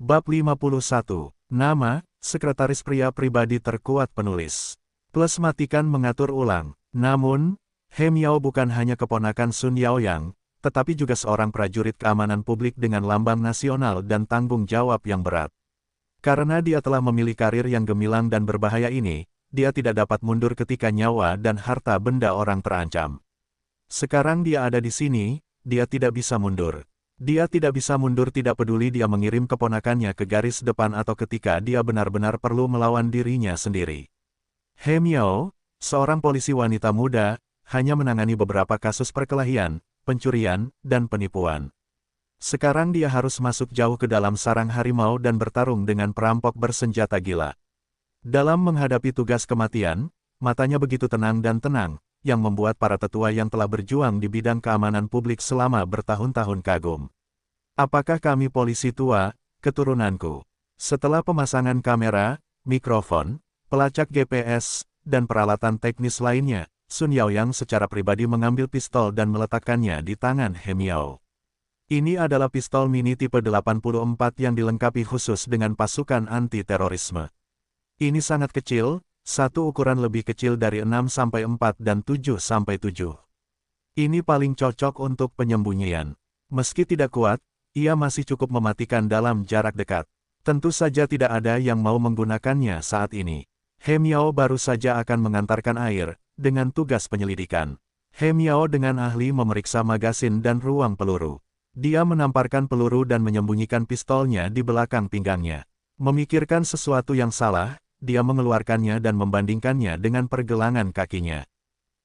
Bab 51. Nama, Sekretaris Pria Pribadi Terkuat Penulis. Plus matikan mengatur ulang. Namun, He Miao bukan hanya keponakan Sun Yaoyang, tetapi juga seorang prajurit keamanan publik dengan lambang nasional dan tanggung jawab yang berat. Karena dia telah memilih karir yang gemilang dan berbahaya ini, dia tidak dapat mundur ketika nyawa dan harta benda orang terancam. Sekarang dia ada di sini, dia tidak bisa mundur. Dia tidak bisa mundur tidak peduli dia mengirim keponakannya ke garis depan atau ketika dia benar-benar perlu melawan dirinya sendiri. He Miao, seorang polisi wanita muda, hanya menangani beberapa kasus perkelahian, pencurian, dan penipuan. Sekarang dia harus masuk jauh ke dalam sarang harimau dan bertarung dengan perampok bersenjata gila. Dalam menghadapi tugas kematian, matanya begitu tenang dan tenang, yang membuat para tetua yang telah berjuang di bidang keamanan publik selama bertahun-tahun kagum. Apakah kami polisi tua, keturunanku? Setelah pemasangan kamera, mikrofon, pelacak GPS, dan peralatan teknis lainnya, Sun Yaoyang secara pribadi mengambil pistol dan meletakkannya di tangan He Miao. Ini adalah pistol mini tipe 84 yang dilengkapi khusus dengan pasukan anti-terorisme. Ini sangat kecil, satu ukuran lebih kecil dari 6-4 dan 7-7. Ini paling cocok untuk penyembunyian. Meski tidak kuat, ia masih cukup mematikan dalam jarak dekat. Tentu saja tidak ada yang mau menggunakannya saat ini. He Miao baru saja akan mengantarkan air, dengan tugas penyelidikan. He Miao dengan ahli memeriksa magasin dan ruang peluru. Dia menamparkan peluru dan menyembunyikan pistolnya di belakang pinggangnya. Memikirkan sesuatu yang salah, dia mengeluarkannya dan membandingkannya dengan pergelangan kakinya.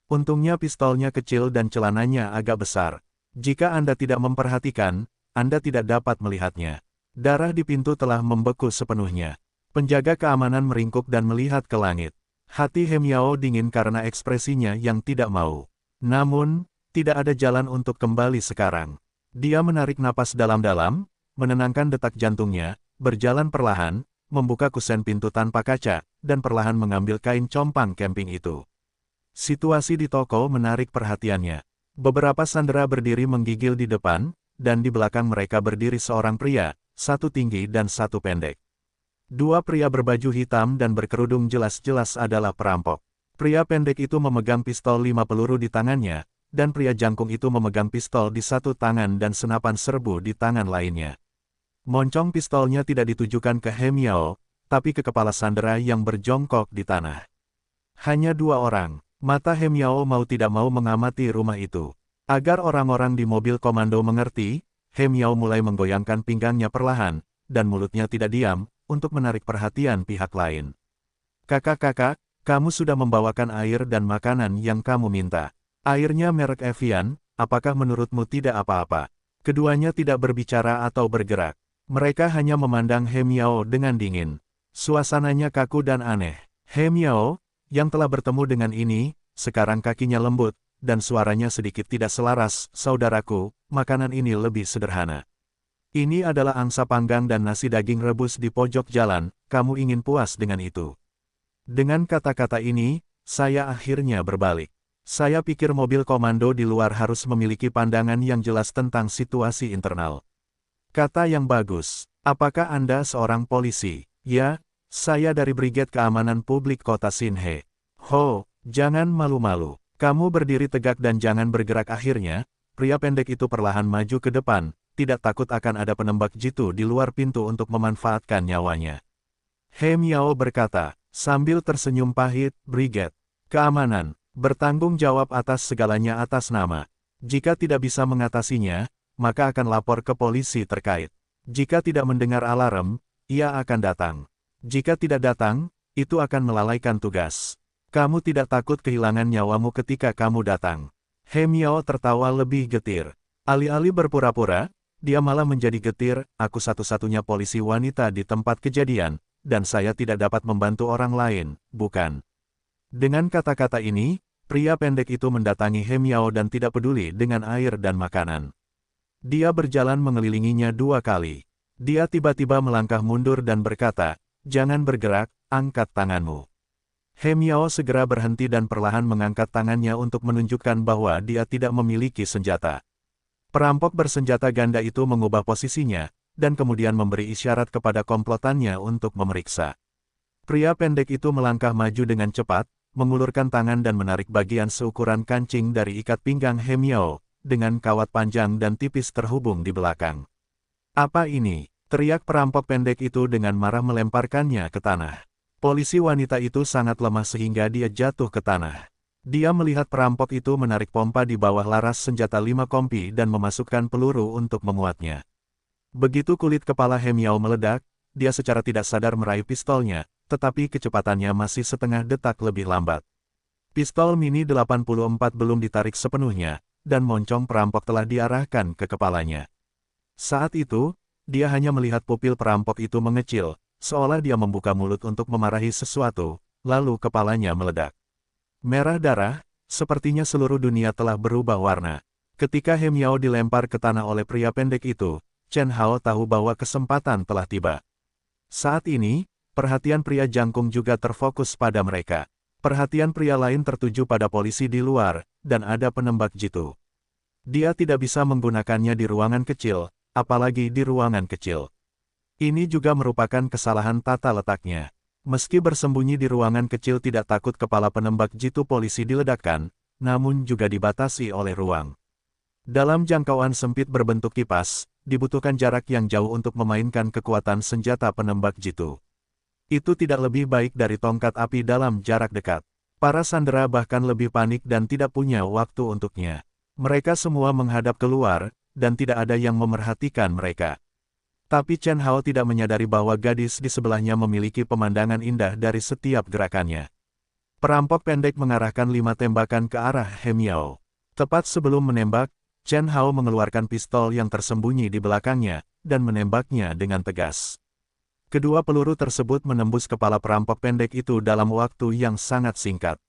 Untungnya pistolnya kecil dan celananya agak besar. Jika Anda tidak memperhatikan, Anda tidak dapat melihatnya. Darah di pintu telah membeku sepenuhnya. Penjaga keamanan meringkuk dan melihat ke langit. Hati He Miao dingin karena ekspresinya yang tidak mau. Namun, tidak ada jalan untuk kembali sekarang. Dia menarik napas dalam-dalam, menenangkan detak jantungnya, berjalan perlahan, membuka kusen pintu tanpa kaca, dan perlahan mengambil kain compang camping itu. Situasi di toko menarik perhatiannya. Beberapa sandera berdiri menggigil di depan, dan di belakang mereka berdiri seorang pria, satu tinggi dan satu pendek. Dua pria berbaju hitam dan berkerudung jelas-jelas adalah perampok. Pria pendek itu memegang pistol 5 peluru di tangannya, dan pria jangkung itu memegang pistol di satu tangan dan senapan serbu di tangan lainnya. Moncong pistolnya tidak ditujukan ke He Miao, tapi ke kepala sandera yang berjongkok di tanah. Hanya dua orang. Mata He Miao mau tidak mau mengamati rumah itu. Agar orang-orang di mobil komando mengerti, He Miao mulai menggoyangkan pinggangnya perlahan, dan mulutnya tidak diam, untuk menarik perhatian pihak lain. Kakak-kakak, kamu sudah membawakan air dan makanan yang kamu minta. Airnya merek Evian, apakah menurutmu tidak apa-apa? Keduanya tidak berbicara atau bergerak. Mereka hanya memandang He Miao dengan dingin. Suasananya kaku dan aneh. He Miao, yang telah bertemu dengan ini, sekarang kakinya lembut, dan suaranya sedikit tidak selaras. Saudaraku, makanan ini lebih sederhana. Ini adalah angsa panggang dan nasi daging rebus di pojok jalan, kamu ingin puas dengan itu. Dengan kata-kata ini, saya akhirnya berbalik. Saya pikir mobil komando di luar harus memiliki pandangan yang jelas tentang situasi internal. Kata yang bagus. Apakah Anda seorang polisi? Ya, saya dari Brigade Keamanan Publik Kota Sinhe. Ho, jangan malu-malu. Kamu berdiri tegak dan jangan bergerak akhirnya. Pria pendek itu perlahan maju ke depan, tidak takut akan ada penembak jitu di luar pintu untuk memanfaatkan nyawanya. He Miao berkata, sambil tersenyum pahit, Brigade Keamanan bertanggung jawab atas segalanya atas nama. Jika tidak bisa mengatasinya, maka akan lapor ke polisi terkait. Jika tidak mendengar alarm, ia akan datang. Jika tidak datang, itu akan melalaikan tugas. Kamu tidak takut kehilangan nyawamu ketika kamu datang. He Miao tertawa lebih getir. Alih-alih berpura-pura, dia malah menjadi getir, aku satu-satunya polisi wanita di tempat kejadian, dan saya tidak dapat membantu orang lain, bukan? Dengan kata-kata ini, pria pendek itu mendatangi He Miao dan tidak peduli dengan air dan makanan. Dia berjalan mengelilinginya 2 kali. Dia tiba-tiba melangkah mundur dan berkata, jangan bergerak, angkat tanganmu. He Miao segera berhenti dan perlahan mengangkat tangannya untuk menunjukkan bahwa dia tidak memiliki senjata. Perampok bersenjata ganda itu mengubah posisinya, dan kemudian memberi isyarat kepada komplotannya untuk memeriksa. Pria pendek itu melangkah maju dengan cepat, mengulurkan tangan dan menarik bagian seukuran kancing dari ikat pinggang He Miao, dengan kawat panjang dan tipis terhubung di belakang. "Apa ini?" teriak perampok pendek itu dengan marah melemparkannya ke tanah. Polisi wanita itu sangat lemah sehingga dia jatuh ke tanah. Dia melihat perampok itu menarik pompa di bawah laras senjata 5 kompi dan memasukkan peluru untuk memuatnya. Begitu kulit kepala He Miao meledak, dia secara tidak sadar meraih pistolnya, tetapi kecepatannya masih setengah detak lebih lambat. Pistol Mini 84 belum ditarik sepenuhnya, dan moncong perampok telah diarahkan ke kepalanya. Saat itu, dia hanya melihat pupil perampok itu mengecil, seolah dia membuka mulut untuk memarahi sesuatu, lalu kepalanya meledak. Merah darah, sepertinya seluruh dunia telah berubah warna. Ketika He Miao dilempar ke tanah oleh pria pendek itu, Chen Hao tahu bahwa kesempatan telah tiba. Saat ini, perhatian pria jangkung juga terfokus pada mereka. Perhatian pria lain tertuju pada polisi di luar, dan ada penembak jitu. Dia tidak bisa menggunakannya di ruangan kecil, apalagi di ruangan kecil. Ini juga merupakan kesalahan tata letaknya. Meski bersembunyi di ruangan kecil tidak takut kepala penembak jitu polisi diledakkan, namun juga dibatasi oleh ruang. Dalam jangkauan sempit berbentuk kipas, dibutuhkan jarak yang jauh untuk memainkan kekuatan senjata penembak jitu. Itu tidak lebih baik dari tongkat api dalam jarak dekat. Para sandera bahkan lebih panik dan tidak punya waktu untuknya. Mereka semua menghadap keluar, dan tidak ada yang memerhatikan mereka. Tapi Chen Hao tidak menyadari bahwa gadis di sebelahnya memiliki pemandangan indah dari setiap gerakannya. Perampok pendek mengarahkan 5 tembakan ke arah He Miao. Tepat sebelum menembak, Chen Hao mengeluarkan pistol yang tersembunyi di belakangnya, dan menembaknya dengan tegas. Kedua peluru tersebut menembus kepala perampok pendek itu dalam waktu yang sangat singkat.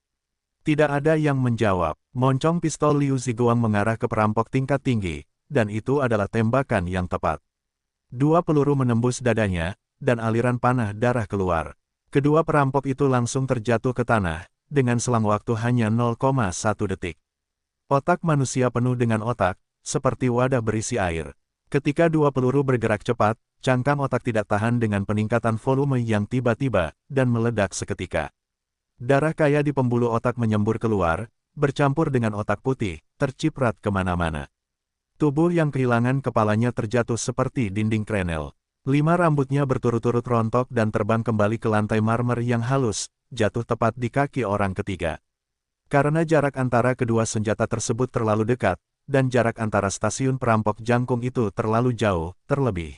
Tidak ada yang menjawab. Moncong pistol Liu Ziguang mengarah ke perampok tingkat tinggi, dan itu adalah tembakan yang tepat. 2 peluru menembus dadanya, dan aliran panah darah keluar. Kedua perampok itu langsung terjatuh ke tanah, dengan selang waktu hanya 0,1 detik. Otak manusia penuh dengan otak, seperti wadah berisi air. Ketika 2 peluru bergerak cepat, cangkang otak tidak tahan dengan peningkatan volume yang tiba-tiba, dan meledak seketika. Darah kaya di pembuluh otak menyembur keluar, bercampur dengan otak putih, terciprat kemana-mana. Tubuh yang kehilangan kepalanya terjatuh seperti dinding krenel. 5 rambutnya berturut-turut rontok dan terbang kembali ke lantai marmer yang halus, jatuh tepat di kaki orang ketiga. Karena jarak antara kedua senjata tersebut terlalu dekat, dan jarak antara stasiun perampok jangkung itu terlalu jauh, terlebih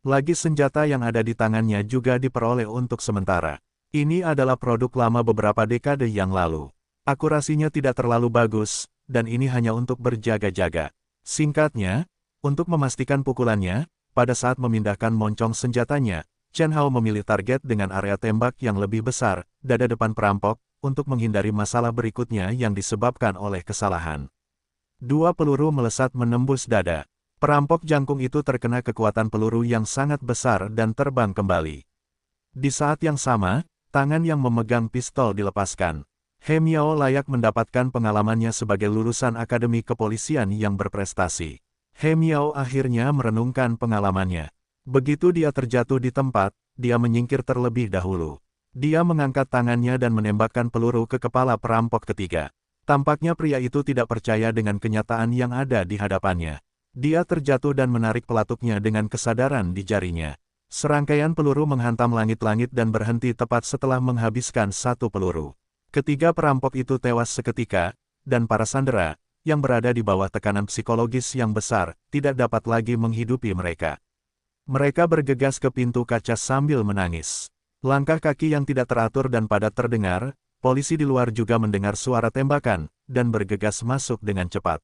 lagi senjata yang ada di tangannya juga diperoleh untuk sementara. Ini adalah produk lama beberapa dekade yang lalu. Akurasinya tidak terlalu bagus, dan ini hanya untuk berjaga-jaga. Singkatnya, untuk memastikan pukulannya, pada saat memindahkan moncong senjatanya, Chen Hao memilih target dengan area tembak yang lebih besar, dada depan perampok, untuk menghindari masalah berikutnya yang disebabkan oleh kesalahan. 2 peluru melesat menembus dada. Perampok jangkung itu terkena kekuatan peluru yang sangat besar dan terbang kembali. Di saat yang sama, tangan yang memegang pistol dilepaskan. He Miao layak mendapatkan pengalamannya sebagai lulusan akademi kepolisian yang berprestasi. He Miao akhirnya merenungkan pengalamannya. Begitu dia terjatuh di tempat, dia menyingkir terlebih dahulu. Dia mengangkat tangannya dan menembakkan peluru ke kepala perampok ketiga. Tampaknya pria itu tidak percaya dengan kenyataan yang ada di hadapannya. Dia terjatuh dan menarik pelatuknya dengan kesadaran di jarinya. Serangkaian peluru menghantam langit-langit dan berhenti tepat setelah menghabiskan 1 peluru. Ketiga perampok itu tewas seketika, dan para sandera, yang berada di bawah tekanan psikologis yang besar, tidak dapat lagi menghidupi mereka. Mereka bergegas ke pintu kaca sambil menangis. Langkah kaki yang tidak teratur dan padat terdengar, polisi di luar juga mendengar suara tembakan, dan bergegas masuk dengan cepat.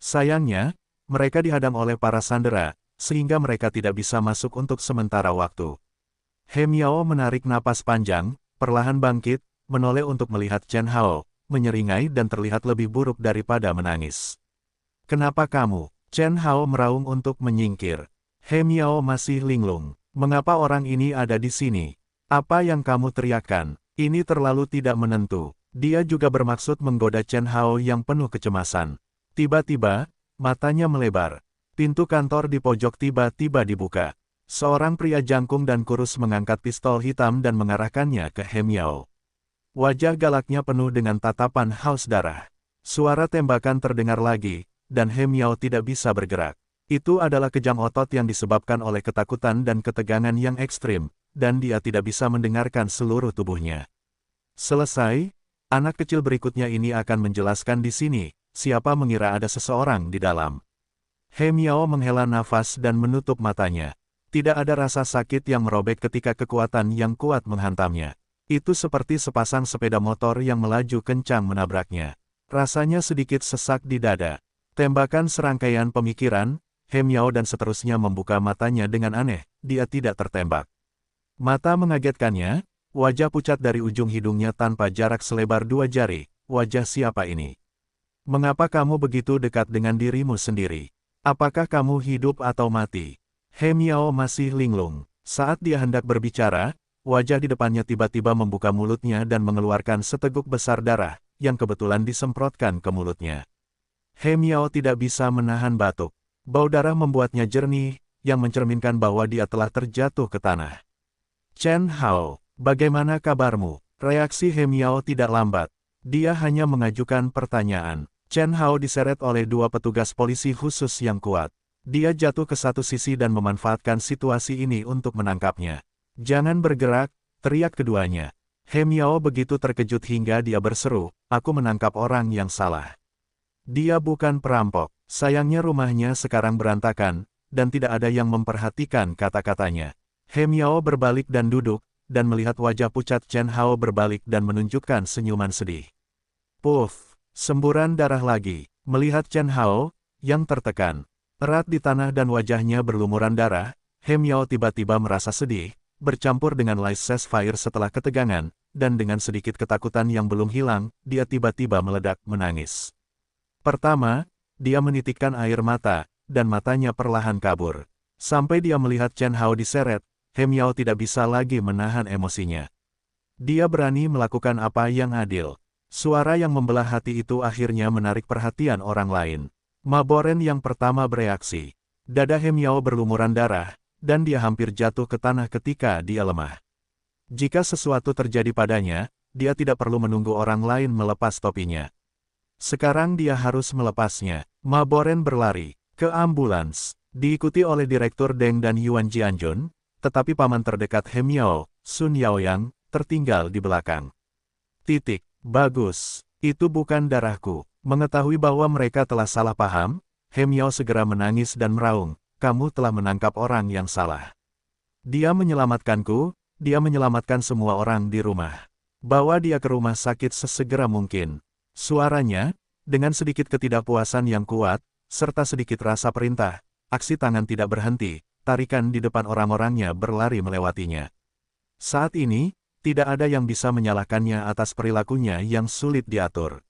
Sayangnya, mereka dihadang oleh para sandera, sehingga mereka tidak bisa masuk untuk sementara waktu. He Miao menarik napas panjang, perlahan bangkit, menoleh untuk melihat Chen Hao, menyeringai dan terlihat lebih buruk daripada menangis. "Kenapa kamu?" Chen Hao meraung untuk menyingkir. He Miao masih linglung. "Mengapa orang ini ada di sini? Apa yang kamu teriakkan? Ini terlalu tidak menentu." Dia juga bermaksud menggoda Chen Hao yang penuh kecemasan. Tiba-tiba, matanya melebar. Pintu kantor di pojok tiba-tiba dibuka. Seorang pria jangkung dan kurus mengangkat pistol hitam dan mengarahkannya ke Hem Yao. Wajah galaknya penuh dengan tatapan haus darah. Suara tembakan terdengar lagi, dan Hem Yao tidak bisa bergerak. Itu adalah kejang otot yang disebabkan oleh ketakutan dan ketegangan yang ekstrim, dan dia tidak bisa mendengarkan seluruh tubuhnya. Selesai, anak kecil berikutnya ini akan menjelaskan di sini, siapa mengira ada seseorang di dalam. Hem Yao menghela nafas dan menutup matanya. Tidak ada rasa sakit yang merobek ketika kekuatan yang kuat menghantamnya. Itu seperti sepasang sepeda motor yang melaju kencang menabraknya. Rasanya sedikit sesak di dada. Tembakan serangkaian pemikiran, Hem Yao dan seterusnya membuka matanya dengan aneh, dia tidak tertembak. Mata mengagetkannya, wajah pucat dari ujung hidungnya tanpa jarak selebar 2 jari, wajah siapa ini? Mengapa kamu begitu dekat dengan dirimu sendiri? Apakah kamu hidup atau mati? Hem Yao masih linglung. Saat dia hendak berbicara, wajah di depannya tiba-tiba membuka mulutnya dan mengeluarkan seteguk besar darah, yang kebetulan disemprotkan ke mulutnya. Hem Yao tidak bisa menahan batuk. Bau darah membuatnya jernih, yang mencerminkan bahwa dia telah terjatuh ke tanah. Chen Hao, bagaimana kabarmu? Reaksi Hem Yao tidak lambat. Dia hanya mengajukan pertanyaan. Chen Hao diseret oleh 2 petugas polisi khusus yang kuat. Dia jatuh ke satu sisi dan memanfaatkan situasi ini untuk menangkapnya. Jangan bergerak, teriak keduanya. Hem Yao begitu terkejut hingga dia berseru, aku menangkap orang yang salah. Dia bukan perampok. Sayangnya rumahnya sekarang berantakan, dan tidak ada yang memperhatikan kata-katanya. Hem Yao berbalik dan duduk, dan melihat wajah pucat Chen Hao berbalik dan menunjukkan senyuman sedih. Puff! Semburan darah lagi. Melihat Chen Hao, yang tertekan, erat di tanah dan wajahnya berlumuran darah, Hem Yao tiba-tiba merasa sedih, bercampur dengan laissez faire setelah ketegangan, dan dengan sedikit ketakutan yang belum hilang, dia tiba-tiba meledak menangis. Pertama, dia menitikkan air mata, dan matanya perlahan kabur. Sampai dia melihat Chen Hao diseret, Hem Yao tidak bisa lagi menahan emosinya. Dia berani melakukan apa yang adil. Suara yang membelah hati itu akhirnya menarik perhatian orang lain. Ma Boren yang pertama bereaksi. Dada Hem Yao berlumuran darah, dan dia hampir jatuh ke tanah ketika dia lemah. Jika sesuatu terjadi padanya, dia tidak perlu menunggu orang lain melepas topinya. Sekarang dia harus melepasnya. Ma Boren berlari ke ambulans, diikuti oleh Direktur Deng dan Yuan Jianjun, tetapi paman terdekat Hem Yao, Sun Yaoyang, tertinggal di belakang. Bagus, itu bukan darahku. Mengetahui bahwa mereka telah salah paham, Hem Yao segera menangis dan meraung, kamu telah menangkap orang yang salah. Dia menyelamatkanku, dia menyelamatkan semua orang di rumah. Bawa dia ke rumah sakit sesegera mungkin. Suaranya, dengan sedikit ketidakpuasan yang kuat, serta sedikit rasa perintah, aksi tangan tidak berhenti, tarikan di depan orang-orangnya berlari melewatinya. Saat ini, tidak ada yang bisa menyalahkannya atas perilakunya yang sulit diatur.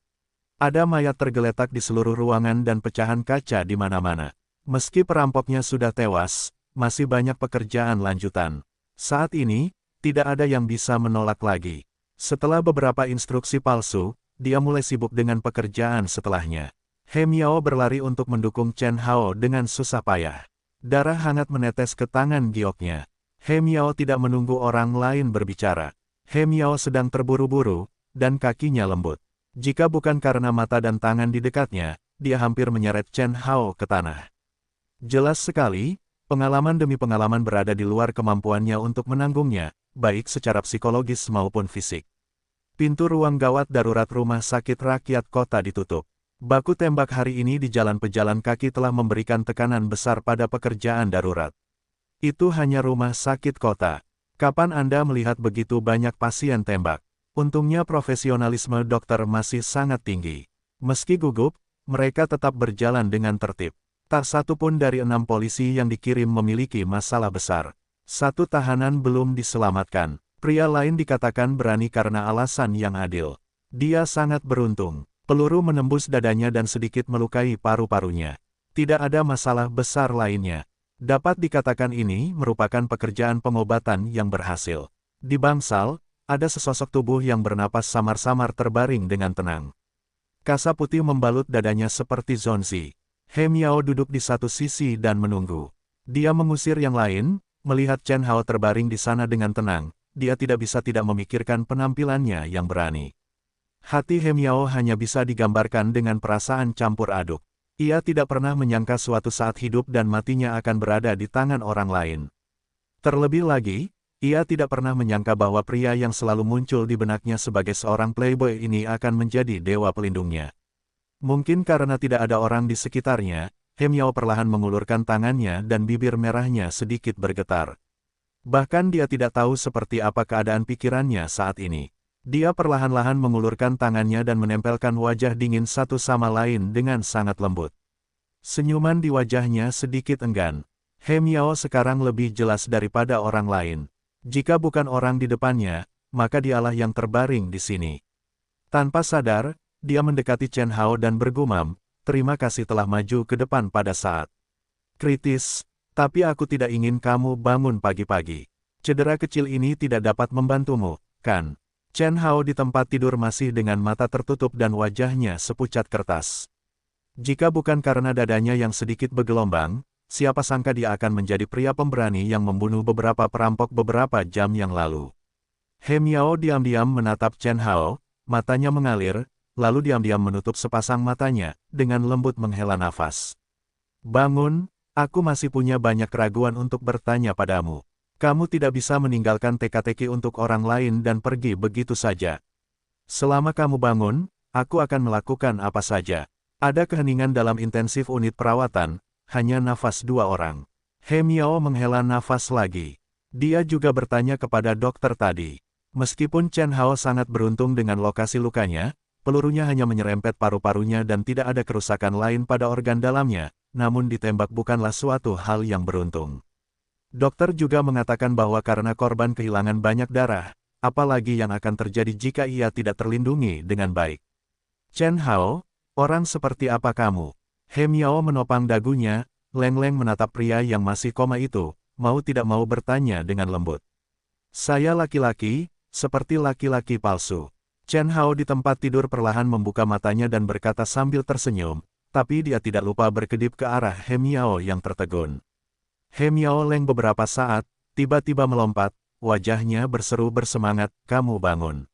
Ada mayat tergeletak di seluruh ruangan dan pecahan kaca di mana-mana. Meski perampoknya sudah tewas, masih banyak pekerjaan lanjutan. Saat ini, tidak ada yang bisa menolak lagi. Setelah beberapa instruksi palsu, dia mulai sibuk dengan pekerjaan setelahnya. Hem Yao berlari untuk mendukung Chen Hao dengan susah payah. Darah hangat menetes ke tangan gioknya. Hem Yao tidak menunggu orang lain berbicara. Hem Yao sedang terburu-buru, dan kakinya lembut. Jika bukan karena mata dan tangan di dekatnya, dia hampir menyeret Chen Hao ke tanah. Jelas sekali, pengalaman demi pengalaman berada di luar kemampuannya untuk menanggungnya, baik secara psikologis maupun fisik. Pintu ruang gawat darurat rumah sakit rakyat kota ditutup. Baku tembak hari ini di jalan pejalan kaki telah memberikan tekanan besar pada pekerjaan darurat. Itu hanya rumah sakit kota. Kapan Anda melihat begitu banyak pasien tembak? Untungnya profesionalisme dokter masih sangat tinggi. Meski gugup, mereka tetap berjalan dengan tertib. Tak satu pun dari 6 polisi yang dikirim memiliki masalah besar. 1 tahanan belum diselamatkan. Pria lain dikatakan berani karena alasan yang adil. Dia sangat beruntung. Peluru menembus dadanya dan sedikit melukai paru-parunya. Tidak ada masalah besar lainnya. Dapat dikatakan ini merupakan pekerjaan pengobatan yang berhasil. Di bangsal, ada sesosok tubuh yang bernapas samar-samar terbaring dengan tenang. Kasa putih membalut dadanya seperti zonzi. He Miao duduk di satu sisi dan menunggu. Dia mengusir yang lain, melihat Chen Hao terbaring di sana dengan tenang, dia tidak bisa tidak memikirkan penampilannya yang berani. Hati He Miao hanya bisa digambarkan dengan perasaan campur aduk. Ia tidak pernah menyangka suatu saat hidup dan matinya akan berada di tangan orang lain. Terlebih lagi, ia tidak pernah menyangka bahwa pria yang selalu muncul di benaknya sebagai seorang playboy ini akan menjadi dewa pelindungnya. Mungkin karena tidak ada orang di sekitarnya, He Miao perlahan mengulurkan tangannya dan bibir merahnya sedikit bergetar. Bahkan dia tidak tahu seperti apa keadaan pikirannya saat ini. Dia perlahan-lahan mengulurkan tangannya dan menempelkan wajah dingin satu sama lain dengan sangat lembut. Senyuman di wajahnya sedikit enggan. He Miao sekarang lebih jelas daripada orang lain. Jika bukan orang di depannya, maka dialah yang terbaring di sini. Tanpa sadar, dia mendekati Chen Hao dan bergumam, "Terima kasih telah maju ke depan pada saat kritis, tapi aku tidak ingin kamu bangun pagi-pagi. Cedera kecil ini tidak dapat membantumu, kan?" Chen Hao di tempat tidur masih dengan mata tertutup dan wajahnya sepucat kertas. Jika bukan karena dadanya yang sedikit bergelombang, siapa sangka dia akan menjadi pria pemberani yang membunuh beberapa perampok beberapa jam yang lalu. He Miao diam-diam menatap Chen Hao, matanya mengalir, lalu diam-diam menutup sepasang matanya, dengan lembut menghela nafas. "Bangun, aku masih punya banyak keraguan untuk bertanya padamu. Kamu tidak bisa meninggalkan teka-teki untuk orang lain dan pergi begitu saja. Selama kamu bangun, aku akan melakukan apa saja." Ada keheningan dalam intensif unit perawatan, hanya nafas dua orang. He Miao menghela nafas lagi. Dia juga bertanya kepada dokter tadi. Meskipun Chen Hao sangat beruntung dengan lokasi lukanya, pelurunya hanya menyerempet paru-parunya dan tidak ada kerusakan lain pada organ dalamnya, namun ditembak bukanlah suatu hal yang beruntung. Dokter juga mengatakan bahwa karena korban kehilangan banyak darah, apalagi yang akan terjadi jika ia tidak terlindungi dengan baik. "Chen Hao, orang seperti apa kamu?" He Miao menopang dagunya, leng-leng menatap pria yang masih koma itu, mau tidak mau bertanya dengan lembut. "Saya laki-laki, seperti laki-laki palsu." Chen Hao di tempat tidur perlahan membuka matanya dan berkata sambil tersenyum, tapi dia tidak lupa berkedip ke arah He Miao yang tertegun. He Miao leng beberapa saat, tiba-tiba melompat, wajahnya berseru bersemangat, "Kamu bangun."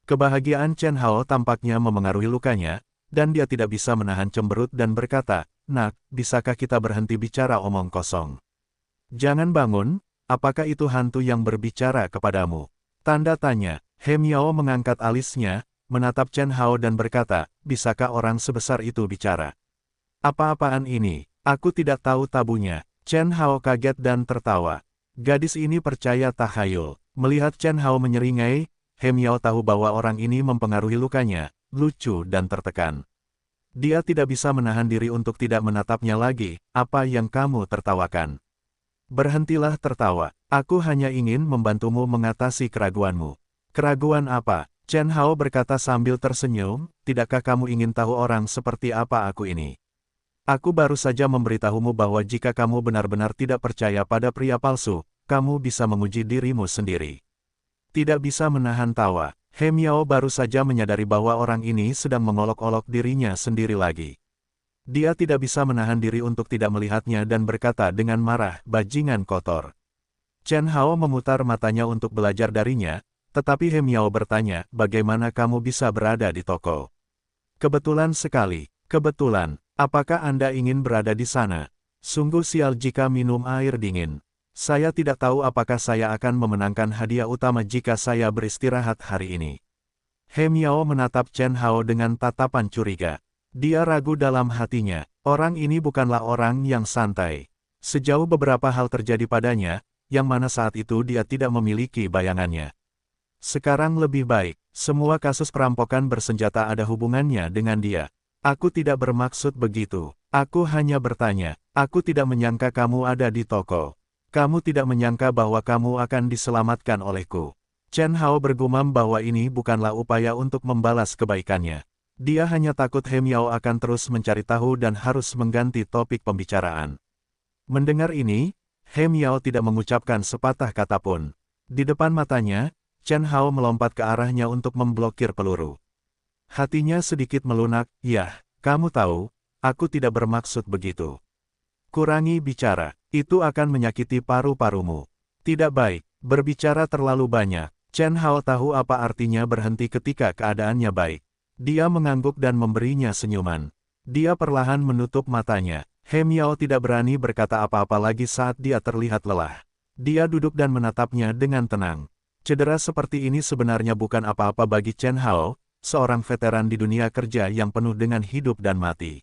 Kebahagiaan Chen Hao tampaknya memengaruhi lukanya, dan dia tidak bisa menahan cemberut dan berkata, "Nak, bisakah kita berhenti bicara omong kosong? Jangan bangun, apakah itu hantu yang berbicara kepadamu?" Tanda tanya. He Miao mengangkat alisnya, menatap Chen Hao dan berkata, "Bisakah orang sebesar itu bicara? Apa-apaan ini? Aku tidak tahu tabunya." Chen Hao kaget dan tertawa. Gadis ini percaya tahayul. Melihat Chen Hao menyeringai, He Miao tahu bahwa orang ini mempengaruhi lukanya, lucu dan tertekan. Dia tidak bisa menahan diri untuk tidak menatapnya lagi. "Apa yang kamu tertawakan? Berhentilah tertawa. Aku hanya ingin membantumu mengatasi keraguanmu." "Keraguan apa?" Chen Hao berkata sambil tersenyum, "Tidakkah kamu ingin tahu orang seperti apa aku ini? Aku baru saja memberitahumu bahwa jika kamu benar-benar tidak percaya pada pria palsu, kamu bisa menguji dirimu sendiri." Tidak bisa menahan tawa, He Miao baru saja menyadari bahwa orang ini sedang mengolok-olok dirinya sendiri lagi. Dia tidak bisa menahan diri untuk tidak melihatnya dan berkata dengan marah, "Bajingan kotor." Chen Hao memutar matanya untuk belajar darinya, tetapi He Miao bertanya, "Bagaimana kamu bisa berada di toko?" "Kebetulan sekali." "Kebetulan? Apakah Anda ingin berada di sana? Sungguh sial jika minum air dingin. Saya tidak tahu apakah saya akan memenangkan hadiah utama jika saya beristirahat hari ini." He Miao menatap Chen Hao dengan tatapan curiga. Dia ragu dalam hatinya, orang ini bukanlah orang yang santai. Sejauh beberapa hal terjadi padanya, yang mana saat itu dia tidak memiliki bayangannya. Sekarang lebih baik, semua kasus perampokan bersenjata ada hubungannya dengan dia. "Aku tidak bermaksud begitu. Aku hanya bertanya, aku tidak menyangka kamu ada di toko. Kamu tidak menyangka bahwa kamu akan diselamatkan olehku." Chen Hao bergumam bahwa ini bukanlah upaya untuk membalas kebaikannya. Dia hanya takut He Miao akan terus mencari tahu dan harus mengganti topik pembicaraan. Mendengar ini, He Miao tidak mengucapkan sepatah kata pun. Di depan matanya, Chen Hao melompat ke arahnya untuk memblokir peluru. Hatinya sedikit melunak, "Yah, kamu tahu, aku tidak bermaksud begitu. Kurangi bicara, itu akan menyakiti paru-parumu. Tidak baik, berbicara terlalu banyak. Chen Hao tahu apa artinya berhenti ketika keadaannya baik. Dia mengangguk dan memberinya senyuman. Dia perlahan menutup matanya. He Miao tidak berani berkata apa-apa lagi saat dia terlihat lelah. Dia duduk dan menatapnya dengan tenang. Cedera seperti ini sebenarnya bukan apa-apa bagi Chen Hao, seorang veteran di dunia kerja yang penuh dengan hidup dan mati.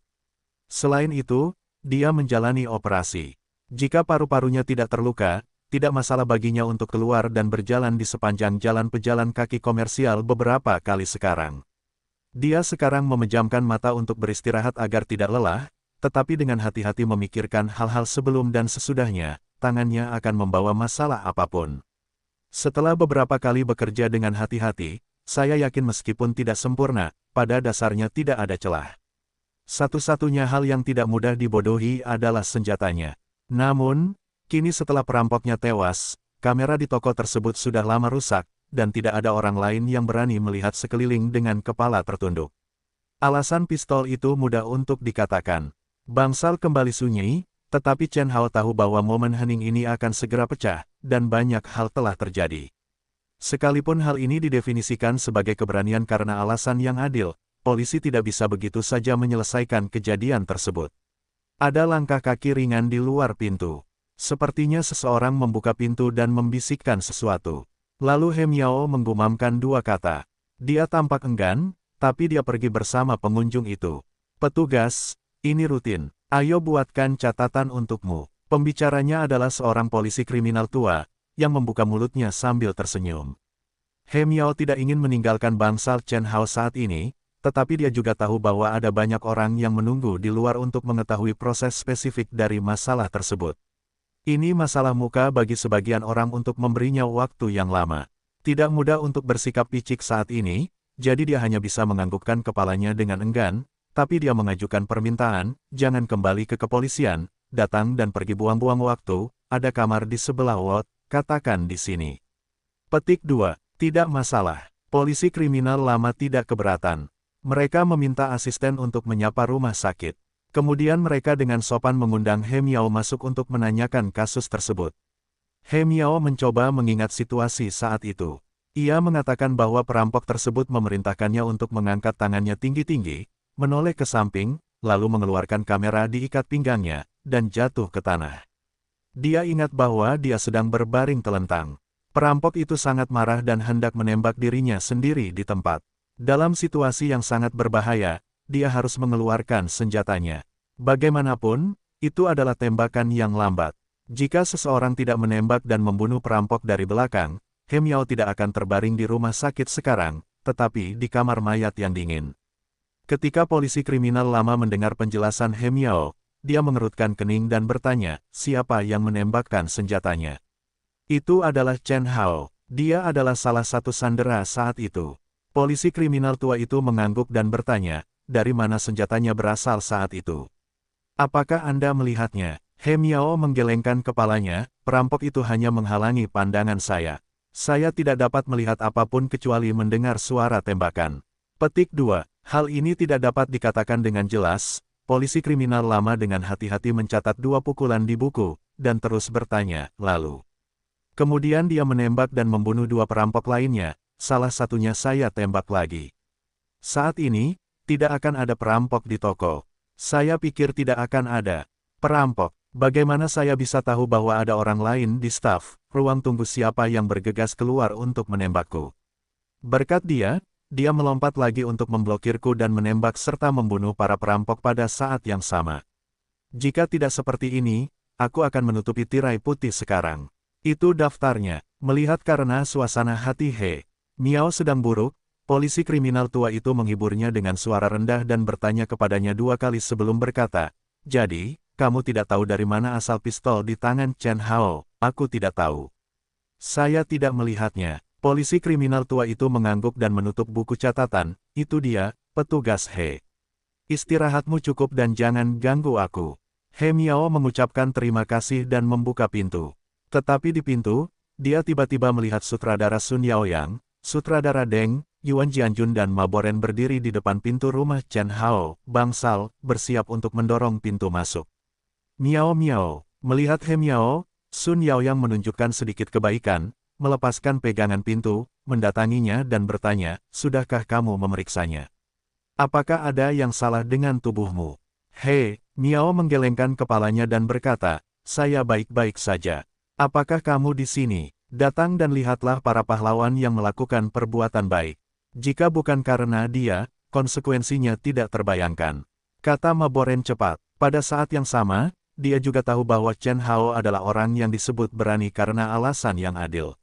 Selain itu, dia menjalani operasi. Jika paru-parunya tidak terluka, tidak masalah baginya untuk keluar dan berjalan di sepanjang jalan pejalan kaki komersial beberapa kali sekarang. Dia sekarang memejamkan mata untuk beristirahat agar tidak lelah, tetapi dengan hati-hati memikirkan hal-hal sebelum dan sesudahnya, tangannya akan membawa masalah apapun. Setelah beberapa kali bekerja dengan hati-hati, saya yakin meskipun tidak sempurna, pada dasarnya tidak ada celah. Satu-satunya hal yang tidak mudah dibodohi adalah senjatanya. Namun, kini setelah perampoknya tewas, kamera di toko tersebut sudah lama rusak, dan tidak ada orang lain yang berani melihat sekeliling dengan kepala tertunduk. Alasan pistol itu mudah untuk dikatakan. Bangsal kembali sunyi, tetapi Chen Hao tahu bahwa momen hening ini akan segera pecah, dan banyak hal telah terjadi. Sekalipun hal ini didefinisikan sebagai keberanian karena alasan yang adil, polisi tidak bisa begitu saja menyelesaikan kejadian tersebut. Ada langkah kaki ringan di luar pintu. Sepertinya seseorang membuka pintu dan membisikkan sesuatu. Lalu He Miao menggumamkan dua kata. Dia tampak enggan, tapi dia pergi bersama pengunjung itu. Petugas, ini rutin. Ayo buatkan catatan untukmu. Pembicaranya adalah seorang polisi kriminal tua, yang membuka mulutnya sambil tersenyum. He Miao tidak ingin meninggalkan bangsal Chen Hao saat ini, tetapi dia juga tahu bahwa ada banyak orang yang menunggu di luar untuk mengetahui proses spesifik dari masalah tersebut. Ini masalah muka bagi sebagian orang untuk memberinya waktu yang lama. Tidak mudah untuk bersikap picik saat ini, jadi dia hanya bisa menganggukkan kepalanya dengan enggan, tapi dia mengajukan permintaan, jangan kembali ke kepolisian, datang dan pergi buang-buang waktu, ada kamar di sebelah lot, katakan di sini. Petik 2. Tidak masalah. Polisi kriminal lama tidak keberatan. Mereka meminta asisten untuk menyapa rumah sakit. Kemudian mereka dengan sopan mengundang He Miao masuk untuk menanyakan kasus tersebut. He Miao mencoba mengingat situasi saat itu. Ia mengatakan bahwa perampok tersebut memerintahkannya untuk mengangkat tangannya tinggi-tinggi, menoleh ke samping, lalu mengeluarkan kamera di ikat pinggangnya, dan jatuh ke tanah. Dia ingat bahwa dia sedang berbaring telentang. Perampok itu sangat marah dan hendak menembak dirinya sendiri di tempat. Dalam situasi yang sangat berbahaya, dia harus mengeluarkan senjatanya. Bagaimanapun, itu adalah tembakan yang lambat. Jika seseorang tidak menembak dan membunuh perampok dari belakang, He Miao tidak akan terbaring di rumah sakit sekarang, tetapi di kamar mayat yang dingin. Ketika polisi kriminal lama mendengar penjelasan He Miao, dia mengerutkan kening dan bertanya, siapa yang menembakkan senjatanya? Itu adalah Chen Hao. Dia adalah salah satu sandera saat itu. Polisi kriminal tua itu mengangguk dan bertanya, dari mana senjatanya berasal saat itu? Apakah Anda melihatnya? He Miao menggelengkan kepalanya, perampok itu hanya menghalangi pandangan saya. Saya tidak dapat melihat apapun kecuali mendengar suara tembakan. Petik 2. Hal ini tidak dapat dikatakan dengan jelas. Polisi kriminal lama dengan hati-hati mencatat 2 pukulan di buku, dan terus bertanya, lalu. Kemudian dia menembak dan membunuh 2 perampok lainnya. Salah satunya saya tembak lagi. Saat ini, tidak akan ada perampok di toko. Saya pikir tidak akan ada perampok. Bagaimana saya bisa tahu bahwa ada orang lain di staf ruang tunggu siapa yang bergegas keluar untuk menembakku? Berkat dia melompat lagi untuk memblokirku dan menembak serta membunuh para perampok pada saat yang sama. Jika tidak seperti ini, aku akan menutupi tirai putih sekarang. Itu daftarnya. Melihat karena suasana hati He Miao sedang buruk, polisi kriminal tua itu menghiburnya dengan suara rendah dan bertanya kepadanya 2 kali sebelum berkata, jadi, kamu tidak tahu dari mana asal pistol di tangan Chen Hao? Aku tidak tahu. Saya tidak melihatnya. Polisi kriminal tua itu mengangguk dan menutup buku catatan, itu dia, petugas He. Istirahatmu cukup dan jangan ganggu aku. He Miao mengucapkan terima kasih dan membuka pintu. Tetapi di pintu, dia tiba-tiba melihat sutradara Sun Yaoyang, sutradara Deng, Yuan Jianjun dan Ma Boren berdiri di depan pintu rumah Chen Hao, bangsal, bersiap untuk mendorong pintu masuk. Miao miao, melihat He Miao, Sun Yaoyang menunjukkan sedikit kebaikan, melepaskan pegangan pintu, mendatanginya dan bertanya, sudahkah kamu memeriksanya? Apakah ada yang salah dengan tubuhmu? He, Miao menggelengkan kepalanya dan berkata, saya baik-baik saja. Apakah kamu di sini? Datang dan lihatlah para pahlawan yang melakukan perbuatan baik. Jika bukan karena dia, konsekuensinya tidak terbayangkan. Kata Ma Boren cepat. Pada saat yang sama, dia juga tahu bahwa Chen Hao adalah orang yang disebut berani karena alasan yang adil.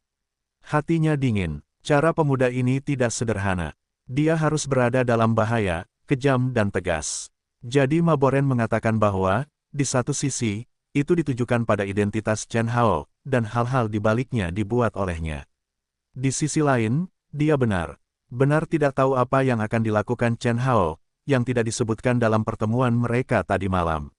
Hatinya dingin. Cara pemuda ini tidak sederhana. Dia harus berada dalam bahaya, kejam dan tegas. Jadi Ma Boren mengatakan bahwa, di satu sisi, itu ditujukan pada identitas Chen Hao, dan hal-hal di baliknya dibuat olehnya. Di sisi lain, dia benar tidak tahu apa yang akan dilakukan Chen Hao, yang tidak disebutkan dalam pertemuan mereka tadi malam.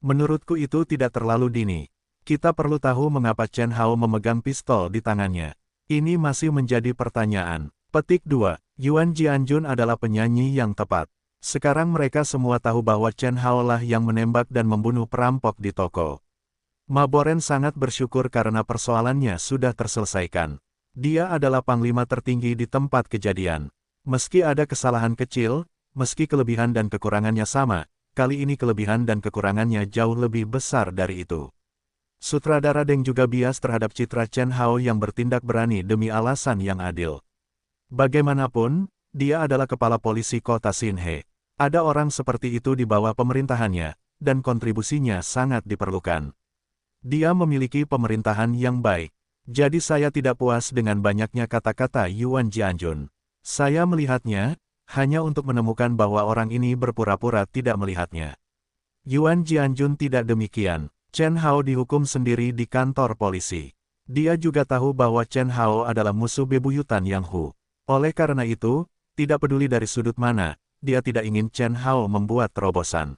Menurutku itu tidak terlalu dini. Kita perlu tahu mengapa Chen Hao memegang pistol di tangannya. Ini masih menjadi pertanyaan. Petik 2. Yuan Jianjun adalah penyanyi yang tepat. Sekarang mereka semua tahu bahwa Chen Hao lah yang menembak dan membunuh perampok di toko. Ma Boren sangat bersyukur karena persoalannya sudah terselesaikan. Dia adalah panglima tertinggi di tempat kejadian. Meski ada kesalahan kecil, meski kelebihan dan kekurangannya sama, kali ini kelebihan dan kekurangannya jauh lebih besar dari itu. Sutradara Deng juga bias terhadap citra Chen Hao yang bertindak berani demi alasan yang adil. Bagaimanapun, dia adalah kepala polisi kota Xinhe. Ada orang seperti itu di bawah pemerintahannya, dan kontribusinya sangat diperlukan. Dia memiliki pemerintahan yang baik. Jadi saya tidak puas dengan banyaknya kata-kata Yuan Jianjun. Saya melihatnya, hanya untuk menemukan bahwa orang ini berpura-pura tidak melihatnya. Yuan Jianjun tidak demikian. Chen Hao dihukum sendiri di kantor polisi. Dia juga tahu bahwa Chen Hao adalah musuh bebuyutan Yang Hu. Oleh karena itu, tidak peduli dari sudut mana, dia tidak ingin Chen Hao membuat terobosan.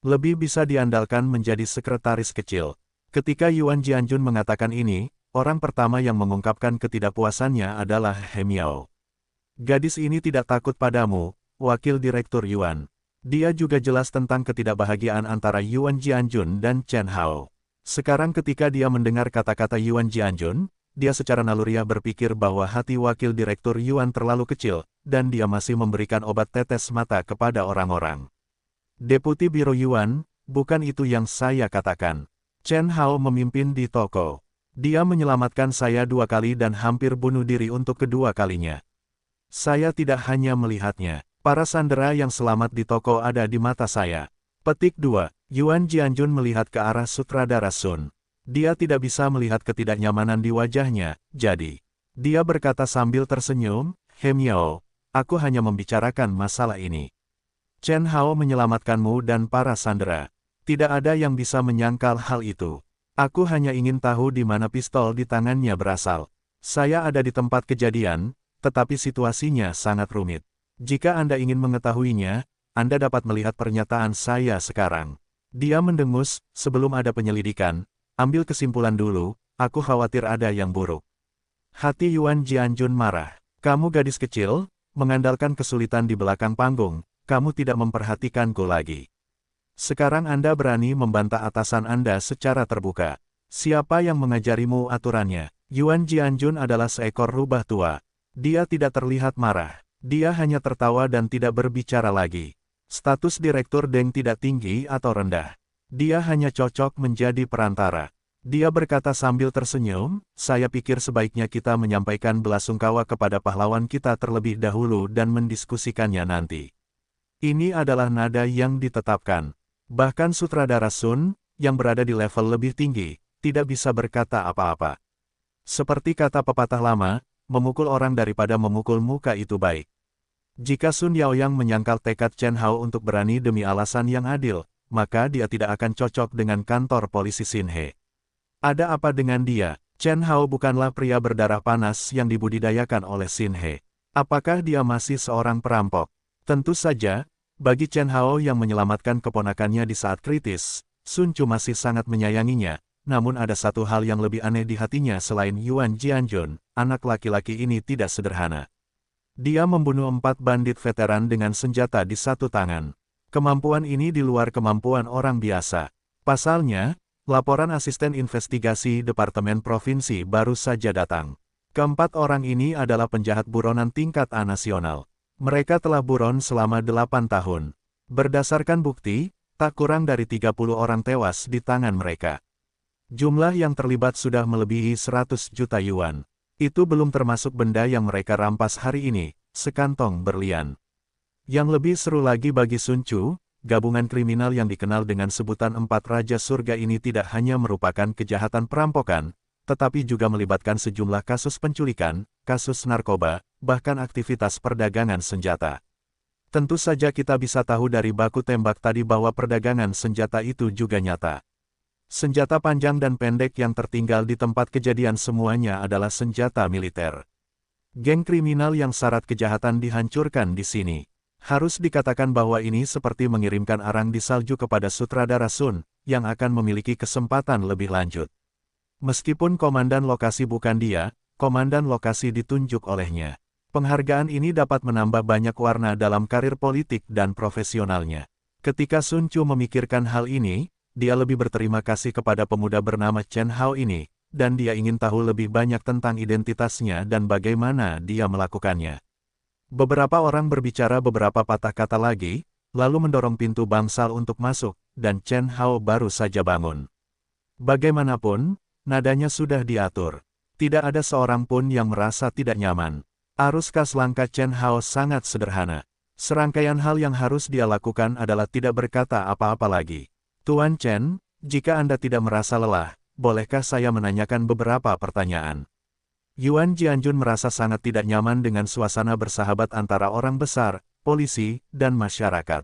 Lebih bisa diandalkan menjadi sekretaris kecil. Ketika Yuan Jianjun mengatakan ini, orang pertama yang mengungkapkan ketidakpuasannya adalah He Miao. Gadis ini tidak takut padamu, Wakil Direktur Yuan. Dia juga jelas tentang ketidakbahagiaan antara Yuan Jianjun dan Chen Hao. Sekarang ketika dia mendengar kata-kata Yuan Jianjun, dia secara naluriah berpikir bahwa hati Wakil Direktur Yuan terlalu kecil, dan dia masih memberikan obat tetes mata kepada orang-orang. Deputi Biro Yuan, bukan itu yang saya katakan. Chen Hao memimpin di toko. Dia menyelamatkan saya 2 kali dan hampir bunuh diri untuk kedua kalinya. Saya tidak hanya melihatnya. Para sandera yang selamat di toko ada di mata saya. Petik 2. Yuan Jianjun melihat ke arah sutradara Sun. Dia tidak bisa melihat ketidaknyamanan di wajahnya, jadi dia berkata sambil tersenyum, He Miao, aku hanya membicarakan masalah ini. Chen Hao menyelamatkanmu dan para sandera. Tidak ada yang bisa menyangkal hal itu. Aku hanya ingin tahu di mana pistol di tangannya berasal. Saya ada di tempat kejadian, tetapi situasinya sangat rumit. Jika Anda ingin mengetahuinya, Anda dapat melihat pernyataan saya sekarang. Dia mendengus, sebelum ada penyelidikan, ambil kesimpulan dulu, aku khawatir ada yang buruk. Hati Yuan Jianjun marah. Kamu gadis kecil, mengandalkan kesulitan di belakang panggung, kamu tidak memperhatikanku lagi. Sekarang Anda berani membantah atasan Anda secara terbuka. Siapa yang mengajarimu aturannya? Yuan Jianjun adalah seekor rubah tua. Dia tidak terlihat marah. Dia hanya tertawa dan tidak berbicara lagi. Status Direktur Deng tidak tinggi atau rendah. Dia hanya cocok menjadi perantara. Dia berkata sambil tersenyum, saya pikir sebaiknya kita menyampaikan belasungkawa kepada pahlawan kita terlebih dahulu dan mendiskusikannya nanti. Ini adalah nada yang ditetapkan. Bahkan sutradara Sun, yang berada di level lebih tinggi, tidak bisa berkata apa-apa. Seperti kata pepatah lama, memukul orang daripada memukul muka itu baik. Jika Sun Yaoyang menyangkal tekad Chen Hao untuk berani demi alasan yang adil, maka dia tidak akan cocok dengan kantor polisi Xinhe. Ada apa dengan dia? Chen Hao bukanlah pria berdarah panas yang dibudidayakan oleh Xinhe. Apakah dia masih seorang perampok? Tentu saja. Bagi Chen Hao yang menyelamatkan keponakannya di saat kritis, Sun Chu masih sangat menyayanginya, namun ada satu hal yang lebih aneh di hatinya selain Yuan Jianjun, anak laki-laki ini tidak sederhana. Dia membunuh 4 bandit veteran dengan senjata di satu tangan. Kemampuan ini di luar kemampuan orang biasa. Pasalnya, laporan asisten investigasi Departemen Provinsi baru saja datang. Keempat orang ini adalah penjahat buronan tingkat A nasional. Mereka telah buron selama 8 tahun. Berdasarkan bukti, tak kurang dari 30 orang tewas di tangan mereka. Jumlah yang terlibat sudah melebihi 100 juta yuan. Itu belum termasuk benda yang mereka rampas hari ini, sekantong berlian. Yang lebih seru lagi bagi Sun Chu, gabungan kriminal yang dikenal dengan sebutan Empat Raja Surga ini tidak hanya merupakan kejahatan perampokan, tetapi juga melibatkan sejumlah kasus penculikan, kasus narkoba, bahkan aktivitas perdagangan senjata. Tentu saja kita bisa tahu dari baku tembak tadi bahwa perdagangan senjata itu juga nyata. Senjata panjang dan pendek yang tertinggal di tempat kejadian semuanya adalah senjata militer. Geng kriminal yang syarat kejahatan dihancurkan di sini. Harus dikatakan bahwa ini seperti mengirimkan arang di salju kepada sutradara Sun, yang akan memiliki kesempatan lebih lanjut. Meskipun komandan lokasi bukan dia, komandan lokasi ditunjuk olehnya. Penghargaan ini dapat menambah banyak warna dalam karir politik dan profesionalnya. Ketika Sun Chu memikirkan hal ini, dia lebih berterima kasih kepada pemuda bernama Chen Hao ini, dan dia ingin tahu lebih banyak tentang identitasnya dan bagaimana dia melakukannya. Beberapa orang berbicara beberapa patah kata lagi, lalu mendorong pintu bangsal untuk masuk, dan Chen Hao baru saja bangun. Bagaimanapun, nadanya sudah diatur. Tidak ada seorang pun yang merasa tidak nyaman. Arus kas langkah Chen Hao sangat sederhana. Serangkaian hal yang harus dia lakukan adalah tidak berkata apa-apa lagi. Tuan Chen, jika Anda tidak merasa lelah, bolehkah saya menanyakan beberapa pertanyaan? Yuan Jianjun merasa sangat tidak nyaman dengan suasana bersahabat antara orang besar, polisi, dan masyarakat.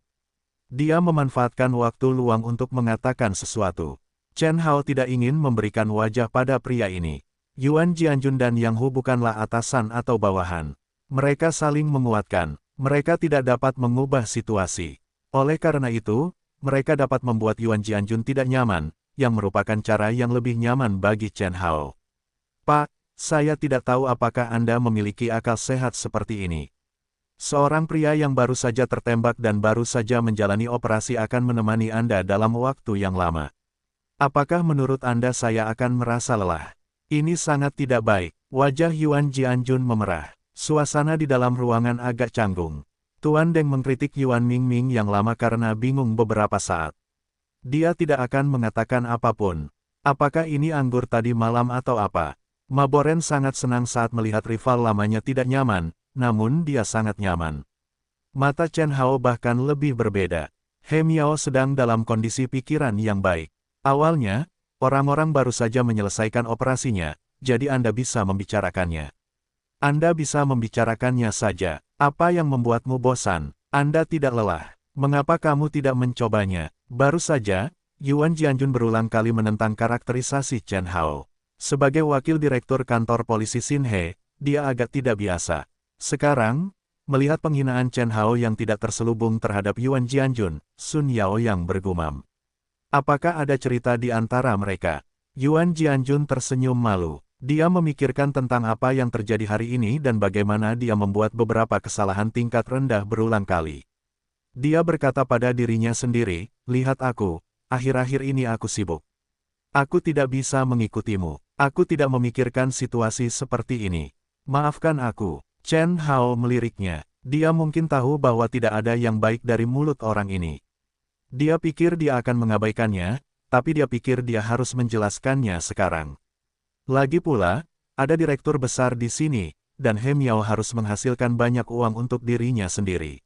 Dia memanfaatkan waktu luang untuk mengatakan sesuatu. Chen Hao tidak ingin memberikan wajah pada pria ini. Yuan Jianjun dan Yang Hu bukanlah atasan atau bawahan. Mereka saling menguatkan. Mereka tidak dapat mengubah situasi. Oleh karena itu, mereka dapat membuat Yuan Jianjun tidak nyaman, yang merupakan cara yang lebih nyaman bagi Chen Hao. Pak, saya tidak tahu apakah Anda memiliki akal sehat seperti ini. Seorang pria yang baru saja tertembak dan baru saja menjalani operasi akan menemani Anda dalam waktu yang lama. Apakah menurut Anda saya akan merasa lelah? Ini sangat tidak baik. Wajah Yuan Jianjun memerah. Suasana di dalam ruangan agak canggung. Tuan Deng mengkritik Yuan Mingming yang lama karena bingung beberapa saat. Dia tidak akan mengatakan apapun. Apakah ini anggur tadi malam atau apa? Ma Boren sangat senang saat melihat rival lamanya tidak nyaman, namun dia sangat nyaman. Mata Chen Hao bahkan lebih berbeda. He Miao sedang dalam kondisi pikiran yang baik. Awalnya, orang-orang baru saja menyelesaikan operasinya, jadi Anda bisa membicarakannya. Anda bisa membicarakannya saja. Apa yang membuatmu bosan? Anda tidak lelah. Mengapa kamu tidak mencobanya? Baru saja, Yuan Jianjun berulang kali menentang karakterisasi Chen Hao. Sebagai wakil direktur kantor polisi Xinhe, dia agak tidak biasa. Sekarang, melihat penghinaan Chen Hao yang tidak terselubung terhadap Yuan Jianjun, Sun Yao yang bergumam. Apakah ada cerita di antara mereka? Yuan Jianjun tersenyum malu. Dia memikirkan tentang apa yang terjadi hari ini dan bagaimana dia membuat beberapa kesalahan tingkat rendah berulang kali. Dia berkata pada dirinya sendiri, lihat aku, akhir-akhir ini aku sibuk. Aku tidak bisa mengikutimu. Aku tidak memikirkan situasi seperti ini. Maafkan aku. Chen Hao meliriknya. Dia mungkin tahu bahwa tidak ada yang baik dari mulut orang ini. Dia pikir dia akan mengabaikannya, tapi dia pikir dia harus menjelaskannya sekarang. Lagi pula, ada direktur besar di sini, dan He Miao harus menghasilkan banyak uang untuk dirinya sendiri.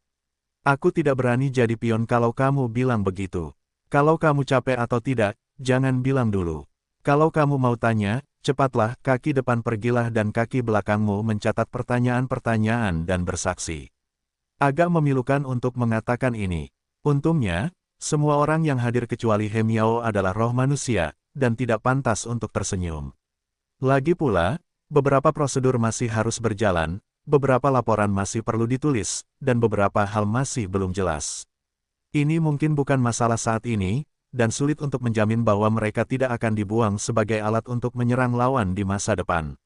Aku tidak berani jadi pion kalau kamu bilang begitu. Kalau kamu capek atau tidak, jangan bilang dulu. Kalau kamu mau tanya, cepatlah, kaki depan pergilah dan kaki belakangmu mencatat pertanyaan-pertanyaan dan bersaksi. Agak memilukan untuk mengatakan ini. Untungnya, semua orang yang hadir kecuali He Miao adalah roh manusia, dan tidak pantas untuk tersenyum. Lagi pula, beberapa prosedur masih harus berjalan, beberapa laporan masih perlu ditulis, dan beberapa hal masih belum jelas. Ini mungkin bukan masalah saat ini, dan sulit untuk menjamin bahwa mereka tidak akan dibuang sebagai alat untuk menyerang lawan di masa depan.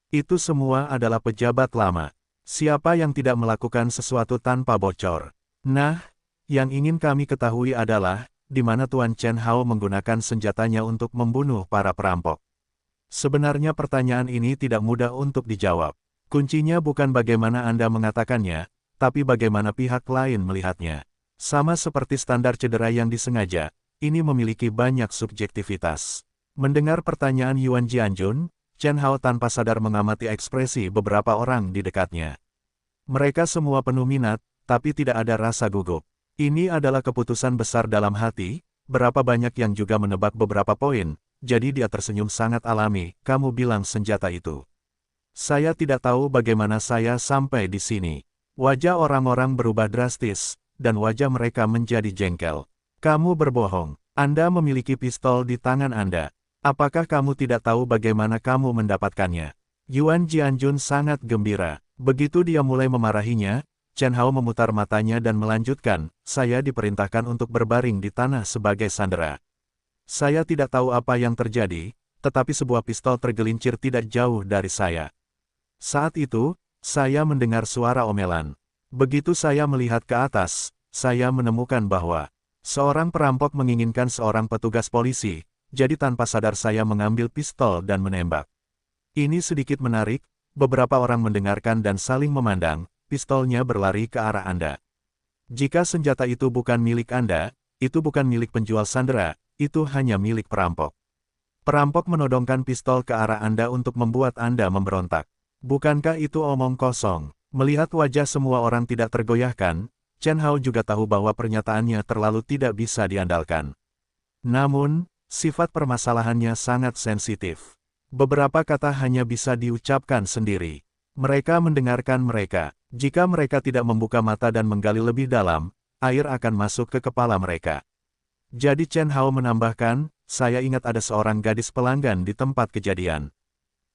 Itu semua adalah pejabat lama. Siapa yang tidak melakukan sesuatu tanpa bocor? Nah, yang ingin kami ketahui adalah, di mana Tuan Chen Hao menggunakan senjatanya untuk membunuh para perampok. Sebenarnya pertanyaan ini tidak mudah untuk dijawab. Kuncinya bukan bagaimana Anda mengatakannya, tapi bagaimana pihak lain melihatnya. Sama seperti standar cedera yang disengaja, ini memiliki banyak subjektivitas. Mendengar pertanyaan Yuan Jianjun, Chen Hao tanpa sadar mengamati ekspresi beberapa orang di dekatnya. Mereka semua penuh minat, tapi tidak ada rasa gugup. Ini adalah keputusan besar dalam hati, berapa banyak yang juga menebak beberapa poin, jadi dia tersenyum sangat alami, kamu bilang senjata itu. Saya tidak tahu bagaimana saya sampai di sini. Wajah orang-orang berubah drastis, dan wajah mereka menjadi jengkel. Kamu berbohong, Anda memiliki pistol di tangan Anda. Apakah kamu tidak tahu bagaimana kamu mendapatkannya? Yuan Jianjun sangat gembira. Begitu dia mulai memarahinya, Chen Hao memutar matanya dan melanjutkan, saya diperintahkan untuk berbaring di tanah sebagai sandera. Saya tidak tahu apa yang terjadi, tetapi sebuah pistol tergelincir tidak jauh dari saya. Saat itu, saya mendengar suara omelan. Begitu saya melihat ke atas, saya menemukan bahwa seorang perampok menginginkan seorang petugas polisi, jadi tanpa sadar saya mengambil pistol dan menembak. Ini sedikit menarik, beberapa orang mendengarkan dan saling memandang, pistolnya berlari ke arah Anda. Jika senjata itu bukan milik Anda, itu bukan milik penjual sandera, itu hanya milik perampok. Perampok menodongkan pistol ke arah Anda untuk membuat Anda memberontak. Bukankah itu omong kosong? Melihat wajah semua orang tidak tergoyahkan, Chen Hao juga tahu bahwa pernyataannya terlalu tidak bisa diandalkan. Namun, sifat permasalahannya sangat sensitif. Beberapa kata hanya bisa diucapkan sendiri. Mereka mendengarkan mereka. Jika mereka tidak membuka mata dan menggali lebih dalam, air akan masuk ke kepala mereka. Jadi Chen Hao menambahkan, saya ingat ada seorang gadis pelanggan di tempat kejadian.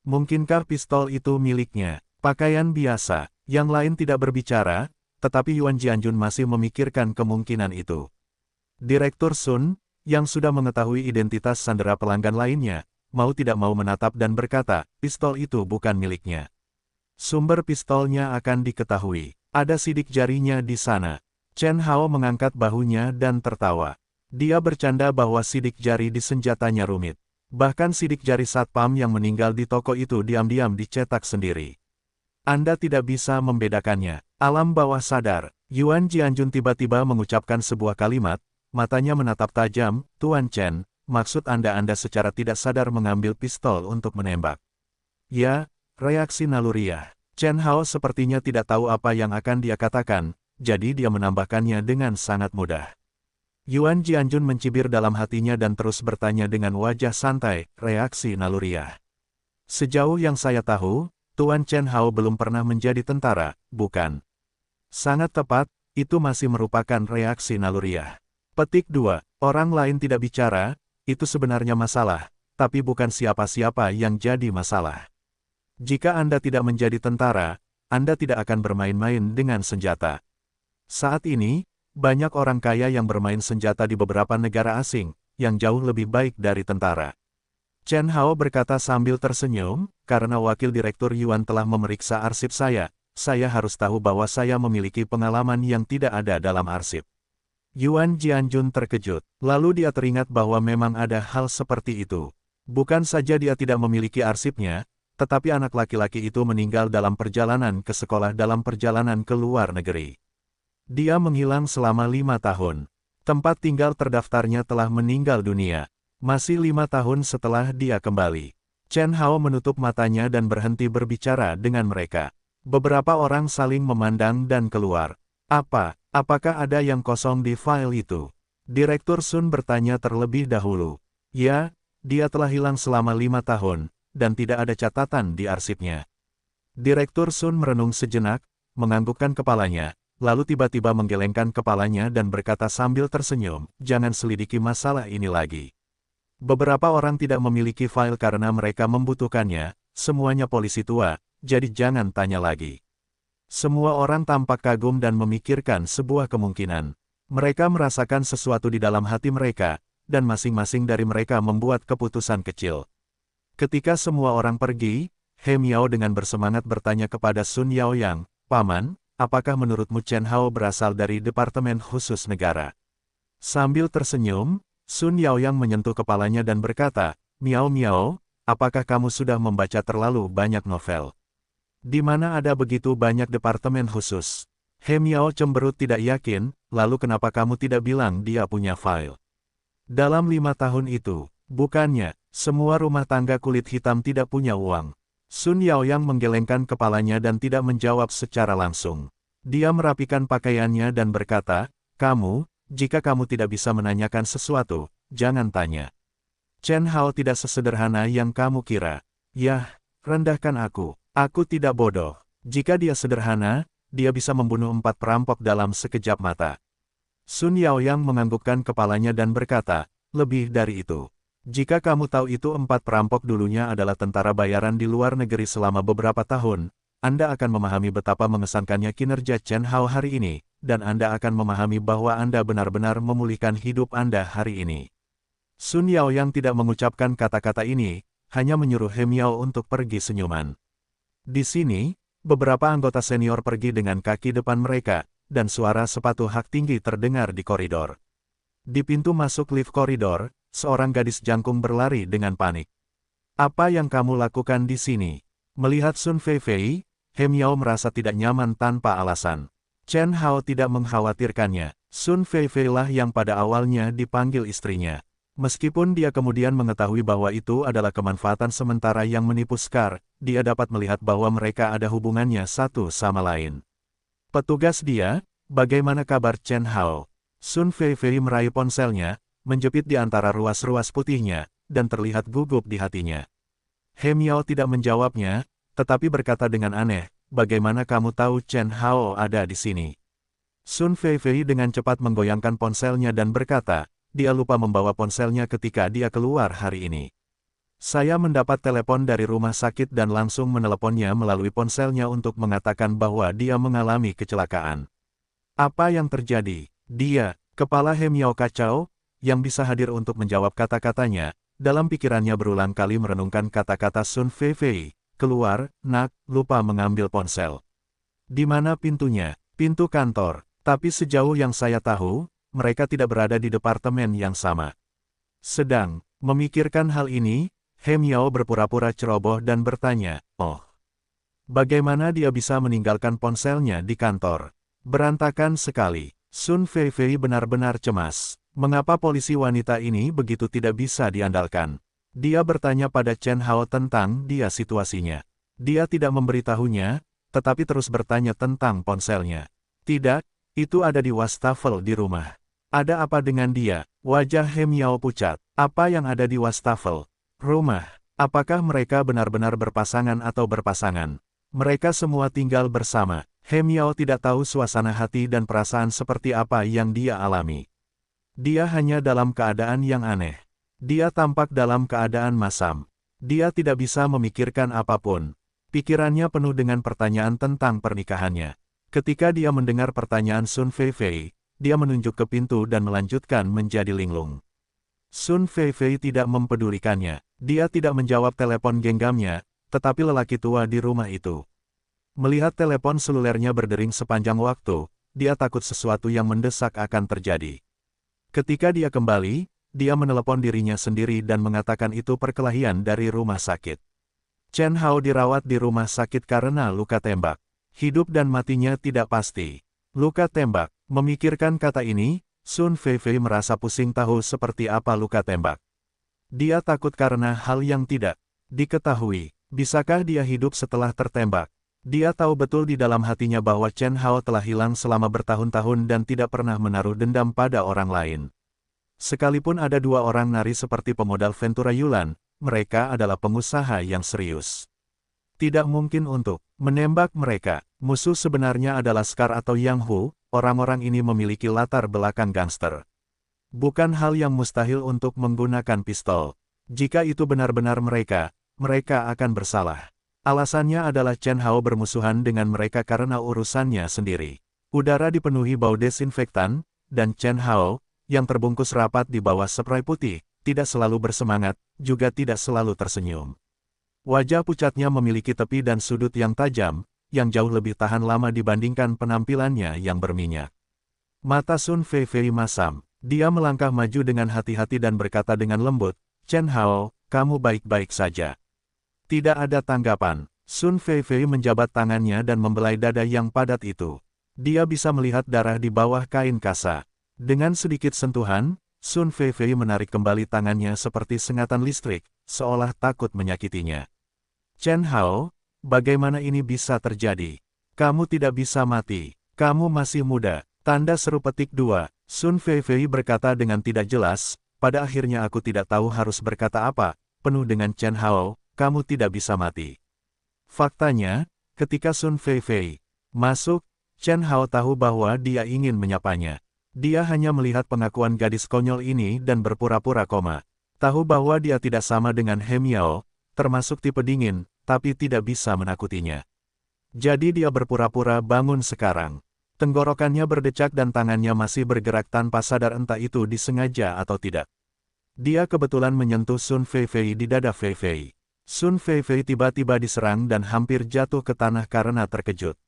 Mungkinkah pistol itu miliknya? Pakaian biasa. Yang lain tidak berbicara, tetapi Yuan Jianjun masih memikirkan kemungkinan itu. Direktur Sun, yang sudah mengetahui identitas sandera pelanggan lainnya, mau tidak mau menatap dan berkata, pistol itu bukan miliknya. Sumber pistolnya akan diketahui. Ada sidik jarinya di sana. Chen Hao mengangkat bahunya dan tertawa. Dia bercanda bahwa sidik jari di senjatanya rumit. Bahkan sidik jari satpam yang meninggal di toko itu diam-diam dicetak sendiri. Anda tidak bisa membedakannya. Alam bawah sadar, Yuan Jianjun tiba-tiba mengucapkan sebuah kalimat, matanya menatap tajam, Tuan Chen, maksud Anda secara tidak sadar mengambil pistol untuk menembak. Ya, reaksi naluriah. Chen Hao sepertinya tidak tahu apa yang akan dia katakan, jadi dia menambahkannya dengan sangat mudah. Yuan Jianjun mencibir dalam hatinya dan terus bertanya dengan wajah santai, reaksi naluriah. Sejauh yang saya tahu, Tuan Chen Hao belum pernah menjadi tentara, bukan? Sangat tepat, itu masih merupakan reaksi naluriah. Petik 2. Orang lain tidak bicara, itu sebenarnya masalah, tapi bukan siapa-siapa yang jadi masalah. Jika Anda tidak menjadi tentara, Anda tidak akan bermain-main dengan senjata. Saat ini, banyak orang kaya yang bermain senjata di beberapa negara asing, yang jauh lebih baik dari tentara. Chen Hao berkata sambil tersenyum, karena wakil direktur Yuan telah memeriksa arsip saya harus tahu bahwa saya memiliki pengalaman yang tidak ada dalam arsip. Yuan Jianjun terkejut, lalu dia teringat bahwa memang ada hal seperti itu. Bukan saja dia tidak memiliki arsipnya, tetapi anak laki-laki itu meninggal dalam perjalanan ke sekolah dalam perjalanan ke luar negeri. Dia menghilang selama 5 tahun. Tempat tinggal terdaftarnya telah meninggal dunia. Masih 5 tahun setelah dia kembali. Chen Hao menutup matanya dan berhenti berbicara dengan mereka. Beberapa orang saling memandang dan keluar. Apakah ada yang kosong di file itu? Direktur Sun bertanya terlebih dahulu. Ya, dia telah hilang selama 5 tahun, dan tidak ada catatan di arsipnya. Direktur Sun merenung sejenak, menganggukkan kepalanya, lalu tiba-tiba menggelengkan kepalanya dan berkata sambil tersenyum, jangan selidiki masalah ini lagi. Beberapa orang tidak memiliki file karena mereka membutuhkannya, semuanya polisi tua, jadi jangan tanya lagi. Semua orang tampak kagum dan memikirkan sebuah kemungkinan. Mereka merasakan sesuatu di dalam hati mereka, dan masing-masing dari mereka membuat keputusan kecil. Ketika semua orang pergi, He Miao dengan bersemangat bertanya kepada Sun Yaoyang, Paman, apakah menurutmu Chen Hao berasal dari Departemen Khusus Negara? Sambil tersenyum, Sun Yaoyang menyentuh kepalanya dan berkata, Miao Miao, apakah kamu sudah membaca terlalu banyak novel? Di mana ada begitu banyak departemen khusus? He Miao cemberut tidak yakin, lalu kenapa kamu tidak bilang dia punya file? Dalam 5 tahun itu, bukannya, semua rumah tangga kulit hitam tidak punya uang. Sun Yaoyang menggelengkan kepalanya dan tidak menjawab secara langsung. Dia merapikan pakaiannya dan berkata, jika kamu tidak bisa menanyakan sesuatu, jangan tanya. Chen Hao tidak sesederhana yang kamu kira. Yah, rendahkan aku tidak bodoh. Jika dia sederhana, dia bisa membunuh 4 perampok dalam sekejap mata. Sun Yaoyang menganggukkan kepalanya dan berkata, lebih dari itu. Jika kamu tahu itu 4 perampok dulunya adalah tentara bayaran di luar negeri selama beberapa tahun, Anda akan memahami betapa mengesankannya kinerja Chen Hao hari ini, dan Anda akan memahami bahwa Anda benar-benar memulihkan hidup Anda hari ini. Sun Yaoyang tidak mengucapkan kata-kata ini, hanya menyuruh He Miao untuk pergi senyuman. Di sini, beberapa anggota senior pergi dengan kaki depan mereka, dan suara sepatu hak tinggi terdengar di koridor. Di pintu masuk lift koridor, seorang gadis jangkung berlari dengan panik. Apa yang kamu lakukan di sini? Melihat Sun Feifei, He Miao merasa tidak nyaman tanpa alasan. Chen Hao tidak mengkhawatirkannya. Sun Feifei lah yang pada awalnya dipanggil istrinya. Meskipun dia kemudian mengetahui bahwa itu adalah kemanfaatan sementara yang menipu Scar, dia dapat melihat bahwa mereka ada hubungannya satu sama lain. Petugas dia, bagaimana kabar Chen Hao? Sun Feifei meraih ponselnya, menjepit di antara ruas-ruas putihnya, dan terlihat gugup di hatinya. He Miao tidak menjawabnya, tetapi berkata dengan aneh, bagaimana kamu tahu Chen Hao ada di sini? Sun Feifei dengan cepat menggoyangkan ponselnya dan berkata, dia lupa membawa ponselnya ketika dia keluar hari ini. Saya mendapat telepon dari rumah sakit dan langsung meneleponnya melalui ponselnya untuk mengatakan bahwa dia mengalami kecelakaan. Apa yang terjadi? Dia, kepala He Miao kacau, yang bisa hadir untuk menjawab kata-katanya, dalam pikirannya berulang kali merenungkan kata-kata Sun Feifei, keluar, nak, lupa mengambil ponsel. Di mana pintunya? Pintu kantor. Tapi sejauh yang saya tahu, mereka tidak berada di departemen yang sama. Sedang memikirkan hal ini, He Miao berpura-pura ceroboh dan bertanya, bagaimana dia bisa meninggalkan ponselnya di kantor? Berantakan sekali. Sun Feifei benar-benar cemas. Mengapa polisi wanita ini begitu tidak bisa diandalkan? Dia bertanya pada Chen Hao tentang situasinya. Dia tidak memberitahunya, tetapi terus bertanya tentang ponselnya. Tidak, itu ada di wastafel di rumah. Ada apa dengan dia? Wajah He Miao pucat. Apa yang ada di wastafel? Rumah. Apakah mereka benar-benar berpasangan atau berpasangan? Mereka semua tinggal bersama. He Miao tidak tahu suasana hati dan perasaan seperti apa yang dia alami. Dia hanya dalam keadaan yang aneh. Dia tampak dalam keadaan masam. Dia tidak bisa memikirkan apapun. Pikirannya penuh dengan pertanyaan tentang pernikahannya. Ketika dia mendengar pertanyaan Sun Feifei, dia menunjuk ke pintu dan melanjutkan menjadi linglung. Sun Feifei tidak mempedulikannya. Dia tidak menjawab telepon genggamnya, tetapi lelaki tua di rumah itu. Melihat telepon selulernya berdering sepanjang waktu, dia takut sesuatu yang mendesak akan terjadi. Ketika dia kembali, dia menelepon dirinya sendiri dan mengatakan itu perkelahian dari rumah sakit. Chen Hao dirawat di rumah sakit karena luka tembak. Hidup dan matinya tidak pasti. Luka tembak. Memikirkan kata ini, Sun Feifei merasa pusing tahu seperti apa luka tembak. Dia takut karena hal yang tidak diketahui. Bisakah dia hidup setelah tertembak? Dia tahu betul di dalam hatinya bahwa Chen Hao telah hilang selama bertahun-tahun dan tidak pernah menaruh dendam pada orang lain. Sekalipun ada 2 orang nari seperti pemodal Ventura Yulan, mereka adalah pengusaha yang serius. Tidak mungkin untuk menembak mereka. Musuh sebenarnya adalah Scar atau Yang Hu, orang-orang ini memiliki latar belakang gangster. Bukan hal yang mustahil untuk menggunakan pistol. Jika itu benar-benar mereka akan bersalah. Alasannya adalah Chen Hao bermusuhan dengan mereka karena urusannya sendiri. Udara dipenuhi bau desinfektan, dan Chen Hao, yang terbungkus rapat di bawah spray putih, tidak selalu bersemangat, juga tidak selalu tersenyum. Wajah pucatnya memiliki tepi dan sudut yang tajam, yang jauh lebih tahan lama dibandingkan penampilannya yang berminyak. Mata Sun Feifei masam. Dia melangkah maju dengan hati-hati dan berkata dengan lembut, "Chen Hao, kamu baik-baik saja?" Tidak ada tanggapan. Sun Feifei menjabat tangannya dan membelai dada yang padat itu. Dia bisa melihat darah di bawah kain kasa. Dengan sedikit sentuhan, Sun Feifei menarik kembali tangannya seperti sengatan listrik, seolah takut menyakitinya. "Chen Hao, bagaimana ini bisa terjadi? Kamu tidak bisa mati. Kamu masih muda." Tanda seru petik 2. Sun Feifei berkata dengan tidak jelas, "Pada akhirnya aku tidak tahu harus berkata apa, penuh dengan Chen Hao, kamu tidak bisa mati." Faktanya, ketika Sun Feifei masuk, Chen Hao tahu bahwa dia ingin menyapanya. Dia hanya melihat pengakuan gadis konyol ini dan berpura-pura koma. Tahu bahwa dia tidak sama dengan He Miao, termasuk tipe dingin, tapi tidak bisa menakutinya. Jadi dia berpura-pura bangun sekarang. Tenggorokannya berdecak dan tangannya masih bergerak tanpa sadar entah itu disengaja atau tidak. Dia kebetulan menyentuh Sun Feifei di dada Feifei. Sun Feifei tiba-tiba diserang dan hampir jatuh ke tanah karena terkejut.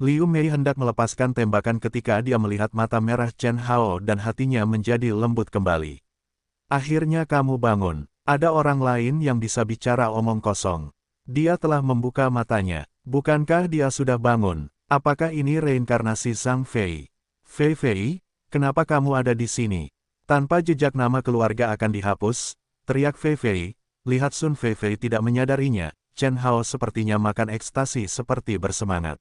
Liu Mei hendak melepaskan tembakan ketika dia melihat mata merah Chen Hao dan hatinya menjadi lembut kembali. "Akhirnya kamu bangun. Ada orang lain yang bisa bicara omong kosong." Dia telah membuka matanya. Bukankah dia sudah bangun? Apakah ini reinkarnasi Zhang Fei? "Feifei, kenapa kamu ada di sini? Tanpa jejak nama keluarga akan dihapus," teriak Feifei. Lihat Sun Feifei tidak menyadarinya, Chen Hao sepertinya makan ekstasi seperti bersemangat.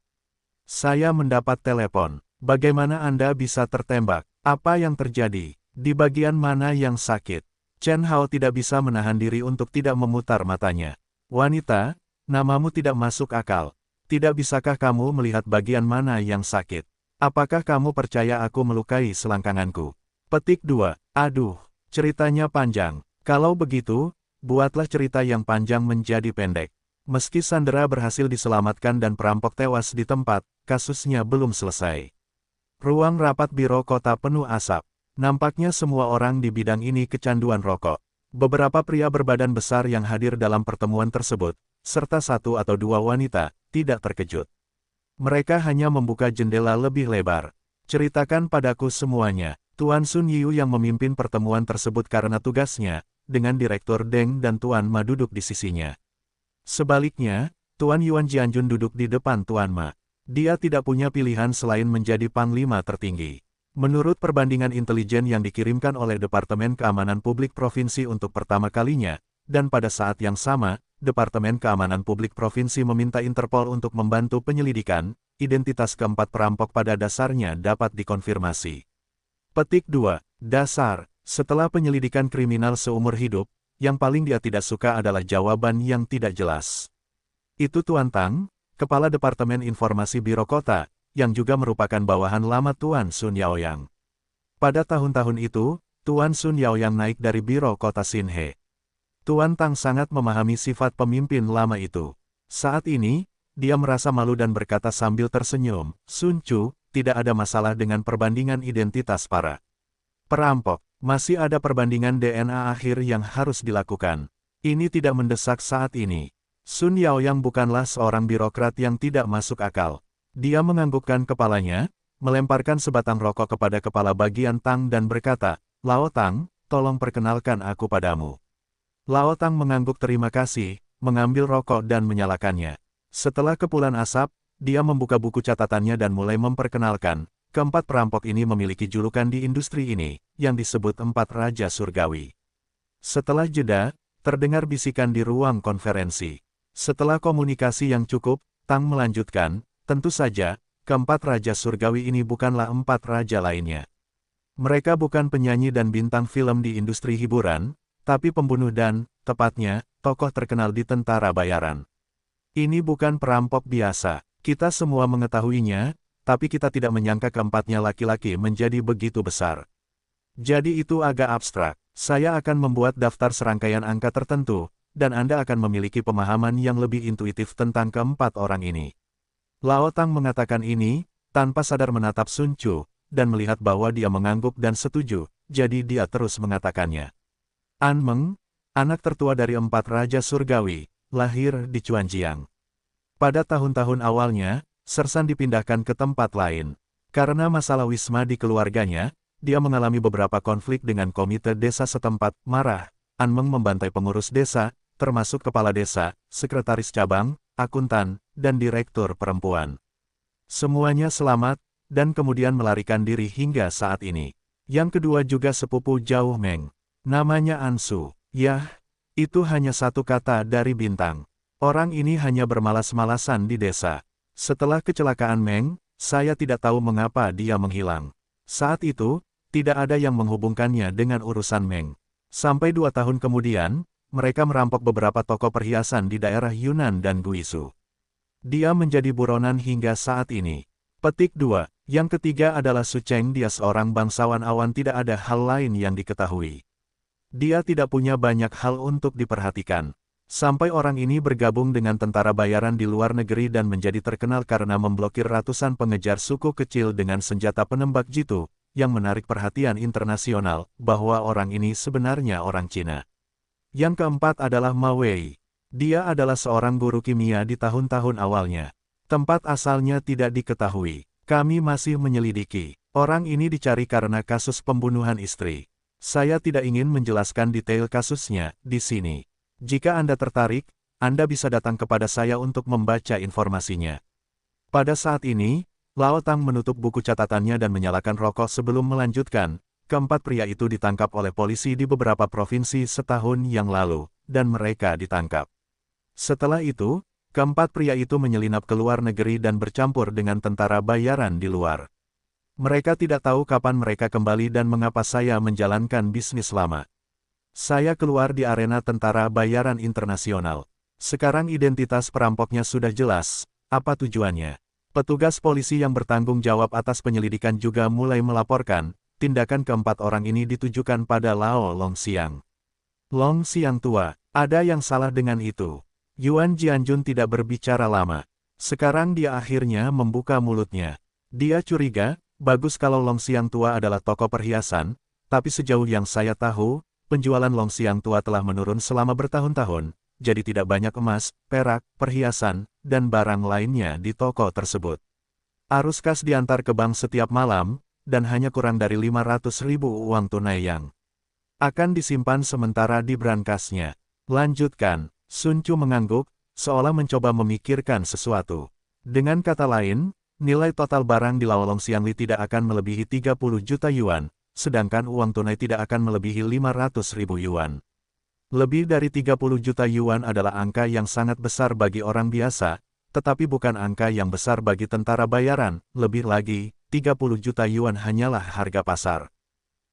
"Saya mendapat telepon. Bagaimana Anda bisa tertembak? Apa yang terjadi? Di bagian mana yang sakit?" Chen Hao tidak bisa menahan diri untuk tidak memutar matanya. "Wanita, namamu tidak masuk akal. Tidak bisakah kamu melihat bagian mana yang sakit? Apakah kamu percaya aku melukai selangkanganku?" Petik 2. Aduh, ceritanya panjang. Kalau begitu, buatlah cerita yang panjang menjadi pendek. Meski Sandera berhasil diselamatkan dan perampok tewas di tempat, kasusnya belum selesai. Ruang rapat biro kota penuh asap. Nampaknya semua orang di bidang ini kecanduan rokok. Beberapa pria berbadan besar yang hadir dalam pertemuan tersebut, serta 1 atau 2 wanita, tidak terkejut. Mereka hanya membuka jendela lebih lebar. "Ceritakan padaku semuanya." Tuan Sun Yiu yang memimpin pertemuan tersebut karena tugasnya, dengan Direktur Deng dan Tuan Ma duduk di sisinya. Sebaliknya, Tuan Yuan Jianjun duduk di depan Tuan Ma. Dia tidak punya pilihan selain menjadi panglima tertinggi. Menurut perbandingan intelijen yang dikirimkan oleh Departemen Keamanan Publik Provinsi untuk pertama kalinya, dan pada saat yang sama, Departemen Keamanan Publik Provinsi meminta Interpol untuk membantu penyelidikan, identitas keempat perampok pada dasarnya dapat dikonfirmasi. Petik 2. Dasar. Setelah penyelidikan kriminal seumur hidup, yang paling dia tidak suka adalah jawaban yang tidak jelas. Itu Tuan Tang, Kepala Departemen Informasi Biro Kota, yang juga merupakan bawahan lama Tuan Sun Yaoyang. Pada tahun-tahun itu, Tuan Sun Yaoyang naik dari Biro Kota Xinhe. Tuan Tang sangat memahami sifat pemimpin lama itu. Saat ini, dia merasa malu dan berkata sambil tersenyum, "Sun Chu, tidak ada masalah dengan perbandingan identitas para perampok. Masih ada perbandingan DNA akhir yang harus dilakukan. Ini tidak mendesak saat ini." Sun Yaoyang bukanlah seorang birokrat yang tidak masuk akal. Dia menganggukkan kepalanya, melemparkan sebatang rokok kepada kepala bagian Tang dan berkata, "Lao Tang, tolong perkenalkan aku padamu." Lao Tang mengangguk terima kasih, mengambil rokok dan menyalakannya. Setelah kepulan asap, dia membuka buku catatannya dan mulai memperkenalkan, keempat perampok ini memiliki julukan di industri ini, yang disebut Empat Raja Surgawi. Setelah jeda, terdengar bisikan di ruang konferensi. Setelah komunikasi yang cukup, Tang melanjutkan, "Tentu saja, keempat Raja Surgawi ini bukanlah empat raja lainnya. Mereka bukan penyanyi dan bintang film di industri hiburan, tapi pembunuh dan, tepatnya, tokoh terkenal di tentara bayaran. Ini bukan perampok biasa. Kita semua mengetahuinya, tapi kita tidak menyangka keempatnya laki-laki menjadi begitu besar. Jadi itu agak abstrak. Saya akan membuat daftar serangkaian angka tertentu, dan Anda akan memiliki pemahaman yang lebih intuitif tentang keempat orang ini." Lao Tang mengatakan ini, tanpa sadar menatap Sun Chu, dan melihat bahwa dia mengangguk dan setuju, jadi dia terus mengatakannya. An Meng, anak tertua dari Empat Raja Surgawi, lahir di Chuanjiang. Pada tahun-tahun awalnya, Sersan dipindahkan ke tempat lain. Karena masalah Wisma di keluarganya, dia mengalami beberapa konflik dengan komite desa setempat. Marah, Anmeng membantai pengurus desa, termasuk kepala desa, sekretaris cabang, akuntan, dan direktur perempuan. Semuanya selamat, dan kemudian melarikan diri hingga saat ini. Yang kedua juga sepupu jauh Meng. Namanya Ansu. Yah, itu hanya satu kata dari Bintang. Orang ini hanya bermalas-malasan di desa. Setelah kecelakaan Meng, saya tidak tahu mengapa dia menghilang. Saat itu, tidak ada yang menghubungkannya dengan urusan Meng. Sampai 2 tahun kemudian, mereka merampok beberapa toko perhiasan di daerah Yunnan dan Guizhou. Dia menjadi buronan hingga saat ini. Petik 2. Yang ketiga adalah Su Cheng. Dia seorang bangsawan awan, tidak ada hal lain yang diketahui. Dia tidak punya banyak hal untuk diperhatikan. Sampai orang ini bergabung dengan tentara bayaran di luar negeri dan menjadi terkenal karena memblokir ratusan pengejar suku kecil dengan senjata penembak jitu, yang menarik perhatian internasional, bahwa orang ini sebenarnya orang Cina. Yang keempat adalah Ma Wei. Dia adalah seorang guru kimia di tahun-tahun awalnya. Tempat asalnya tidak diketahui. Kami masih menyelidiki. Orang ini dicari karena kasus pembunuhan istri. Saya tidak ingin menjelaskan detail kasusnya di sini. Jika Anda tertarik, Anda bisa datang kepada saya untuk membaca informasinya. Pada saat ini, Lao Tang menutup buku catatannya dan menyalakan rokok sebelum melanjutkan. Keempat pria itu ditangkap oleh polisi di beberapa provinsi setahun yang lalu, dan mereka ditangkap. Setelah itu, keempat pria itu menyelinap ke luar negeri dan bercampur dengan tentara bayaran di luar. Mereka tidak tahu kapan mereka kembali dan mengapa saya menjalankan bisnis lama. Saya keluar di arena tentara bayaran internasional. Sekarang identitas perampoknya sudah jelas. Apa tujuannya? Petugas polisi yang bertanggung jawab atas penyelidikan juga mulai melaporkan. Tindakan keempat orang ini ditujukan pada Lao Longxiang. Longxiang tua, ada yang salah dengan itu. Yuan Jianjun tidak berbicara lama. Sekarang dia akhirnya membuka mulutnya. Dia curiga, bagus kalau Longxiang tua adalah toko perhiasan, tapi sejauh yang saya tahu, penjualan Longxiang tua telah menurun selama bertahun-tahun, jadi tidak banyak emas, perak, perhiasan, dan barang lainnya di toko tersebut. Arus kas diantar ke bank setiap malam, dan hanya kurang dari 500.000 uang tunai yang akan disimpan sementara di brankasnya. Lanjutkan, Sun Chu mengangguk, seolah mencoba memikirkan sesuatu. Dengan kata lain, nilai total barang di Lao Longxiang Li tidak akan melebihi 30 juta yuan, sedangkan uang tunai tidak akan melebihi 500.000 yuan. Lebih dari 30 juta yuan adalah angka yang sangat besar bagi orang biasa, tetapi bukan angka yang besar bagi tentara bayaran. Lebih lagi, 30 juta yuan hanyalah harga pasar.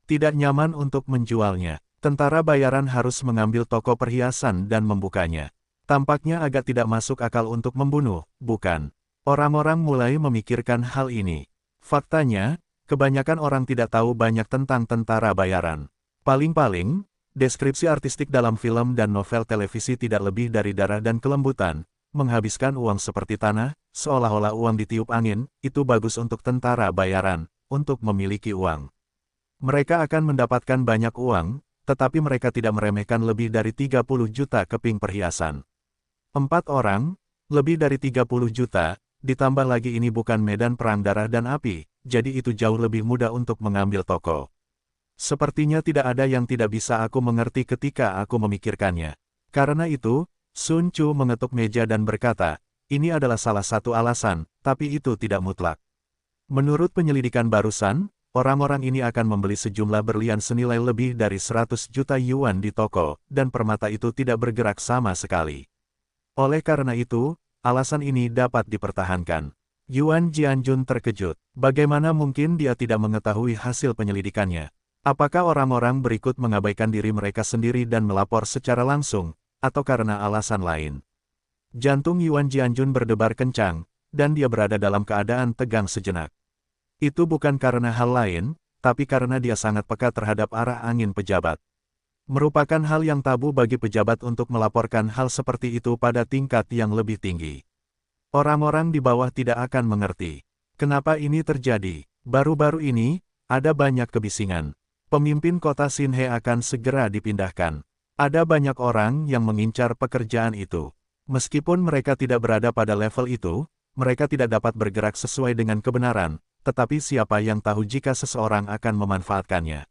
Tidak nyaman untuk menjualnya. Tentara bayaran harus mengambil toko perhiasan dan membukanya. Tampaknya agak tidak masuk akal untuk membunuh, bukan? Orang-orang mulai memikirkan hal ini. Faktanya, kebanyakan orang tidak tahu banyak tentang tentara bayaran. Paling-paling, deskripsi artistik dalam film dan novel televisi tidak lebih dari darah dan kelembutan. Menghabiskan uang seperti tanah, seolah-olah uang ditiup angin, itu bagus untuk tentara bayaran, untuk memiliki uang. Mereka akan mendapatkan banyak uang, tetapi mereka tidak meremehkan lebih dari 30 juta keping perhiasan. 4 orang, lebih dari 30 juta, ditambah lagi ini bukan medan perang darah dan api, jadi itu jauh lebih mudah untuk mengambil toko. Sepertinya tidak ada yang tidak bisa aku mengerti ketika aku memikirkannya. Karena itu, Sun Chu mengetuk meja dan berkata, ini adalah salah satu alasan, tapi itu tidak mutlak. Menurut penyelidikan barusan, orang-orang ini akan membeli sejumlah berlian senilai lebih dari 100 juta yuan di toko, dan permata itu tidak bergerak sama sekali. Oleh karena itu, alasan ini dapat dipertahankan. Yuan Jianjun terkejut. Bagaimana mungkin dia tidak mengetahui hasil penyelidikannya? Apakah orang-orang berikut mengabaikan diri mereka sendiri dan melapor secara langsung, atau karena alasan lain? Jantung Yuan Jianjun berdebar kencang, dan dia berada dalam keadaan tegang sejenak. Itu bukan karena hal lain, tapi karena dia sangat peka terhadap arah angin pejabat. Merupakan hal yang tabu bagi pejabat untuk melaporkan hal seperti itu pada tingkat yang lebih tinggi. Orang-orang di bawah tidak akan mengerti. Kenapa ini terjadi? Baru-baru ini, ada banyak kebisingan. Pemimpin kota Xinhe akan segera dipindahkan. Ada banyak orang yang mengincar pekerjaan itu. Meskipun mereka tidak berada pada level itu, mereka tidak dapat bergerak sesuai dengan kebenaran, tetapi siapa yang tahu jika seseorang akan memanfaatkannya.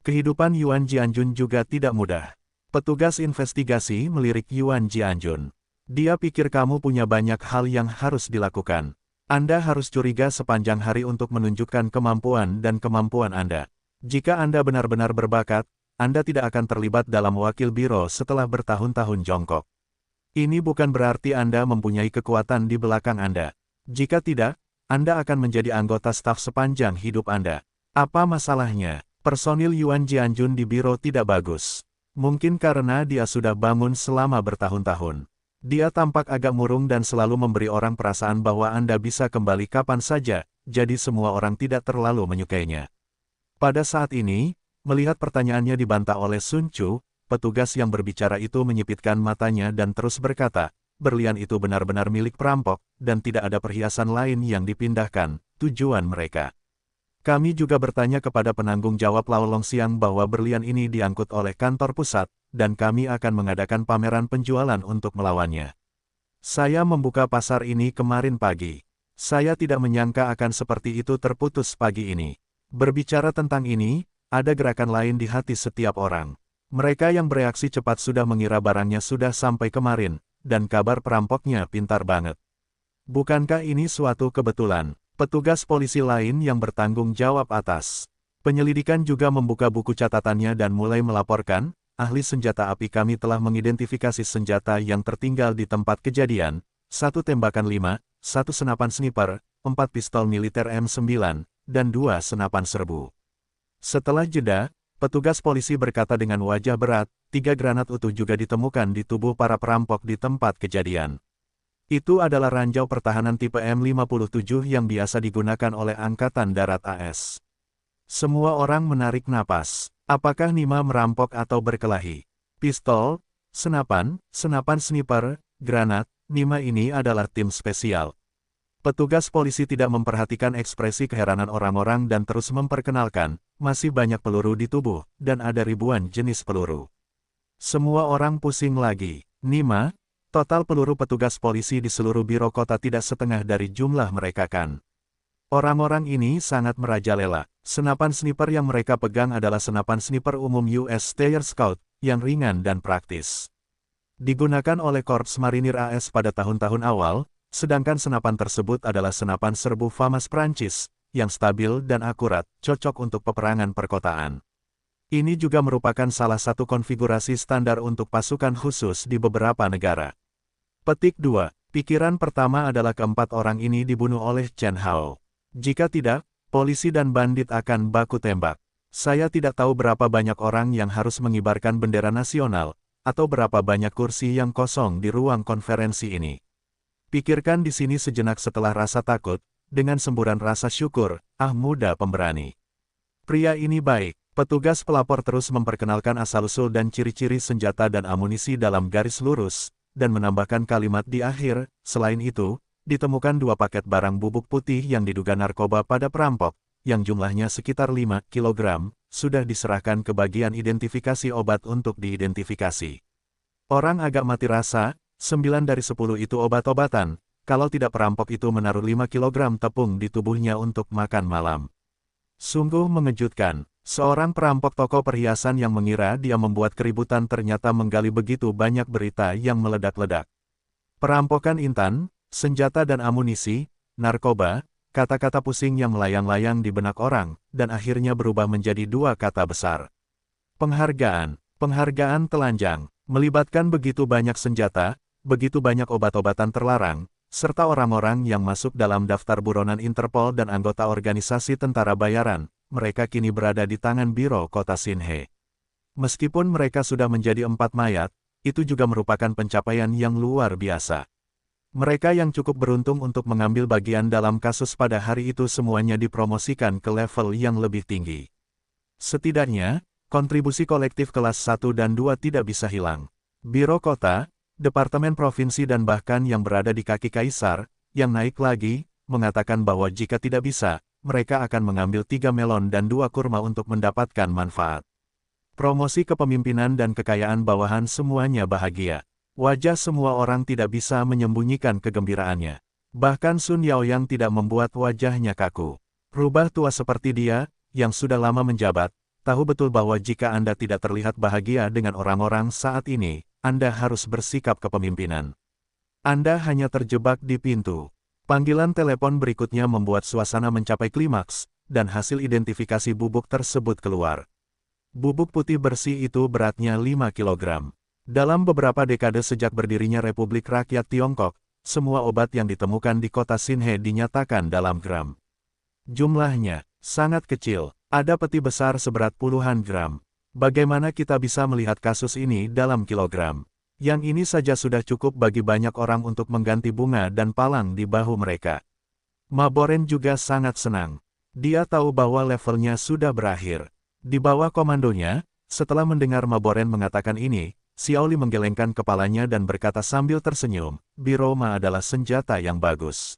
Kehidupan Yuan Jianjun juga tidak mudah. Petugas investigasi melirik Yuan Jianjun. Dia pikir kamu punya banyak hal yang harus dilakukan. Anda harus curiga sepanjang hari untuk menunjukkan kemampuan dan kemampuan Anda. Jika Anda benar-benar berbakat, Anda tidak akan terlibat dalam wakil biro setelah bertahun-tahun jongkok. Ini bukan berarti Anda mempunyai kekuatan di belakang Anda. Jika tidak, Anda akan menjadi anggota staf sepanjang hidup Anda. Apa masalahnya? Personil Yuan Jianjun di biro tidak bagus. Mungkin karena dia sudah bangun selama bertahun-tahun. Dia tampak agak murung dan selalu memberi orang perasaan bahwa Anda bisa kembali kapan saja, jadi semua orang tidak terlalu menyukainya. Pada saat ini, melihat pertanyaannya dibantah oleh Sun Chu, petugas yang berbicara itu menyipitkan matanya dan terus berkata, berlian itu benar-benar milik perampok, dan tidak ada perhiasan lain yang dipindahkan, tujuan mereka. Kami juga bertanya kepada penanggung jawab Lao Longxiang bahwa berlian ini diangkut oleh kantor pusat, dan kami akan mengadakan pameran penjualan untuk melawannya. Saya membuka pasar ini kemarin pagi. Saya tidak menyangka akan seperti itu terputus pagi ini. Berbicara tentang ini, ada gerakan lain di hati setiap orang. Mereka yang bereaksi cepat sudah mengira barangnya sudah sampai kemarin, dan kabar perampoknya pintar banget. Bukankah ini suatu kebetulan? Petugas polisi lain yang bertanggung jawab atas penyelidikan juga membuka buku catatannya dan mulai melaporkan, ahli senjata api kami telah mengidentifikasi senjata yang tertinggal di tempat kejadian, 1 tembakan 5, 1 senapan sniper, 4 pistol militer M9, dan 2 senapan serbu. Setelah jeda, petugas polisi berkata dengan wajah berat, 3 granat utuh juga ditemukan di tubuh para perampok di tempat kejadian. Itu adalah ranjau pertahanan tipe M57 yang biasa digunakan oleh Angkatan Darat AS. Semua orang menarik napas. Apakah Nima merampok atau berkelahi? Pistol, senapan sniper, granat, Nima ini adalah tim spesial. Petugas polisi tidak memperhatikan ekspresi keheranan orang-orang dan terus memperkenalkan, masih banyak peluru di tubuh, dan ada ribuan jenis peluru. Semua orang pusing lagi. Nima, total peluru petugas polisi di seluruh biro kota tidak setengah dari jumlah mereka kan. Orang-orang ini sangat merajalela. Senapan sniper yang mereka pegang adalah senapan sniper umum US Steyr Scout, yang ringan dan praktis. Digunakan oleh Korps Marinir AS pada tahun-tahun awal, sedangkan senapan tersebut adalah senapan serbu FAMAS Prancis, yang stabil dan akurat, cocok untuk peperangan perkotaan. Ini juga merupakan salah satu konfigurasi standar untuk pasukan khusus di beberapa negara. Petik 2. Pikiran pertama adalah keempat orang ini dibunuh oleh Chen Hao. Jika tidak, polisi dan bandit akan baku tembak. Saya tidak tahu berapa banyak orang yang harus mengibarkan bendera nasional, atau berapa banyak kursi yang kosong di ruang konferensi ini. Pikirkan di sini sejenak setelah rasa takut, dengan semburan rasa syukur, muda pemberani. Pria ini baik. Petugas pelapor terus memperkenalkan asal-usul dan ciri-ciri senjata dan amunisi dalam garis lurus, dan menambahkan kalimat di akhir, selain itu, ditemukan 2 paket barang bubuk putih yang diduga narkoba pada perampok, yang jumlahnya sekitar 5 kg, sudah diserahkan ke bagian identifikasi obat untuk diidentifikasi. Orang agak mati rasa, 9 dari 10 itu obat-obatan, kalau tidak perampok itu menaruh 5 kg tepung di tubuhnya untuk makan malam. Sungguh mengejutkan. Seorang perampok toko perhiasan yang mengira dia membuat keributan ternyata menggali begitu banyak berita yang meledak-ledak. Perampokan intan, senjata dan amunisi, narkoba, kata-kata pusing yang melayang-layang di benak orang, dan akhirnya berubah menjadi 2 kata besar. Penghargaan. Penghargaan telanjang, melibatkan begitu banyak senjata, begitu banyak obat-obatan terlarang, serta orang-orang yang masuk dalam daftar buronan Interpol dan anggota organisasi tentara bayaran. Mereka kini berada di tangan biro kota Xinhe. Meskipun mereka sudah menjadi 4 mayat, itu juga merupakan pencapaian yang luar biasa. Mereka yang cukup beruntung untuk mengambil bagian dalam kasus pada hari itu semuanya dipromosikan ke level yang lebih tinggi. Setidaknya, kontribusi kolektif kelas 1 dan 2 tidak bisa hilang. Biro kota, departemen provinsi dan bahkan yang berada di kaki kaisar, yang naik lagi, mengatakan bahwa jika tidak bisa, mereka akan mengambil 3 melon dan 2 kurma untuk mendapatkan manfaat. Promosi kepemimpinan dan kekayaan bawahan semuanya bahagia. Wajah semua orang tidak bisa menyembunyikan kegembiraannya. Bahkan Sun Yaoyang tidak membuat wajahnya kaku. Rubah tua seperti dia, yang sudah lama menjabat, tahu betul bahwa jika Anda tidak terlihat bahagia dengan orang-orang saat ini, Anda harus bersikap kepemimpinan. Anda hanya terjebak di pintu. Panggilan telepon berikutnya membuat suasana mencapai klimaks, dan hasil identifikasi bubuk tersebut keluar. Bubuk putih bersih itu beratnya 5 kilogram. Dalam beberapa dekade sejak berdirinya Republik Rakyat Tiongkok, semua obat yang ditemukan di kota Xinhe dinyatakan dalam gram. Jumlahnya sangat kecil, ada peti besar seberat puluhan gram. Bagaimana kita bisa melihat kasus ini dalam kilogram? Yang ini saja sudah cukup bagi banyak orang untuk mengganti bunga dan palang di bahu mereka. Ma Boren juga sangat senang. Dia tahu bahwa levelnya sudah berakhir. Di bawah komandonya, setelah mendengar Ma Boren mengatakan ini, Xiao Li menggelengkan kepalanya dan berkata sambil tersenyum, Biro Ma adalah senjata yang bagus.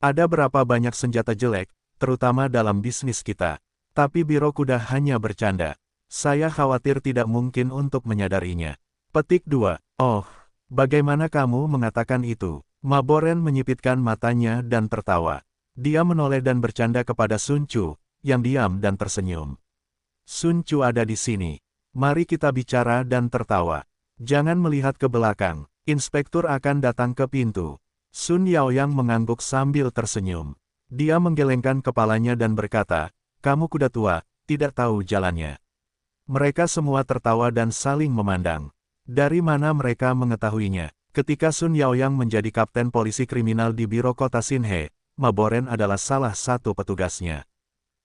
Ada berapa banyak senjata jelek, terutama dalam bisnis kita. Tapi Biro Kuda hanya bercanda. Saya khawatir tidak mungkin untuk menyadarinya. Petik 2. Oh, bagaimana kamu mengatakan itu? Ma Boren menyipitkan matanya dan tertawa. Dia menoleh dan bercanda kepada Sun Chu, yang diam dan tersenyum. Sun Chu ada di sini. Mari kita bicara dan tertawa. Jangan melihat ke belakang. Inspektur akan datang ke pintu. Sun Yaoyang mengangguk sambil tersenyum. Dia menggelengkan kepalanya dan berkata, kamu kuda tua, tidak tahu jalannya. Mereka semua tertawa dan saling memandang. Dari mana mereka mengetahuinya? Ketika Sun Yaoyang menjadi kapten polisi kriminal di biro kota Xinhe, Ma Boren adalah salah satu petugasnya.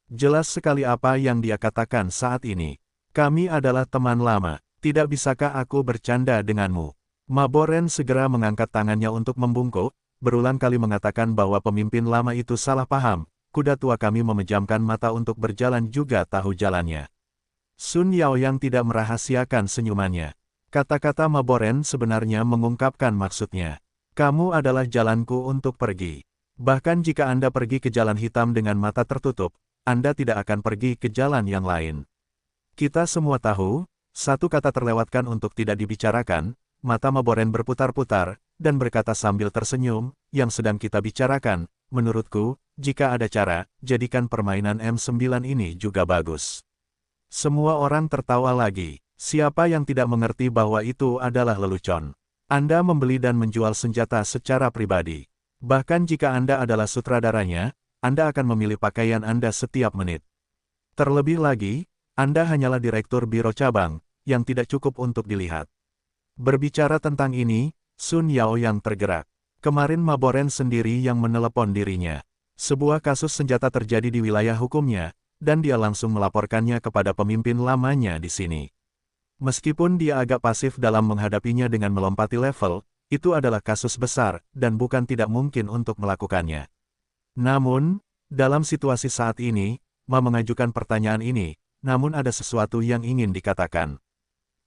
Jelas sekali apa yang dia katakan saat ini. Kami adalah teman lama, tidak bisakah aku bercanda denganmu? Ma Boren segera mengangkat tangannya untuk membungkuk, berulang kali mengatakan bahwa pemimpin lama itu salah paham, kuda tua kami memejamkan mata untuk berjalan juga tahu jalannya. Sun Yaoyang tidak merahasiakan senyumannya. Kata-kata Ma Boren sebenarnya mengungkapkan maksudnya. Kamu adalah jalanku untuk pergi. Bahkan jika Anda pergi ke jalan hitam dengan mata tertutup, Anda tidak akan pergi ke jalan yang lain. Kita semua tahu, satu kata terlewatkan untuk tidak dibicarakan, mata Ma Boren berputar-putar, dan berkata sambil tersenyum, yang sedang kita bicarakan, menurutku, jika ada cara, jadikan permainan M9 ini juga bagus. Semua orang tertawa lagi. Siapa yang tidak mengerti bahwa itu adalah lelucon? Anda membeli dan menjual senjata secara pribadi. Bahkan jika Anda adalah sutradaranya, Anda akan memilih pakaian Anda setiap menit. Terlebih lagi, Anda hanyalah direktur biro cabang, yang tidak cukup untuk dilihat. Berbicara tentang ini, Sun Yao yang tergerak. Kemarin Ma Boren sendiri yang menelepon dirinya. Sebuah kasus senjata terjadi di wilayah hukumnya, dan dia langsung melaporkannya kepada pemimpin lamanya di sini. Meskipun dia agak pasif dalam menghadapinya dengan melompati level, itu adalah kasus besar, dan bukan tidak mungkin untuk melakukannya. Namun, dalam situasi saat ini, Ma mengajukan pertanyaan ini, namun ada sesuatu yang ingin dikatakan.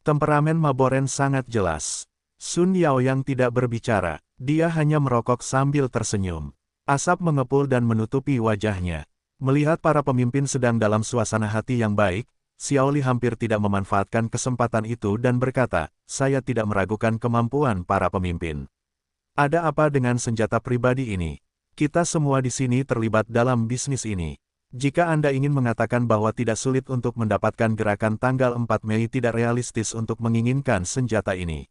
Temperamen Ma Boren sangat jelas. Sun Yaoyang tidak berbicara, dia hanya merokok sambil tersenyum. Asap mengepul dan menutupi wajahnya. Melihat para pemimpin sedang dalam suasana hati yang baik, Xiao Li hampir tidak memanfaatkan kesempatan itu dan berkata, saya tidak meragukan kemampuan para pemimpin. Ada apa dengan senjata pribadi ini? Kita semua di sini terlibat dalam bisnis ini. Jika Anda ingin mengatakan bahwa tidak sulit untuk mendapatkan gerakan tanggal 4 Mei tidak realistis untuk menginginkan senjata ini.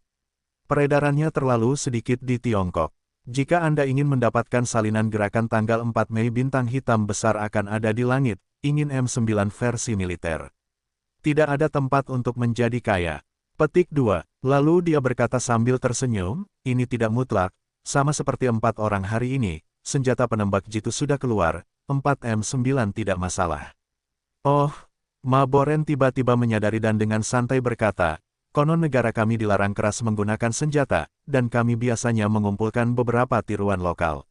Peredarannya terlalu sedikit di Tiongkok. Jika Anda ingin mendapatkan salinan gerakan tanggal 4 Mei bintang hitam besar akan ada di langit, ingin M9 versi militer. Tidak ada tempat untuk menjadi kaya. Petik 2. Lalu dia berkata sambil tersenyum, ini tidak mutlak, sama seperti 4 orang hari ini, senjata penembak jitu sudah keluar, 4M9 tidak masalah. Oh, Ma Boren tiba-tiba menyadari dan dengan santai berkata, konon negara kami dilarang keras menggunakan senjata, dan kami biasanya mengumpulkan beberapa tiruan lokal.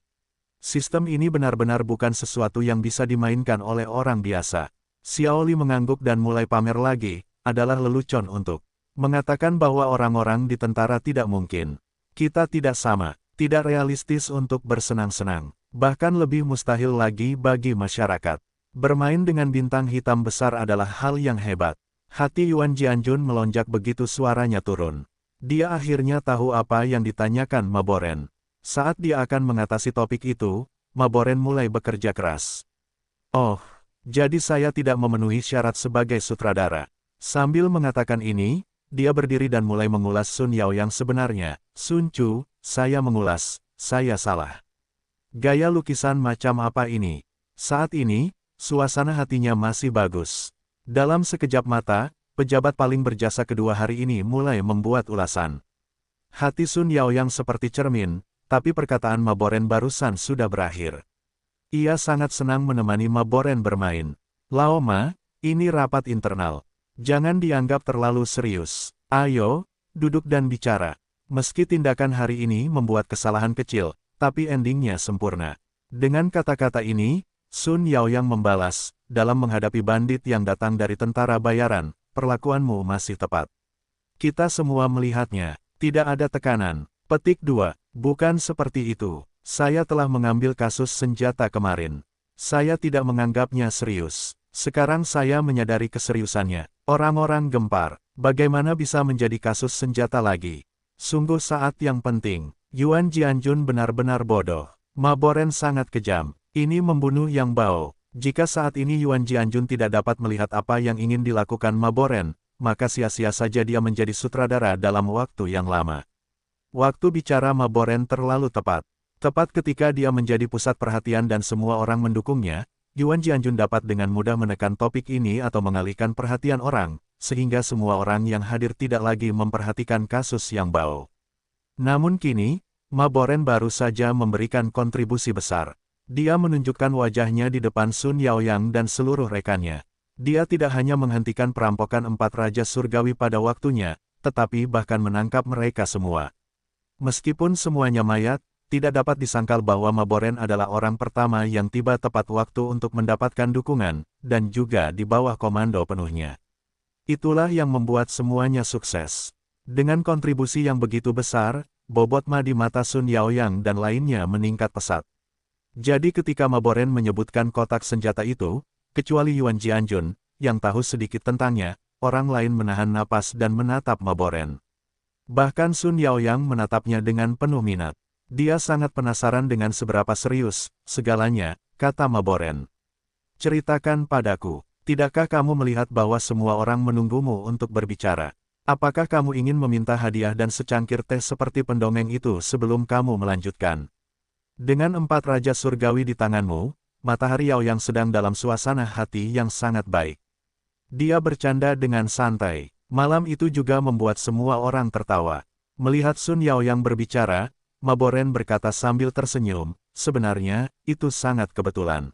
Sistem ini benar-benar bukan sesuatu yang bisa dimainkan oleh orang biasa. Xiao Li mengangguk dan mulai pamer lagi, adalah lelucon untuk mengatakan bahwa orang-orang di tentara tidak mungkin. Kita tidak sama, tidak realistis untuk bersenang-senang, bahkan lebih mustahil lagi bagi masyarakat. Bermain dengan bintang hitam besar adalah hal yang hebat. Hati Yuan Jianjun melonjak begitu suaranya turun. Dia akhirnya tahu apa yang ditanyakan Maboren. Saat dia akan mengatasi topik itu, Maboren mulai bekerja keras. Oh, jadi saya tidak memenuhi syarat sebagai sutradara. Sambil mengatakan ini, dia berdiri dan mulai mengulas Sun Yao yang sebenarnya. Sun Chu, saya mengulas, saya salah. Gaya lukisan macam apa ini? Saat ini, suasana hatinya masih bagus. Dalam sekejap mata, pejabat paling berjasa kedua hari ini mulai membuat ulasan. Hati Sun Yao yang seperti cermin, tapi perkataan Maboren barusan sudah berakhir. Ia sangat senang menemani Maboren bermain. Laoma, ini rapat internal. Jangan dianggap terlalu serius. Ayo, duduk dan bicara. Meski tindakan hari ini membuat kesalahan kecil, tapi endingnya sempurna. Dengan kata-kata ini, Sun Yao yang membalas, dalam menghadapi bandit yang datang dari tentara bayaran, perlakuanmu masih tepat. Kita semua melihatnya, tidak ada tekanan. Petik 2, bukan seperti itu. Saya telah mengambil kasus senjata kemarin. Saya tidak menganggapnya serius. Sekarang saya menyadari keseriusannya. Orang-orang gempar. Bagaimana bisa menjadi kasus senjata lagi? Sungguh saat yang penting. Yuan Jianjun benar-benar bodoh. Maboren sangat kejam. Ini membunuh Yang Bao. Jika saat ini Yuan Jianjun tidak dapat melihat apa yang ingin dilakukan Maboren, maka sia-sia saja dia menjadi sutradara dalam waktu yang lama. Waktu bicara Maboren terlalu tepat. Tepat ketika dia menjadi pusat perhatian dan semua orang mendukungnya, Yuan Jianjun dapat dengan mudah menekan topik ini atau mengalihkan perhatian orang, sehingga semua orang yang hadir tidak lagi memperhatikan kasus Yang Bao. Namun kini, Maboren baru saja memberikan kontribusi besar. Dia menunjukkan wajahnya di depan Sun Yaoyang dan seluruh rekannya. Dia tidak hanya menghentikan perampokan 4 Raja Surgawi pada waktunya, tetapi bahkan menangkap mereka semua. Meskipun semuanya mayat, tidak dapat disangkal bahwa Maboren adalah orang pertama yang tiba tepat waktu untuk mendapatkan dukungan, dan juga di bawah komando penuhnya. Itulah yang membuat semuanya sukses. Dengan kontribusi yang begitu besar, bobot ma di mata Sun Yaoyang dan lainnya meningkat pesat. Jadi ketika Maboren menyebutkan kotak senjata itu, kecuali Yuan Jianjun, yang tahu sedikit tentangnya, orang lain menahan napas dan menatap Maboren. Bahkan Sun Yaoyang menatapnya dengan penuh minat. Dia sangat penasaran dengan seberapa serius, segalanya, kata Maboren. Ceritakan padaku, tidakkah kamu melihat bahwa semua orang menunggumu untuk berbicara? Apakah kamu ingin meminta hadiah dan secangkir teh seperti pendongeng itu sebelum kamu melanjutkan? Dengan 4 Raja Surgawi di tanganmu, Matahari Yao yang sedang dalam suasana hati yang sangat baik. Dia bercanda dengan santai. Malam itu juga membuat semua orang tertawa. Melihat Sun Yao yang berbicara, Maboren berkata sambil tersenyum, sebenarnya, itu sangat kebetulan.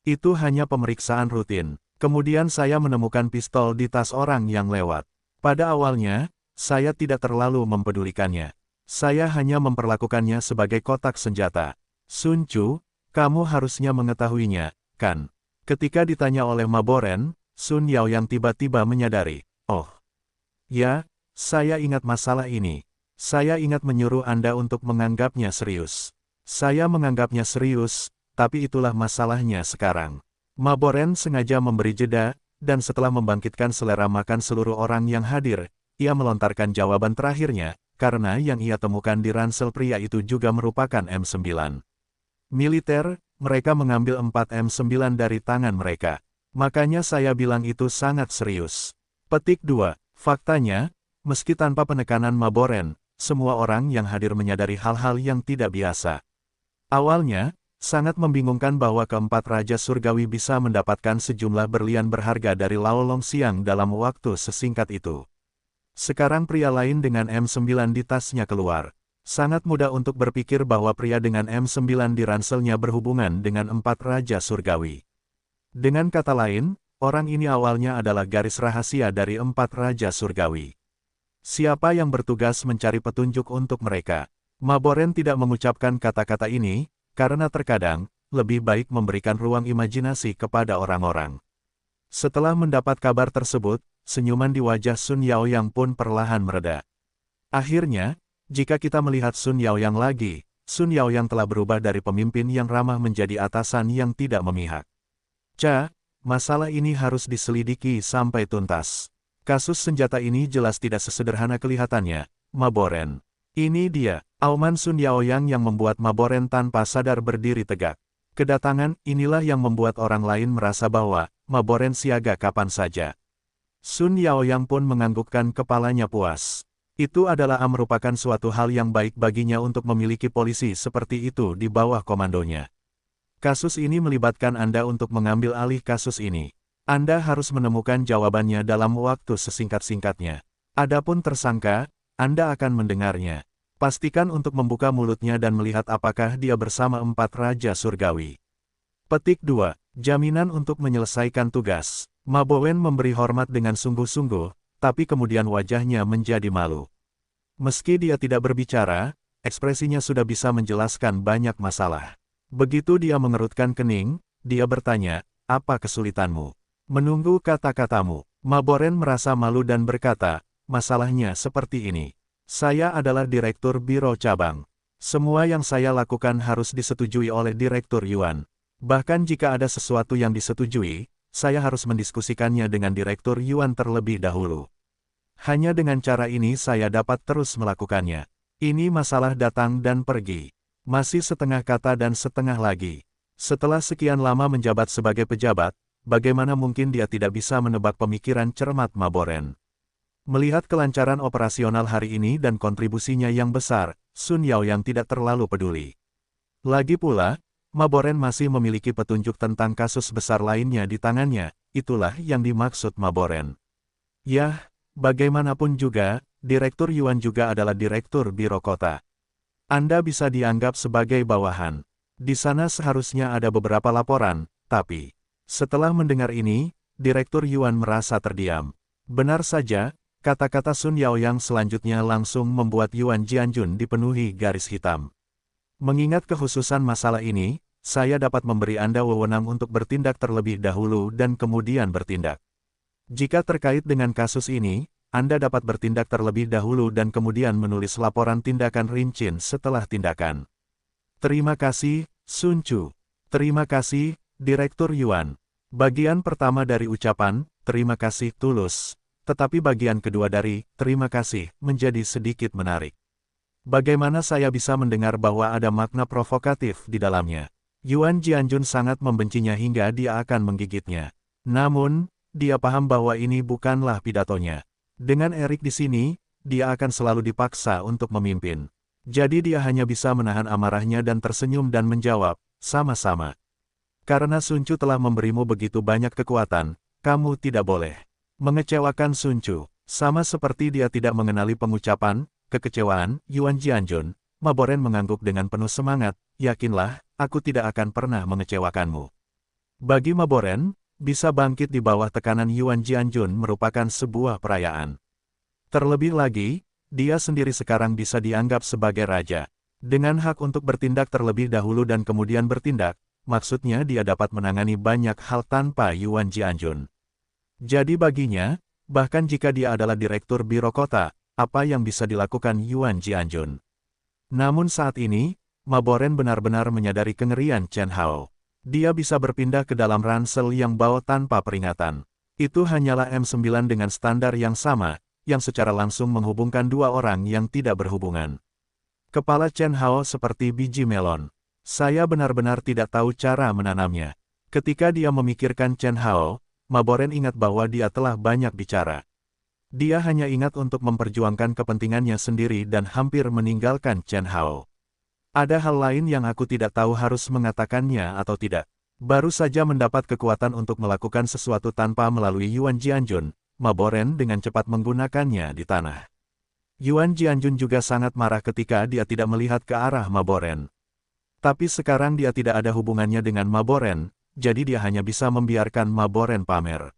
Itu hanya pemeriksaan rutin. Kemudian saya menemukan pistol di tas orang yang lewat. Pada awalnya, saya tidak terlalu mempedulikannya. Saya hanya memperlakukannya sebagai kotak senjata. Sun Chu, kamu harusnya mengetahuinya, kan? Ketika ditanya oleh Maboren, Sun Yao yang tiba-tiba menyadari, oh. Ya, saya ingat masalah ini. Saya ingat menyuruh Anda untuk menganggapnya serius. Saya menganggapnya serius, tapi itulah masalahnya sekarang. Maboren sengaja memberi jeda, dan setelah membangkitkan selera makan seluruh orang yang hadir, ia melontarkan jawaban terakhirnya, karena yang ia temukan di ransel pria itu juga merupakan M9. Militer, mereka mengambil 4 M9 dari tangan mereka. Makanya saya bilang itu sangat serius. Petik 2. Faktanya, meski tanpa penekanan Maboren, semua orang yang hadir menyadari hal-hal yang tidak biasa. Awalnya, sangat membingungkan bahwa keempat Raja Surgawi bisa mendapatkan sejumlah berlian berharga dari Lao Longxiang dalam waktu sesingkat itu. Sekarang pria lain dengan M9 di tasnya keluar. Sangat mudah untuk berpikir bahwa pria dengan M9 di ranselnya berhubungan dengan 4 Raja Surgawi. Dengan kata lain, orang ini awalnya adalah garis rahasia dari 4 Raja Surgawi. Siapa yang bertugas mencari petunjuk untuk mereka? Maboren tidak mengucapkan kata-kata ini, karena terkadang, lebih baik memberikan ruang imajinasi kepada orang-orang. Setelah mendapat kabar tersebut, senyuman di wajah Sun Yaoyang pun perlahan mereda. Akhirnya, jika kita melihat Sun Yaoyang lagi, Sun Yaoyang telah berubah dari pemimpin yang ramah menjadi atasan yang tidak memihak. Masalah ini harus diselidiki sampai tuntas. Kasus senjata ini jelas tidak sesederhana kelihatannya, Maboren. Ini dia, auman Sun Yaoyang yang membuat Maboren tanpa sadar berdiri tegak. Kedatangan inilah yang membuat orang lain merasa bahwa Maboren siaga kapan saja. Sun Yaoyang pun menganggukkan kepalanya puas. Itu adalah merupakan suatu hal yang baik baginya untuk memiliki polisi seperti itu di bawah komandonya. Kasus ini melibatkan Anda untuk mengambil alih kasus ini. Anda harus menemukan jawabannya dalam waktu sesingkat-singkatnya. Adapun tersangka, Anda akan mendengarnya. Pastikan untuk membuka mulutnya dan melihat apakah dia bersama 4 Raja Surgawi. Petik 2. Jaminan untuk menyelesaikan tugas. Maboren memberi hormat dengan sungguh-sungguh, tapi kemudian wajahnya menjadi malu. Meski dia tidak berbicara, ekspresinya sudah bisa menjelaskan banyak masalah. Begitu dia mengerutkan kening, dia bertanya, "Apa kesulitanmu?" Menunggu kata-katamu. Maboren merasa malu dan berkata, "Masalahnya seperti ini. Saya adalah direktur biro cabang. Semua yang saya lakukan harus disetujui oleh Direktur Yuan. Bahkan jika ada sesuatu yang disetujui, saya harus mendiskusikannya dengan Direktur Yuan terlebih dahulu. Hanya dengan cara ini saya dapat terus melakukannya. Ini masalah datang dan pergi. Masih setengah kata dan setengah lagi." Setelah sekian lama menjabat sebagai pejabat, bagaimana mungkin dia tidak bisa menebak pemikiran cermat Maboren? Melihat kelancaran operasional hari ini dan kontribusinya yang besar, Sun Yaoyang tidak terlalu peduli. Lagi pula, Maboren masih memiliki petunjuk tentang kasus besar lainnya di tangannya, itulah yang dimaksud Maboren. Yah, bagaimanapun juga, Direktur Yuan juga adalah Direktur Biro Kota. Anda bisa dianggap sebagai bawahan. Di sana seharusnya ada beberapa laporan, tapi setelah mendengar ini, Direktur Yuan merasa terdiam. Benar saja, kata-kata Sun Yaoyang selanjutnya langsung membuat Yuan Jianjun dipenuhi garis hitam. Mengingat kekhususan masalah ini, saya dapat memberi Anda wewenang untuk bertindak terlebih dahulu dan kemudian bertindak. Jika terkait dengan kasus ini, Anda dapat bertindak terlebih dahulu dan kemudian menulis laporan tindakan rinci setelah tindakan. Terima kasih, Sun Chu. Terima kasih, Direktur Yuan. Bagian pertama dari ucapan, terima kasih tulus. Tetapi bagian kedua dari, terima kasih, menjadi sedikit menarik. Bagaimana saya bisa mendengar bahwa ada makna provokatif di dalamnya? Yuan Jianjun sangat membencinya hingga dia akan menggigitnya. Namun, dia paham bahwa ini bukanlah pidatonya. Dengan Erik di sini, dia akan selalu dipaksa untuk memimpin. Jadi dia hanya bisa menahan amarahnya dan tersenyum dan menjawab, sama-sama. Karena Sun Chu telah memberimu begitu banyak kekuatan, kamu tidak boleh mengecewakan Sun Chu. Sama seperti dia tidak mengenali pengucapan kekecewaan Yuan Jianjun, Maboren mengangguk dengan penuh semangat, yakinlah, aku tidak akan pernah mengecewakanmu. Bagi Maboren, bisa bangkit di bawah tekanan Yuan Jianjun merupakan sebuah perayaan. Terlebih lagi, dia sendiri sekarang bisa dianggap sebagai raja. Dengan hak untuk bertindak terlebih dahulu dan kemudian bertindak, maksudnya dia dapat menangani banyak hal tanpa Yuan Jianjun. Jadi baginya, bahkan jika dia adalah Direktur Biro Kota, apa yang bisa dilakukan Yuan Jianjun? Namun saat ini, Maboren benar-benar menyadari kengerian Chen Hao. Dia bisa berpindah ke dalam ransel yang bau tanpa peringatan. Itu hanyalah M9 dengan standar yang sama, yang secara langsung menghubungkan dua orang yang tidak berhubungan. Kepala Chen Hao seperti biji melon. Saya benar-benar tidak tahu cara menanamnya. Ketika dia memikirkan Chen Hao, Maboren ingat bahwa dia telah banyak bicara. Dia hanya ingat untuk memperjuangkan kepentingannya sendiri dan hampir meninggalkan Chen Hao. Ada hal lain yang aku tidak tahu harus mengatakannya atau tidak. Baru saja mendapat kekuatan untuk melakukan sesuatu tanpa melalui Yuan Jianjun, Maboren dengan cepat menggunakannya di tanah. Yuan Jianjun juga sangat marah ketika dia tidak melihat ke arah Maboren. Tapi sekarang dia tidak ada hubungannya dengan Maboren, jadi dia hanya bisa membiarkan Maboren pamer.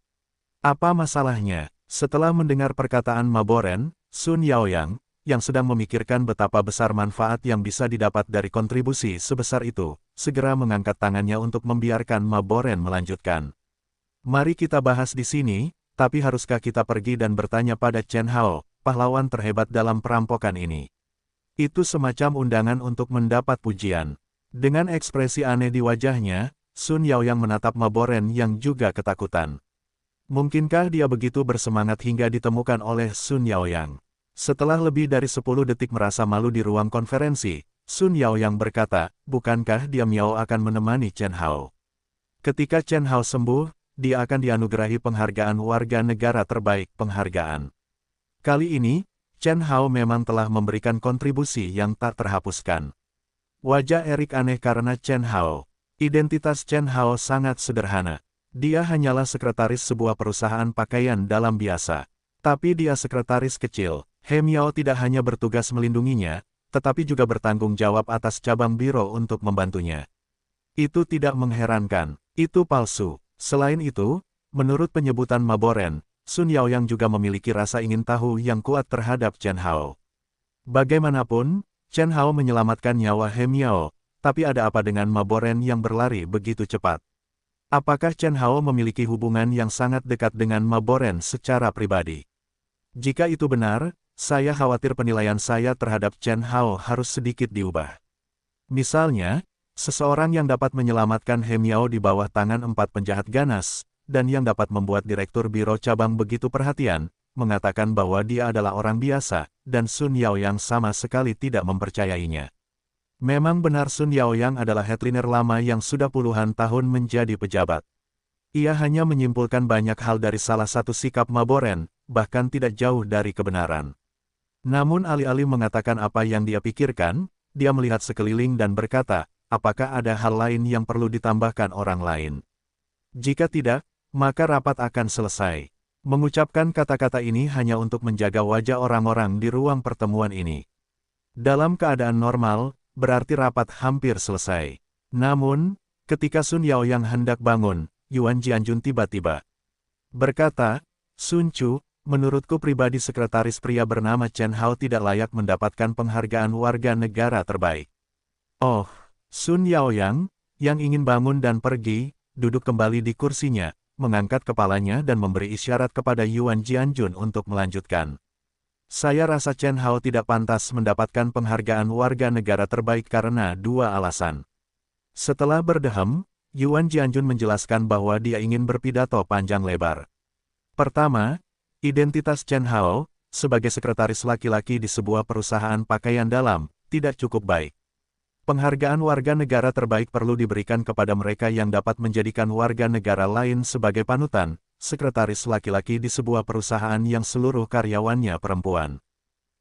Apa masalahnya? Setelah mendengar perkataan Maboren, Sun Yaoyang, yang sedang memikirkan betapa besar manfaat yang bisa didapat dari kontribusi sebesar itu, segera mengangkat tangannya untuk membiarkan Maboren melanjutkan. Mari kita bahas di sini, tapi haruskah kita pergi dan bertanya pada Chen Hao, pahlawan terhebat dalam perampokan ini? Itu semacam undangan untuk mendapat pujian. Dengan ekspresi aneh di wajahnya, Sun Yaoyang menatap Maboren yang juga ketakutan. Mungkinkah dia begitu bersemangat hingga ditemukan oleh Sun Yaoyang? Setelah lebih dari 10 detik merasa malu di ruang konferensi, Sun Yaoyang berkata, bukankah dia Miao akan menemani Chen Hao? Ketika Chen Hao sembuh, dia akan dianugerahi penghargaan warga negara terbaik penghargaan. Kali ini, Chen Hao memang telah memberikan kontribusi yang tak terhapuskan. Wajah Erik aneh karena Chen Hao. Identitas Chen Hao sangat sederhana. Dia hanyalah sekretaris sebuah perusahaan pakaian dalam biasa. Tapi dia sekretaris kecil. He Miao tidak hanya bertugas melindunginya, tetapi juga bertanggung jawab atas cabang biro untuk membantunya. Itu tidak mengherankan. Itu palsu. Selain itu, menurut penyebutan Maboren, Sun Yaoyang juga memiliki rasa ingin tahu yang kuat terhadap Chen Hao. Bagaimanapun, Chen Hao menyelamatkan nyawa He Miao, tapi ada apa dengan Maboren yang berlari begitu cepat? Apakah Chen Hao memiliki hubungan yang sangat dekat dengan Maboren secara pribadi? Jika itu benar, saya khawatir penilaian saya terhadap Chen Hao harus sedikit diubah. Misalnya, seseorang yang dapat menyelamatkan He Miao di bawah tangan 4 penjahat ganas, dan yang dapat membuat direktur biro cabang begitu perhatian, mengatakan bahwa dia adalah orang biasa, dan Sun Yaoyang sama sekali tidak mempercayainya. Memang benar Sun Yaoyang adalah headliner lama yang sudah puluhan tahun menjadi pejabat. Ia hanya menyimpulkan banyak hal dari salah satu sikap Maboren, bahkan tidak jauh dari kebenaran. Namun alih-alih mengatakan apa yang dia pikirkan, dia melihat sekeliling dan berkata, apakah ada hal lain yang perlu ditambahkan orang lain? Jika tidak, maka rapat akan selesai. Mengucapkan kata-kata ini hanya untuk menjaga wajah orang-orang di ruang pertemuan ini. Dalam keadaan normal, berarti rapat hampir selesai. Namun, ketika Sun Yaoyang hendak bangun, Yuan Jianjun tiba-tiba berkata, Sun Chu, menurutku pribadi sekretaris pria bernama Chen Hao tidak layak mendapatkan penghargaan warga negara terbaik. Oh, Sun Yaoyang, yang ingin bangun dan pergi, duduk kembali di kursinya, mengangkat kepalanya dan memberi isyarat kepada Yuan Jianjun untuk melanjutkan. Saya rasa Chen Hao tidak pantas mendapatkan penghargaan warga negara terbaik karena 2 alasan. Setelah berdehem, Yuan Jianjun menjelaskan bahwa dia ingin berpidato panjang lebar. Pertama, identitas Chen Hao, sebagai sekretaris laki-laki di sebuah perusahaan pakaian dalam, tidak cukup baik. Penghargaan warga negara terbaik perlu diberikan kepada mereka yang dapat menjadikan warga negara lain sebagai panutan, sekretaris laki-laki di sebuah perusahaan yang seluruh karyawannya perempuan.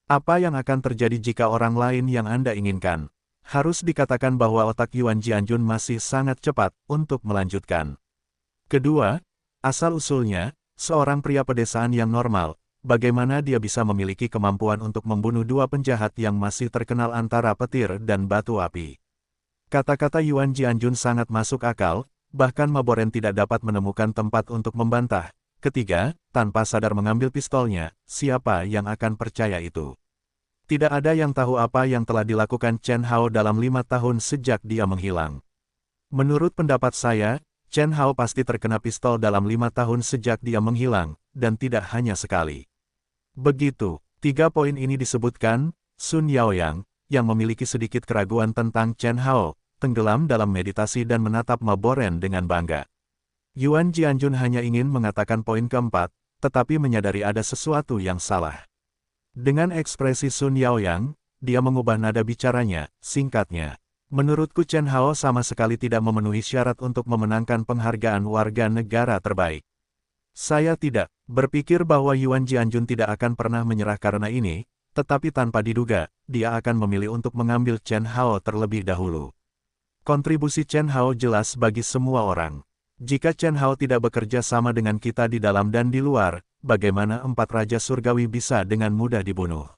Apa yang akan terjadi jika orang lain yang Anda inginkan? Harus dikatakan bahwa otak Yuan Jianjun masih sangat cepat untuk melanjutkan. Kedua, asal-usulnya, seorang pria pedesaan yang normal, bagaimana dia bisa memiliki kemampuan untuk membunuh 2 penjahat yang masih terkenal antara petir dan batu api? Kata-kata Yuan Jianjun sangat masuk akal, bahkan Maboren tidak dapat menemukan tempat untuk membantah. Ketiga, tanpa sadar mengambil pistolnya, siapa yang akan percaya itu? Tidak ada yang tahu apa yang telah dilakukan Chen Hao dalam 5 tahun sejak dia menghilang. Menurut pendapat saya, Chen Hao pasti terkena pistol dalam 5 tahun sejak dia menghilang, dan tidak hanya sekali. Begitu, 3 poin ini disebutkan, Sun Yaoyang, yang memiliki sedikit keraguan tentang Chen Hao, tenggelam dalam meditasi dan menatap Maboren dengan bangga. Yuan Jianjun hanya ingin mengatakan poin keempat, tetapi menyadari ada sesuatu yang salah. Dengan ekspresi Sun Yaoyang, dia mengubah nada bicaranya, singkatnya. Menurutku Chen Hao sama sekali tidak memenuhi syarat untuk memenangkan penghargaan warga negara terbaik. Saya tidak berpikir bahwa Yuan Jianjun tidak akan pernah menyerah karena ini, tetapi tanpa diduga, dia akan memilih untuk mengambil Chen Hao terlebih dahulu. Kontribusi Chen Hao jelas bagi semua orang. Jika Chen Hao tidak bekerja sama dengan kita di dalam dan di luar, bagaimana 4 raja surgawi bisa dengan mudah dibunuh?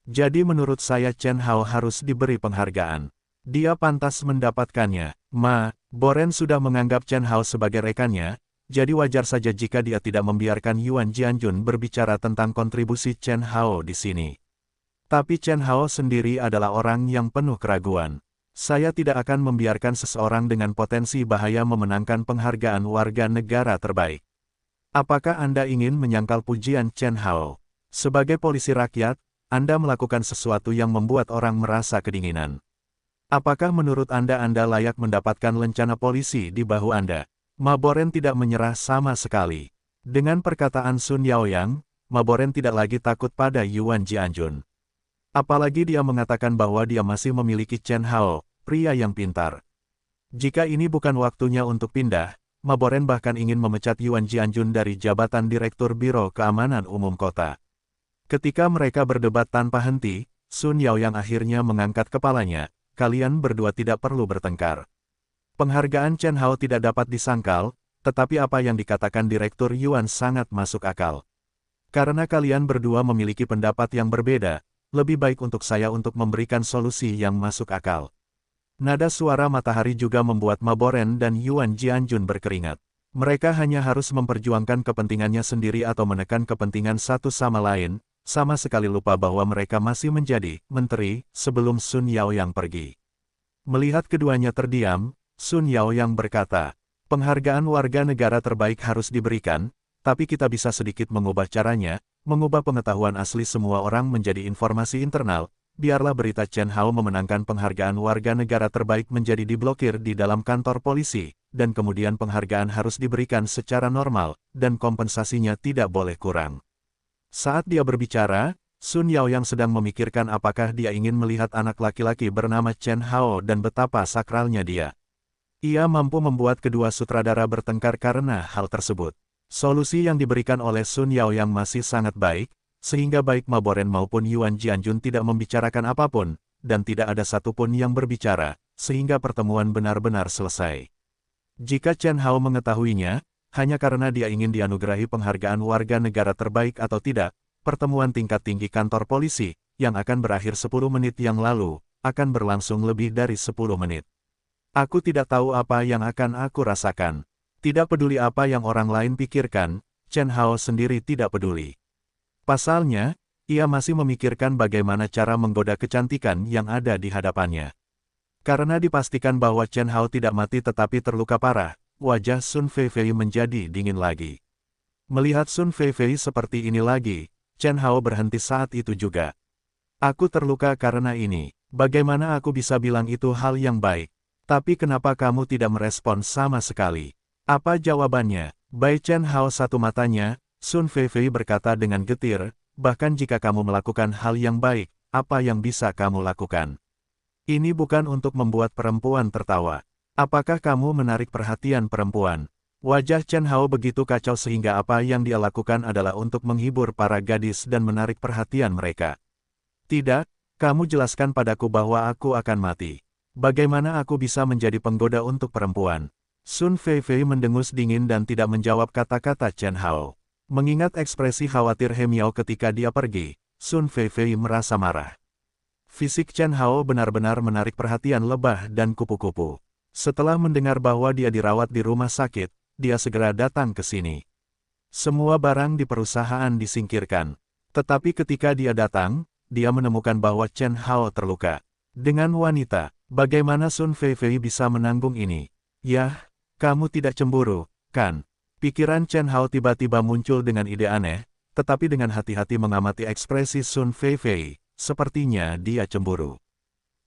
Jadi menurut saya Chen Hao harus diberi penghargaan. Dia pantas mendapatkannya. Boren sudah menganggap Chen Hao sebagai rekannya, jadi wajar saja jika dia tidak membiarkan Yuan Jianjun berbicara tentang kontribusi Chen Hao di sini. Tapi Chen Hao sendiri adalah orang yang penuh keraguan. Saya tidak akan membiarkan seseorang dengan potensi bahaya memenangkan penghargaan warga negara terbaik. Apakah Anda ingin menyangkal pujian Chen Hao? Sebagai polisi rakyat, Anda melakukan sesuatu yang membuat orang merasa kedinginan. Apakah menurut Anda layak mendapatkan lencana polisi di bahu Anda? Maboren tidak menyerah sama sekali. Dengan perkataan Sun Yaoyang, Maboren tidak lagi takut pada Yuan Jianjun. Apalagi dia mengatakan bahwa dia masih memiliki Chen Hao, pria yang pintar. Jika ini bukan waktunya untuk pindah, Maboren bahkan ingin memecat Yuan Jianjun dari jabatan Direktur Biro Keamanan Umum Kota. Ketika mereka berdebat tanpa henti, Sun Yao yang akhirnya mengangkat kepalanya, kalian berdua tidak perlu bertengkar. Penghargaan Chen Hao tidak dapat disangkal, tetapi apa yang dikatakan Direktur Yuan sangat masuk akal. Karena kalian berdua memiliki pendapat yang berbeda, lebih baik untuk saya untuk memberikan solusi yang masuk akal. Nada suara matahari juga membuat Maboren dan Yuan Jianjun berkeringat. Mereka hanya harus memperjuangkan kepentingannya sendiri atau menekan kepentingan satu sama lain, sama sekali lupa bahwa mereka masih menjadi menteri sebelum Sun Yao yang pergi. Melihat keduanya terdiam, Sun Yao yang berkata, penghargaan warga negara terbaik harus diberikan, tapi kita bisa sedikit mengubah caranya, mengubah pengetahuan asli semua orang menjadi informasi internal. Biarlah berita Chen Hao memenangkan penghargaan warga negara terbaik menjadi diblokir di dalam kantor polisi, dan kemudian penghargaan harus diberikan secara normal, dan kompensasinya tidak boleh kurang. Saat dia berbicara, Sun Yao yang sedang memikirkan apakah dia ingin melihat anak laki-laki bernama Chen Hao dan betapa sakralnya dia. Ia mampu membuat kedua sutradara bertengkar karena hal tersebut. Solusi yang diberikan oleh Sun Yao yang masih sangat baik, sehingga baik Maboren maupun Yuan Jianjun tidak membicarakan apapun, dan tidak ada satupun yang berbicara, sehingga pertemuan benar-benar selesai. Jika Chen Hao mengetahuinya, hanya karena dia ingin dianugerahi penghargaan warga negara terbaik atau tidak, pertemuan tingkat tinggi kantor polisi, yang akan berakhir 10 menit yang lalu, akan berlangsung lebih dari 10 menit. Aku tidak tahu apa yang akan aku rasakan. Tidak peduli apa yang orang lain pikirkan, Chen Hao sendiri tidak peduli. Pasalnya, ia masih memikirkan bagaimana cara menggoda kecantikan yang ada di hadapannya. Karena dipastikan bahwa Chen Hao tidak mati tetapi terluka parah, wajah Sun Feifei menjadi dingin lagi. Melihat Sun Feifei seperti ini lagi, Chen Hao berhenti saat itu juga. Aku terluka karena ini, bagaimana aku bisa bilang itu hal yang baik? Tapi kenapa kamu tidak merespon sama sekali? Apa jawabannya? Bai Chen Hao satu matanya, Sun Feifei berkata dengan getir, bahkan jika kamu melakukan hal yang baik, apa yang bisa kamu lakukan? Ini bukan untuk membuat perempuan tertawa. Apakah kamu menarik perhatian perempuan? Wajah Chen Hao begitu kacau sehingga apa yang dia lakukan adalah untuk menghibur para gadis dan menarik perhatian mereka. Tidak, kamu jelaskan padaku bahwa aku akan mati. Bagaimana aku bisa menjadi penggoda untuk perempuan? Sun Feifei mendengus dingin dan tidak menjawab kata-kata Chen Hao. Mengingat ekspresi khawatir He Miao ketika dia pergi, Sun Feifei merasa marah. Fisik Chen Hao benar-benar menarik perhatian lebah dan kupu-kupu. Setelah mendengar bahwa dia dirawat di rumah sakit, dia segera datang ke sini. Semua barang di perusahaan disingkirkan. Tetapi ketika dia datang, dia menemukan bahwa Chen Hao terluka. Dengan wanita, bagaimana Sun Feifei bisa menanggung ini? Yah, kamu tidak cemburu, kan? Pikiran Chen Hao tiba-tiba muncul dengan ide aneh, tetapi dengan hati-hati mengamati ekspresi Sun Feifei, sepertinya dia cemburu.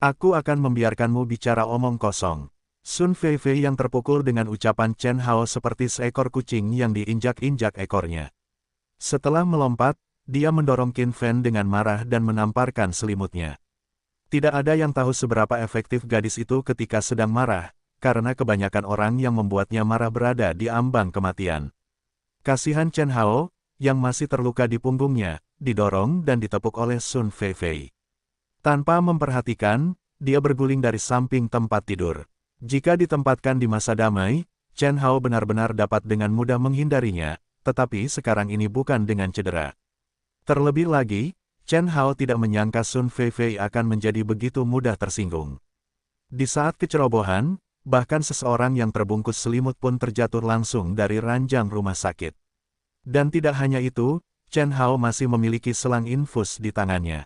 Aku akan membiarkanmu bicara omong kosong. Sun Feifei yang terpukul dengan ucapan Chen Hao seperti seekor kucing yang diinjak-injak ekornya. Setelah melompat, dia mendorong Qin Fen dengan marah dan menamparkan selimutnya. Tidak ada yang tahu seberapa efektif gadis itu ketika sedang marah, karena kebanyakan orang yang membuatnya marah berada di ambang kematian. Kasihan Chen Hao, yang masih terluka di punggungnya, didorong dan ditepuk oleh Sun Feifei. Tanpa memperhatikan, dia berguling dari samping tempat tidur. Jika ditempatkan di masa damai, Chen Hao benar-benar dapat dengan mudah menghindarinya, tetapi sekarang ini bukan dengan cedera. Terlebih lagi, Chen Hao tidak menyangka Sun Feifei akan menjadi begitu mudah tersinggung. Di saat kecerobohan, bahkan seseorang yang terbungkus selimut pun terjatuh langsung dari ranjang rumah sakit. Dan tidak hanya itu, Chen Hao masih memiliki selang infus di tangannya.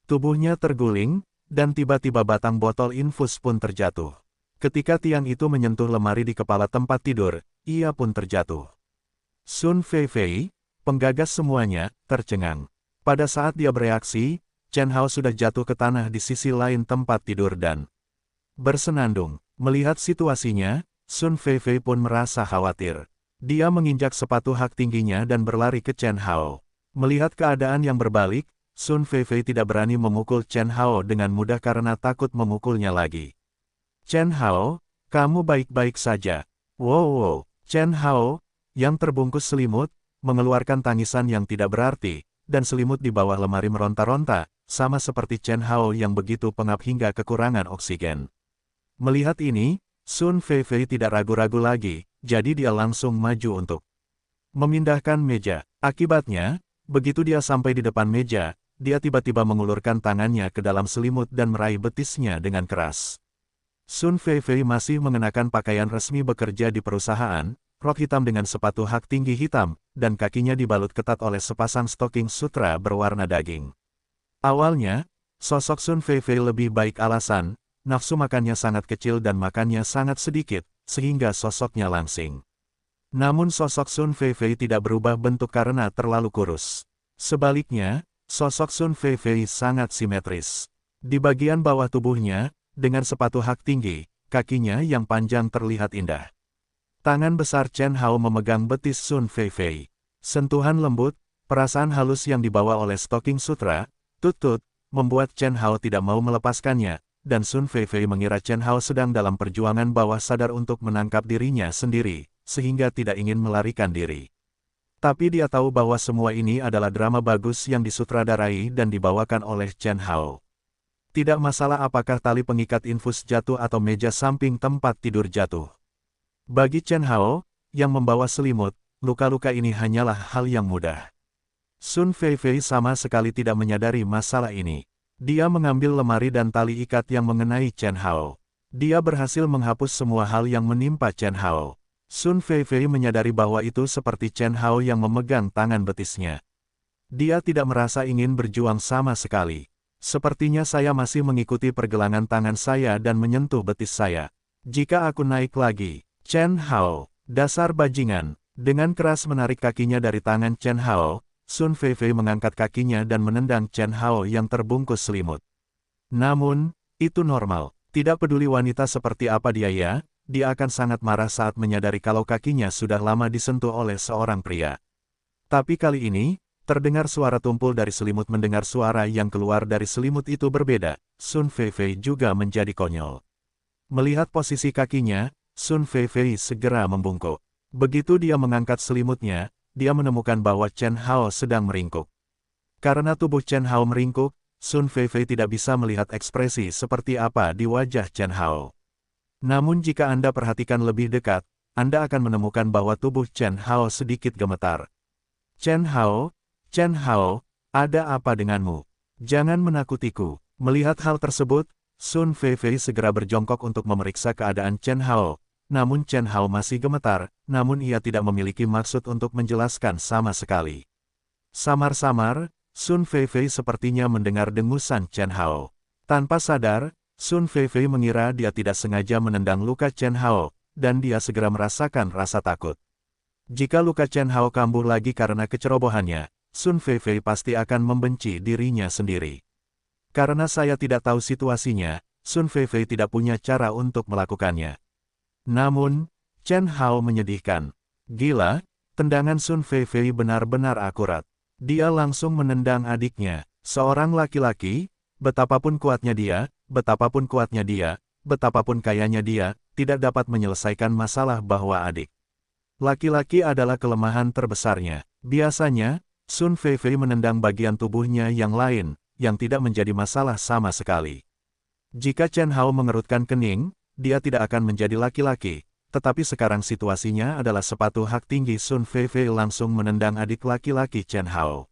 Tubuhnya terguling, dan tiba-tiba batang botol infus pun terjatuh. Ketika tiang itu menyentuh lemari di kepala tempat tidur, ia pun terjatuh. Sun Feifei, penggagas semuanya, tercengang. Pada saat dia bereaksi, Chen Hao sudah jatuh ke tanah di sisi lain tempat tidur dan bersenandung. Melihat situasinya, Sun Feifei pun merasa khawatir. Dia menginjak sepatu hak tingginya dan berlari ke Chen Hao. Melihat keadaan yang berbalik, Sun Feifei tidak berani memukul Chen Hao dengan mudah karena takut memukulnya lagi. Chen Hao, kamu baik-baik saja. Wow, Chen Hao, yang terbungkus selimut, mengeluarkan tangisan yang tidak berarti, dan selimut di bawah lemari meronta-ronta, sama seperti Chen Hao yang begitu pengap hingga kekurangan oksigen. Melihat ini, Sun Feifei tidak ragu-ragu lagi, jadi dia langsung maju untuk memindahkan meja. Akibatnya, begitu dia sampai di depan meja, dia tiba-tiba mengulurkan tangannya ke dalam selimut dan meraih betisnya dengan keras. Sun Feifei masih mengenakan pakaian resmi bekerja di perusahaan, rok hitam dengan sepatu hak tinggi hitam, dan kakinya dibalut ketat oleh sepasang stocking sutra berwarna daging. Awalnya, sosok Sun Feifei lebih baik alasan, nafsu makannya sangat kecil dan makannya sangat sedikit, sehingga sosoknya langsing. Namun sosok Sun Feifei tidak berubah bentuk karena terlalu kurus. Sebaliknya, sosok Sun Feifei sangat simetris. Di bagian bawah tubuhnya, dengan sepatu hak tinggi, kakinya yang panjang terlihat indah. Tangan besar Chen Hao memegang betis Sun Feifei. Sentuhan lembut, perasaan halus yang dibawa oleh stocking sutra, tut-tut, membuat Chen Hao tidak mau melepaskannya, dan Sun Feifei mengira Chen Hao sedang dalam perjuangan bawah sadar untuk menangkap dirinya sendiri, sehingga tidak ingin melarikan diri. Tapi dia tahu bahwa semua ini adalah drama bagus yang disutradarai dan dibawakan oleh Chen Hao. Tidak masalah apakah tali pengikat infus jatuh atau meja samping tempat tidur jatuh. Bagi Chen Hao, yang membawa selimut, luka-luka ini hanyalah hal yang mudah. Sun Feifei sama sekali tidak menyadari masalah ini. Dia mengambil lemari dan tali ikat yang mengenai Chen Hao. Dia berhasil menghapus semua hal yang menimpa Chen Hao. Sun Feifei menyadari bahwa itu seperti Chen Hao yang memegang tangan betisnya. Dia tidak merasa ingin berjuang sama sekali. Sepertinya saya masih mengikuti pergelangan tangan saya dan menyentuh betis saya. Jika aku naik lagi, Chen Hao, dasar bajingan. Dengan keras menarik kakinya dari tangan Chen Hao, Sun Feifei mengangkat kakinya dan menendang Chen Hao yang terbungkus selimut. Namun, itu normal. Tidak peduli wanita seperti apa dia akan sangat marah saat menyadari kalau kakinya sudah lama disentuh oleh seorang pria. Tapi kali ini, terdengar suara tumpul dari selimut. Mendengar suara yang keluar dari selimut itu berbeda, Sun Feifei juga menjadi konyol. Melihat posisi kakinya, Sun Feifei segera membungkuk. Begitu dia mengangkat selimutnya, dia menemukan bahwa Chen Hao sedang meringkuk. Karena tubuh Chen Hao meringkuk, Sun Feifei tidak bisa melihat ekspresi seperti apa di wajah Chen Hao. Namun jika Anda perhatikan lebih dekat, Anda akan menemukan bahwa tubuh Chen Hao sedikit gemetar. Chen Hao, ada apa denganmu? Jangan menakutiku. Melihat hal tersebut, Sun Feifei segera berjongkok untuk memeriksa keadaan Chen Hao. Namun Chen Hao masih gemetar, namun ia tidak memiliki maksud untuk menjelaskan sama sekali. Samar-samar, Sun Feifei sepertinya mendengar dengusan Chen Hao. Tanpa sadar, Sun Feifei mengira dia tidak sengaja menendang luka Chen Hao, dan dia segera merasakan rasa takut. Jika luka Chen Hao kambuh lagi karena kecerobohannya, Sun Feifei pasti akan membenci dirinya sendiri. Karena saya tidak tahu situasinya, Sun Feifei tidak punya cara untuk melakukannya. Namun, Chen Hao menyedihkan. Gila, tendangan Sun Feifei benar-benar akurat. Dia langsung menendang adiknya, seorang laki-laki, betapapun kuatnya dia, betapapun kayanya dia, tidak dapat menyelesaikan masalah bahwa adik laki-laki adalah kelemahan terbesarnya. Biasanya, Sun Feifei menendang bagian tubuhnya yang lain, yang tidak menjadi masalah sama sekali. Jika Chen Hao mengerutkan kening, dia tidak akan menjadi laki-laki, tetapi sekarang situasinya adalah sepatu hak tinggi Sun Feifei langsung menendang adik laki-laki Chen Hao.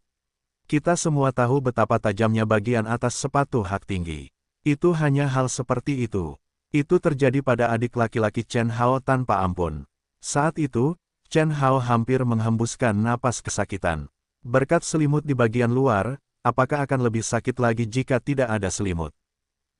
Kita semua tahu betapa tajamnya bagian atas sepatu hak tinggi. Itu hanya hal seperti itu. Itu terjadi pada adik laki-laki Chen Hao tanpa ampun. Saat itu, Chen Hao hampir menghembuskan napas kesakitan. Berkat selimut di bagian luar, apakah akan lebih sakit lagi jika tidak ada selimut?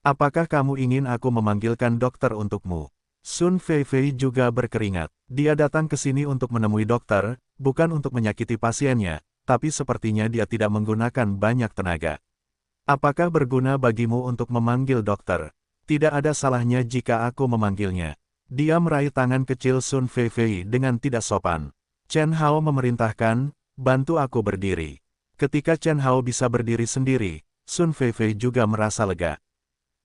Apakah kamu ingin aku memanggilkan dokter untukmu? Sun Feifei juga berkeringat. Dia datang ke sini untuk menemui dokter, bukan untuk menyakiti pasiennya, tapi sepertinya dia tidak menggunakan banyak tenaga. Apakah berguna bagimu untuk memanggil dokter? Tidak ada salahnya jika aku memanggilnya. Dia meraih tangan kecil Sun Feifei dengan tidak sopan. Chen Hao memerintahkan, bantu aku berdiri. Ketika Chen Hao bisa berdiri sendiri, Sun Feifei juga merasa lega.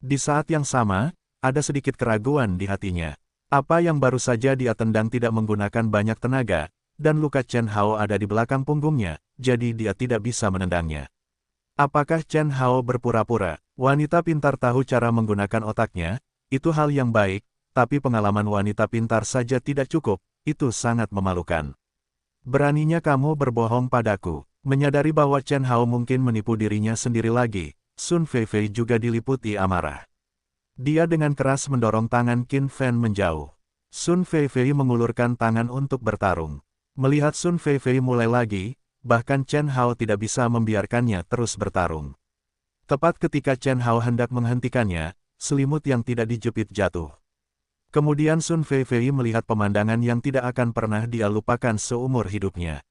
Di saat yang sama, ada sedikit keraguan di hatinya. Apa yang baru saja dia tendang tidak menggunakan banyak tenaga, dan luka Chen Hao ada di belakang punggungnya, jadi dia tidak bisa menendangnya. Apakah Chen Hao berpura-pura? Wanita pintar tahu cara menggunakan otaknya, itu hal yang baik, tapi pengalaman wanita pintar saja tidak cukup, itu sangat memalukan. Beraninya kamu berbohong padaku. Menyadari bahwa Chen Hao mungkin menipu dirinya sendiri lagi, Sun Feifei juga diliputi amarah. Dia dengan keras mendorong tangan Qin Fan menjauh. Sun Feifei mengulurkan tangan untuk bertarung. Melihat Sun Feifei mulai lagi, bahkan Chen Hao tidak bisa membiarkannya terus bertarung. Tepat ketika Chen Hao hendak menghentikannya, selimut yang tidak dijepit jatuh. Kemudian Sun Feifei melihat pemandangan yang tidak akan pernah dia lupakan seumur hidupnya.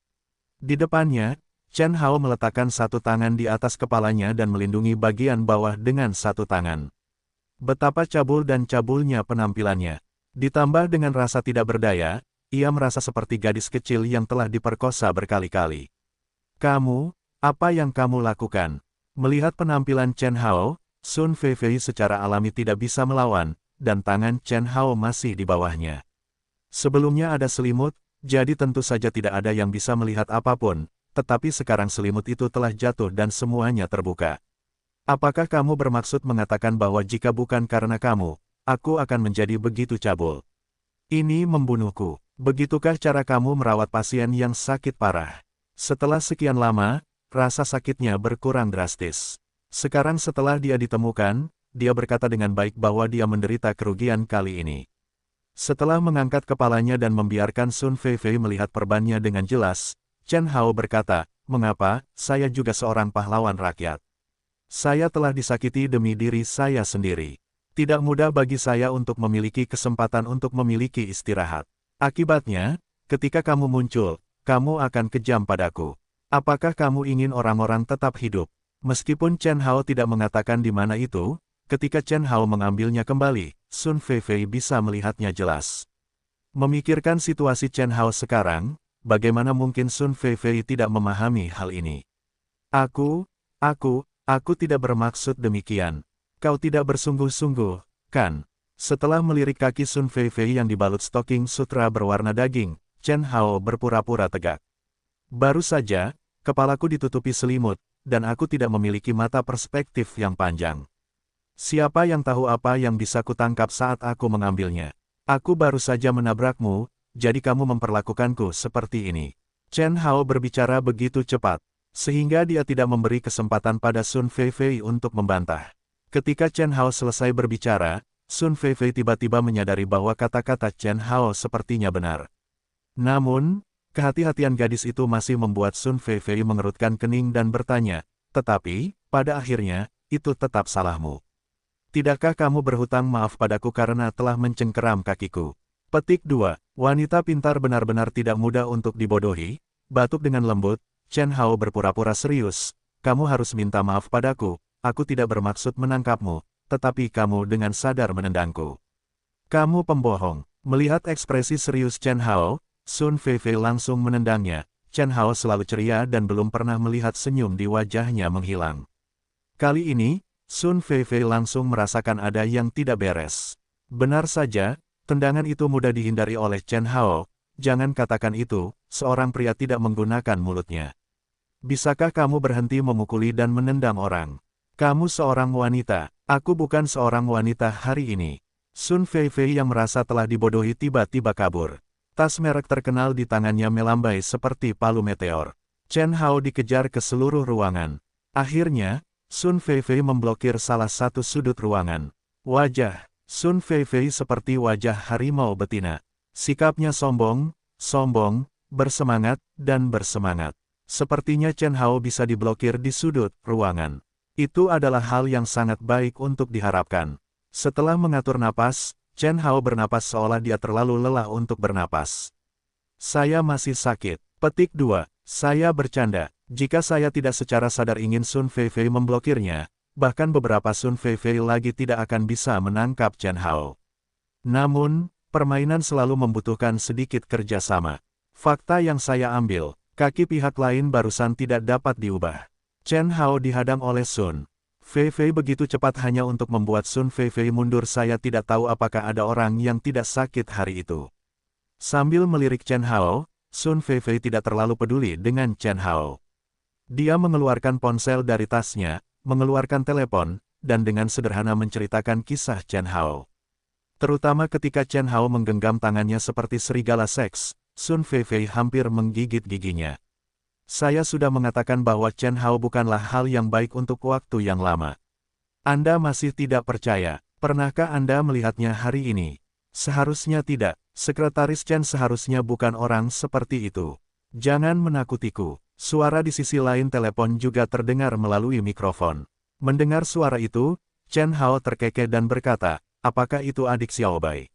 Di depannya, Chen Hao meletakkan satu tangan di atas kepalanya dan melindungi bagian bawah dengan satu tangan. Betapa cabul dan cabulnya penampilannya. Ditambah dengan rasa tidak berdaya, ia merasa seperti gadis kecil yang telah diperkosa berkali-kali. Kamu, apa yang kamu lakukan? Melihat penampilan Chen Hao, Sun Feifei secara alami tidak bisa melawan, dan tangan Chen Hao masih di bawahnya. Sebelumnya ada selimut, jadi tentu saja tidak ada yang bisa melihat apapun. Tetapi sekarang selimut itu telah jatuh dan semuanya terbuka. Apakah kamu bermaksud mengatakan bahwa jika bukan karena kamu, aku akan menjadi begitu cabul? Ini membunuhku. Begitukah cara kamu merawat pasien yang sakit parah? Setelah sekian lama, rasa sakitnya berkurang drastis. Sekarang setelah dia ditemukan, dia berkata dengan baik bahwa dia menderita kerugian kali ini. Setelah mengangkat kepalanya dan membiarkan Sun Feifei melihat perbannya dengan jelas, Chen Hao berkata, mengapa, saya juga seorang pahlawan rakyat. Saya telah disakiti demi diri saya sendiri. Tidak mudah bagi saya untuk memiliki kesempatan untuk memiliki istirahat. Akibatnya, ketika kamu muncul, kamu akan kejam padaku. Apakah kamu ingin orang-orang tetap hidup? Meskipun Chen Hao tidak mengatakan di mana itu, ketika Chen Hao mengambilnya kembali, Sun Feifei bisa melihatnya jelas. Memikirkan situasi Chen Hao sekarang, bagaimana mungkin Sun Feifei tidak memahami hal ini? Aku tidak bermaksud demikian. Kau tidak bersungguh-sungguh, kan? Setelah melirik kaki Sun Feifei yang dibalut stoking sutra berwarna daging, Chen Hao berpura-pura tegak. Baru saja, kepalaku ditutupi selimut, dan aku tidak memiliki mata perspektif yang panjang. Siapa yang tahu apa yang bisa kutangkap saat aku mengambilnya? Aku baru saja menabrakmu, jadi kamu memperlakukanku seperti ini. Chen Hao berbicara begitu cepat, sehingga dia tidak memberi kesempatan pada Sun Feifei untuk membantah. Ketika Chen Hao selesai berbicara, Sun Feifei tiba-tiba menyadari bahwa kata-kata Chen Hao sepertinya benar. Namun, kehati-hatian gadis itu masih membuat Sun Feifei mengerutkan kening dan bertanya, tetapi, pada akhirnya, itu tetap salahmu. Tidakkah kamu berhutang maaf padaku karena telah mencengkeram kakiku? Petik 2. Wanita pintar benar-benar tidak mudah untuk dibodohi. Batuk dengan lembut, Chen Hao berpura-pura serius. Kamu harus minta maaf padaku, aku tidak bermaksud menangkapmu, tetapi kamu dengan sadar menendangku. Kamu pembohong. Melihat ekspresi serius Chen Hao, Sun Feifei langsung menendangnya. Chen Hao selalu ceria dan belum pernah melihat senyum di wajahnya menghilang. Kali ini, Sun Feifei langsung merasakan ada yang tidak beres. Benar saja, tendangan itu mudah dihindari oleh Chen Hao. Jangan katakan itu, seorang pria tidak menggunakan mulutnya. Bisakah kamu berhenti memukuli dan menendang orang? Kamu seorang wanita, aku bukan seorang wanita hari ini. Sun Feifei yang merasa telah dibodohi tiba-tiba kabur. Tas merek terkenal di tangannya melambai seperti palu meteor. Chen Hao dikejar ke seluruh ruangan. Akhirnya, Sun Feifei memblokir salah satu sudut ruangan. Wajah Sun Feifei seperti wajah harimau betina. Sikapnya sombong, bersemangat, dan bersemangat. Sepertinya Chen Hao bisa diblokir di sudut ruangan. Itu adalah hal yang sangat baik untuk diharapkan. Setelah mengatur napas, Chen Hao bernapas seolah dia terlalu lelah untuk bernapas. Saya masih sakit. Petik 2. Saya bercanda. Jika saya tidak secara sadar ingin Sun Feifei memblokirnya, bahkan beberapa Sun Feifei lagi tidak akan bisa menangkap Chen Hao. Namun, permainan selalu membutuhkan sedikit kerjasama. Fakta yang saya ambil, Kaki pihak lain barusan tidak dapat diubah. Chen Hao dihadang oleh Sun Feifei begitu cepat hanya untuk membuat Sun Feifei mundur. Saya tidak tahu apakah ada orang yang tidak sakit hari itu. Sambil melirik Chen Hao, Sun Feifei tidak terlalu peduli dengan Chen Hao. Dia mengeluarkan ponsel dari tasnya, mengeluarkan telepon, dan dengan sederhana menceritakan kisah Chen Hao. Terutama ketika Chen Hao menggenggam tangannya seperti serigala seks, Sun Feifei hampir menggigit giginya. Saya sudah mengatakan bahwa Chen Hao bukanlah hal yang baik untuk waktu yang lama. Anda masih tidak percaya. Pernahkah Anda melihatnya hari ini? Seharusnya tidak. Sekretaris Chen seharusnya bukan orang seperti itu. Jangan menakutiku. Suara di sisi lain telepon juga terdengar melalui mikrofon. Mendengar suara itu, Chen Hao terkekeh dan berkata, apakah itu adik Xiaobai?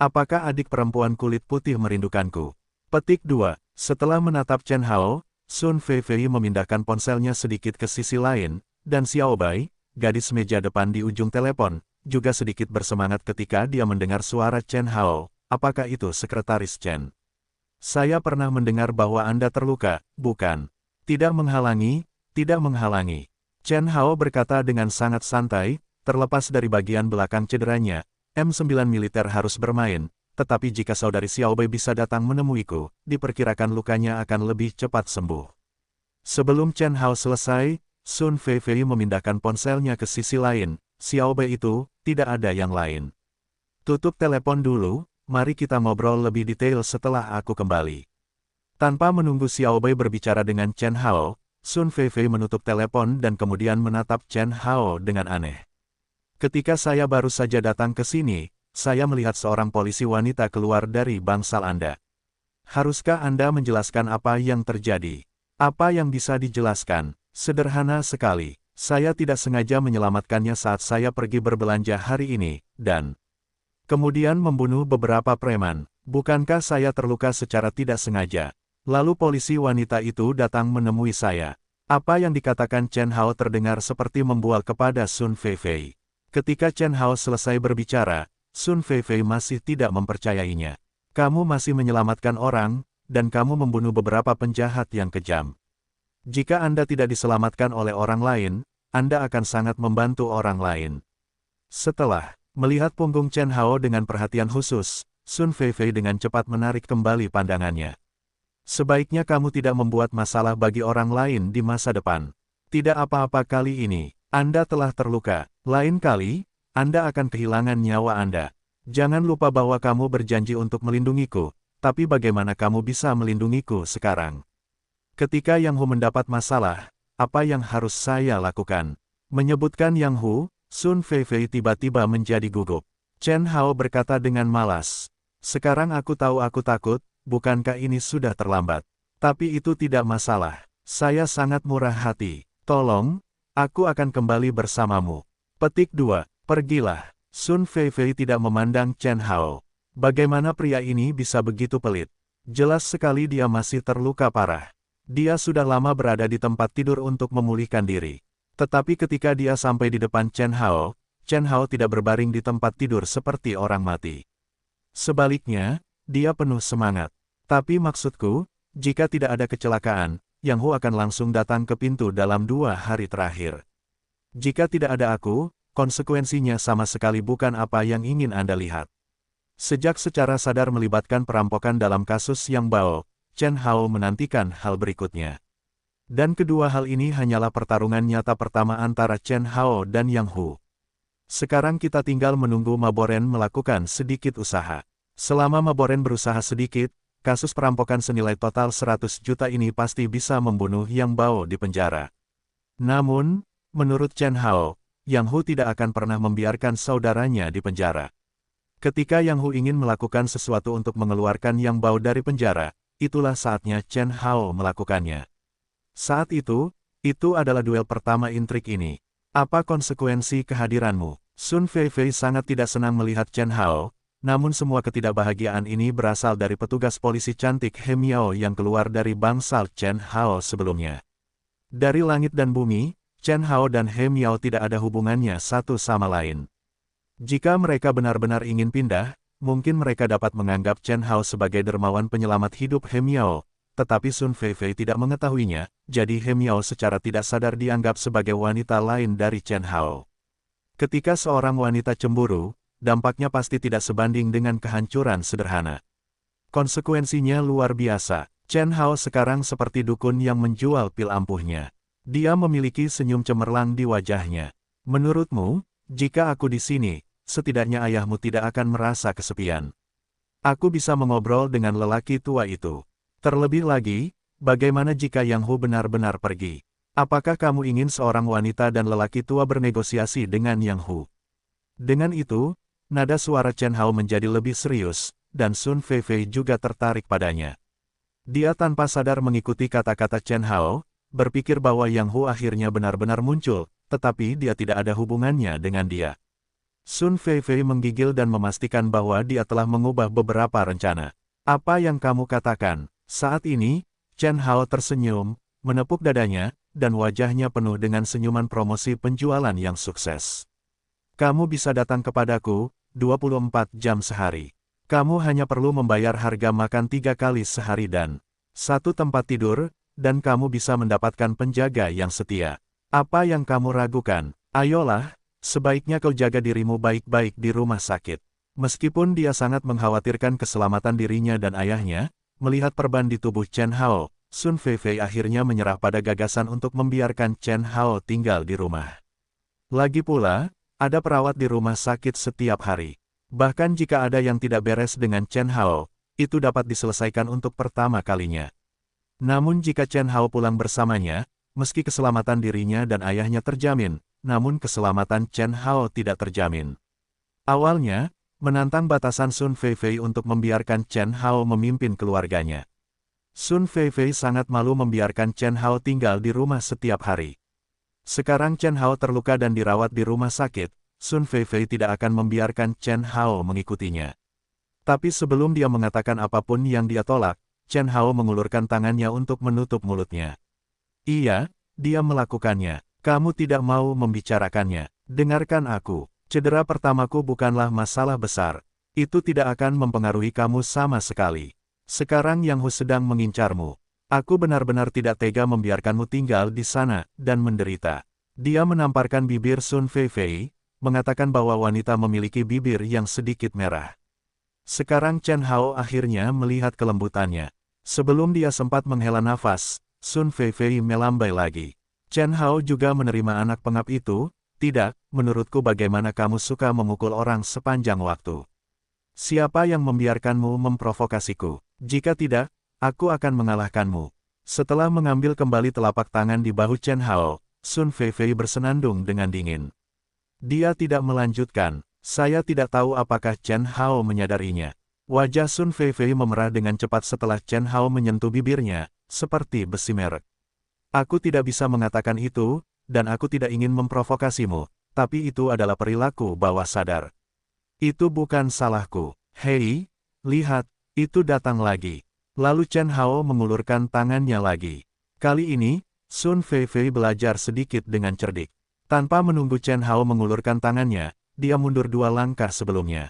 Apakah adik perempuan kulit putih merindukanku? Petik 2. Setelah menatap Chen Hao, Sun Feifei memindahkan ponselnya sedikit ke sisi lain, dan Xiaobai, gadis meja depan di ujung telepon, juga sedikit bersemangat ketika dia mendengar suara Chen Hao. Apakah itu sekretaris Chen? Saya pernah mendengar bahwa Anda terluka, bukan? Tidak menghalangi, tidak menghalangi. Chen Hao berkata dengan sangat santai, terlepas dari bagian belakang cederanya, M9 militer harus bermain, tetapi jika saudari Xiaobai bisa datang menemuiku, diperkirakan lukanya akan lebih cepat sembuh. Sebelum Chen Hao selesai, Sun Feifei memindahkan ponselnya ke sisi lain. Xiaobai itu, tidak ada yang lain. Tutup telepon dulu, mari kita ngobrol lebih detail setelah aku kembali. Tanpa menunggu Xiaobai berbicara dengan Chen Hao, Sun Feifei menutup telepon dan kemudian menatap Chen Hao dengan aneh. Ketika saya baru saja datang ke sini, saya melihat seorang polisi wanita keluar dari bangsal Anda. Haruskah Anda menjelaskan apa yang terjadi? Apa yang bisa dijelaskan? Sederhana sekali. Saya tidak sengaja menyelamatkannya saat saya pergi berbelanja hari ini, dan kemudian membunuh beberapa preman. Bukankah saya terluka secara tidak sengaja? Lalu polisi wanita itu datang menemui saya. Apa yang dikatakan Chen Hao terdengar seperti membual kepada Sun Feifei. Ketika Chen Hao selesai berbicara, Sun Feifei masih tidak mempercayainya. Kamu masih menyelamatkan orang, dan kamu membunuh beberapa penjahat yang kejam. Jika Anda tidak diselamatkan oleh orang lain, Anda akan sangat membantu orang lain. Setelah melihat punggung Chen Hao dengan perhatian khusus, Sun Feifei dengan cepat menarik kembali pandangannya. Sebaiknya kamu tidak membuat masalah bagi orang lain di masa depan. Tidak apa-apa kali ini, Anda telah terluka. Lain kali, Anda akan kehilangan nyawa Anda. Jangan lupa bahwa kamu berjanji untuk melindungiku, tapi bagaimana kamu bisa melindungiku sekarang? Ketika Yang Hu mendapat masalah, apa yang harus saya lakukan? Menyebutkan Yang Hu, Sun Feifei tiba-tiba menjadi gugup. Chen Hao berkata dengan malas. Sekarang aku tahu aku takut, bukankah ini sudah terlambat? Tapi itu tidak masalah. Saya sangat murah hati. Tolong, aku akan kembali bersamamu. Petik 2. Pergilah. Sun Feifei tidak memandang Chen Hao. Bagaimana pria ini bisa begitu pelit? Jelas sekali dia masih terluka parah. Dia sudah lama berada di tempat tidur untuk memulihkan diri. Tetapi ketika dia sampai di depan Chen Hao tidak berbaring di tempat tidur seperti orang mati. Sebaliknya, dia penuh semangat. Tapi maksudku, jika tidak ada kecelakaan, Yang Hu akan langsung datang ke pintu dalam 2 hari terakhir. Jika tidak ada aku, konsekuensinya sama sekali bukan apa yang ingin Anda lihat. Sejak secara sadar melibatkan perampokan dalam kasus Yang Bao, Chen Hao menantikan hal berikutnya. Dan kedua hal ini hanyalah pertarungan nyata pertama antara Chen Hao dan Yang Hu. Sekarang kita tinggal menunggu Maboren melakukan sedikit usaha. Selama Maboren berusaha sedikit, kasus perampokan senilai total 100 juta ini pasti bisa membunuh Yang Bao di penjara. Namun, menurut Chen Hao, Yang Hu tidak akan pernah membiarkan saudaranya di penjara. Ketika Yang Hu ingin melakukan sesuatu untuk mengeluarkan Yang Bao dari penjara, itulah saatnya Chen Hao melakukannya. Saat itu adalah duel pertama intrik ini. Apa konsekuensi kehadiranmu? Sun Feifei sangat tidak senang melihat Chen Hao, namun semua ketidakbahagiaan ini berasal dari petugas polisi cantik He Miao yang keluar dari bangsal Chen Hao sebelumnya. Dari langit dan bumi, Chen Hao dan He Miao tidak ada hubungannya satu sama lain. Jika mereka benar-benar ingin pindah, mungkin mereka dapat menganggap Chen Hao sebagai dermawan penyelamat hidup He Miao, tetapi Sun Feifei tidak mengetahuinya, jadi He Miao secara tidak sadar dianggap sebagai wanita lain dari Chen Hao. Ketika seorang wanita cemburu, dampaknya pasti tidak sebanding dengan kehancuran sederhana. Konsekuensinya luar biasa. Chen Hao sekarang seperti dukun yang menjual pil ampuhnya. Dia memiliki senyum cemerlang di wajahnya. Menurutmu, jika aku di sini, setidaknya ayahmu tidak akan merasa kesepian. Aku bisa mengobrol dengan lelaki tua itu. Terlebih lagi, bagaimana jika Yang Hu benar-benar pergi? Apakah kamu ingin seorang wanita dan lelaki tua bernegosiasi dengan Yang Hu? Dengan itu, nada suara Chen Hao menjadi lebih serius, dan Sun Feifei juga tertarik padanya. Dia tanpa sadar mengikuti kata-kata Chen Hao, berpikir bahwa Yang Hu akhirnya benar-benar muncul, tetapi dia tidak ada hubungannya dengan dia. Sun Feifei menggigil dan memastikan bahwa dia telah mengubah beberapa rencana. Apa yang kamu katakan? Saat ini, Chen Hao tersenyum, menepuk dadanya, dan wajahnya penuh dengan senyuman promosi penjualan yang sukses. Kamu bisa datang kepadaku, 24 jam sehari. Kamu hanya perlu membayar harga makan 3 kali sehari dan 1 tempat tidur, dan kamu bisa mendapatkan penjaga yang setia. Apa yang kamu ragukan? Ayolah, sebaiknya kau jaga dirimu baik-baik di rumah sakit. Meskipun dia sangat mengkhawatirkan keselamatan dirinya dan ayahnya, melihat perban di tubuh Chen Hao, Sun Feifei akhirnya menyerah pada gagasan untuk membiarkan Chen Hao tinggal di rumah. Lagi pula, ada perawat di rumah sakit setiap hari. Bahkan jika ada yang tidak beres dengan Chen Hao, itu dapat diselesaikan untuk pertama kalinya. Namun jika Chen Hao pulang bersamanya, meski keselamatan dirinya dan ayahnya terjamin, namun keselamatan Chen Hao tidak terjamin. Awalnya, menantang batasan Sun Feifei untuk membiarkan Chen Hao memimpin keluarganya. Sun Feifei sangat malu membiarkan Chen Hao tinggal di rumah setiap hari. Sekarang Chen Hao terluka dan dirawat di rumah sakit, Sun Feifei tidak akan membiarkan Chen Hao mengikutinya. Tapi sebelum dia mengatakan apapun yang dia tolak, Chen Hao mengulurkan tangannya untuk menutup mulutnya. Iya, dia melakukannya. Kamu tidak mau membicarakannya. Dengarkan aku. Cedera pertamaku bukanlah masalah besar. Itu tidak akan mempengaruhi kamu sama sekali. Sekarang Yang Hu sedang mengincarmu. Aku benar-benar tidak tega membiarkanmu tinggal di sana dan menderita. Dia menamparkan bibir Sun Feifei, mengatakan bahwa wanita memiliki bibir yang sedikit merah. Sekarang Chen Hao akhirnya melihat kelembutannya. Sebelum dia sempat menghela nafas, Sun Feifei melambai lagi. Chen Hao juga menerima anak pengap itu. Tidak, menurutku bagaimana kamu suka memukul orang sepanjang waktu. Siapa yang membiarkanmu memprovokasiku? Jika tidak, aku akan mengalahkanmu. Setelah mengambil kembali telapak tangan di bahu Chen Hao, Sun Feifei bersenandung dengan dingin. Dia tidak melanjutkan. Saya tidak tahu apakah Chen Hao menyadarinya. Wajah Sun Feifei memerah dengan cepat setelah Chen Hao menyentuh bibirnya, seperti besi merek. Aku tidak bisa mengatakan itu, dan aku tidak ingin memprovokasimu, tapi itu adalah perilaku bawah sadar. Itu bukan salahku. Hei, lihat, itu datang lagi. Lalu Chen Hao mengulurkan tangannya lagi. Kali ini, Sun Feifei belajar sedikit dengan cerdik. Tanpa menunggu Chen Hao mengulurkan tangannya, dia mundur 2 langkah sebelumnya.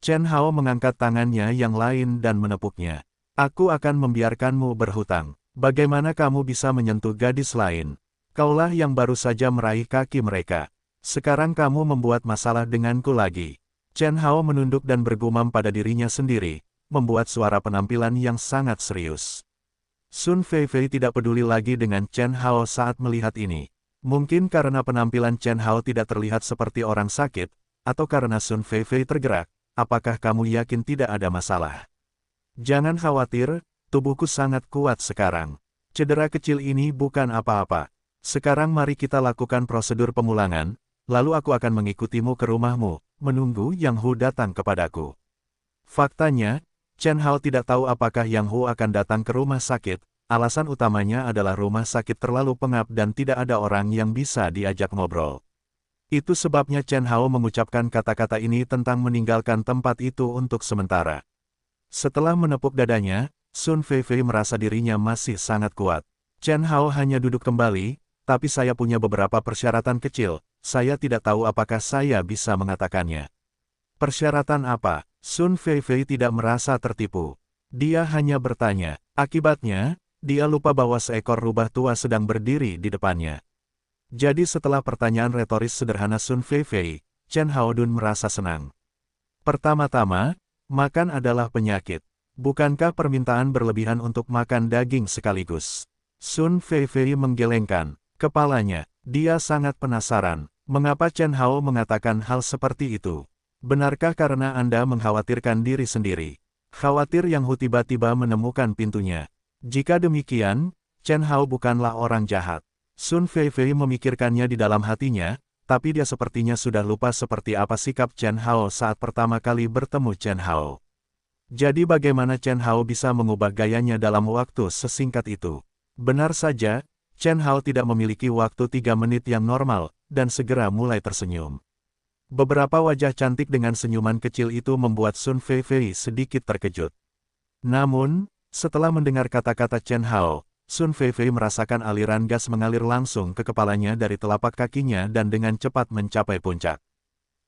Chen Hao mengangkat tangannya yang lain dan menepuknya. Aku akan membiarkanmu berhutang. Bagaimana kamu bisa menyentuh gadis lain? Kaulah yang baru saja meraih kaki mereka. Sekarang kamu membuat masalah denganku lagi. Chen Hao menunduk dan bergumam pada dirinya sendiri, membuat suara penampilan yang sangat serius. Sun Feifei tidak peduli lagi dengan Chen Hao saat melihat ini. Mungkin karena penampilan Chen Hao tidak terlihat seperti orang sakit, atau karena Sun Feifei tergerak. Apakah kamu yakin tidak ada masalah? Jangan khawatir, tubuhku sangat kuat sekarang. Cedera kecil ini bukan apa-apa. Sekarang mari kita lakukan prosedur pemulangan, lalu aku akan mengikutimu ke rumahmu, menunggu Yang Hu datang kepadaku. Faktanya, Chen Hao tidak tahu apakah Yang Hu akan datang ke rumah sakit, alasan utamanya adalah rumah sakit terlalu pengap dan tidak ada orang yang bisa diajak ngobrol. Itu sebabnya Chen Hao mengucapkan kata-kata ini tentang meninggalkan tempat itu untuk sementara. Setelah menepuk dadanya, Sun Feifei merasa dirinya masih sangat kuat. Chen Hao hanya duduk kembali, tapi saya punya beberapa persyaratan kecil, saya tidak tahu apakah saya bisa mengatakannya. Persyaratan apa? Sun Feifei tidak merasa tertipu. Dia hanya bertanya, Akibatnya, dia lupa bahwa seekor rubah tua sedang berdiri di depannya. Jadi setelah pertanyaan retoris sederhana Sun Feifei, Chen Haodun merasa senang. Pertama-tama, makan adalah penyakit. Bukankah permintaan berlebihan untuk makan daging sekaligus? Sun Feifei menggelengkan kepalanya. Dia sangat penasaran, mengapa Chen Hao mengatakan hal seperti itu. Benarkah karena Anda mengkhawatirkan diri sendiri? Khawatir Yang Hu tiba-tiba menemukan pintunya. Jika demikian, Chen Hao bukanlah orang jahat. Sun Feifei memikirkannya di dalam hatinya, tapi dia sepertinya sudah lupa seperti apa sikap Chen Hao saat pertama kali bertemu Chen Hao. Jadi bagaimana Chen Hao bisa mengubah gayanya dalam waktu sesingkat itu? Benar saja, Chen Hao tidak memiliki waktu 3 menit yang normal, dan segera mulai tersenyum. Beberapa wajah cantik dengan senyuman kecil itu membuat Sun Feifei sedikit terkejut. Namun, setelah mendengar kata-kata Chen Hao, Sun Feifei merasakan aliran gas mengalir langsung ke kepalanya dari telapak kakinya dan dengan cepat mencapai puncak.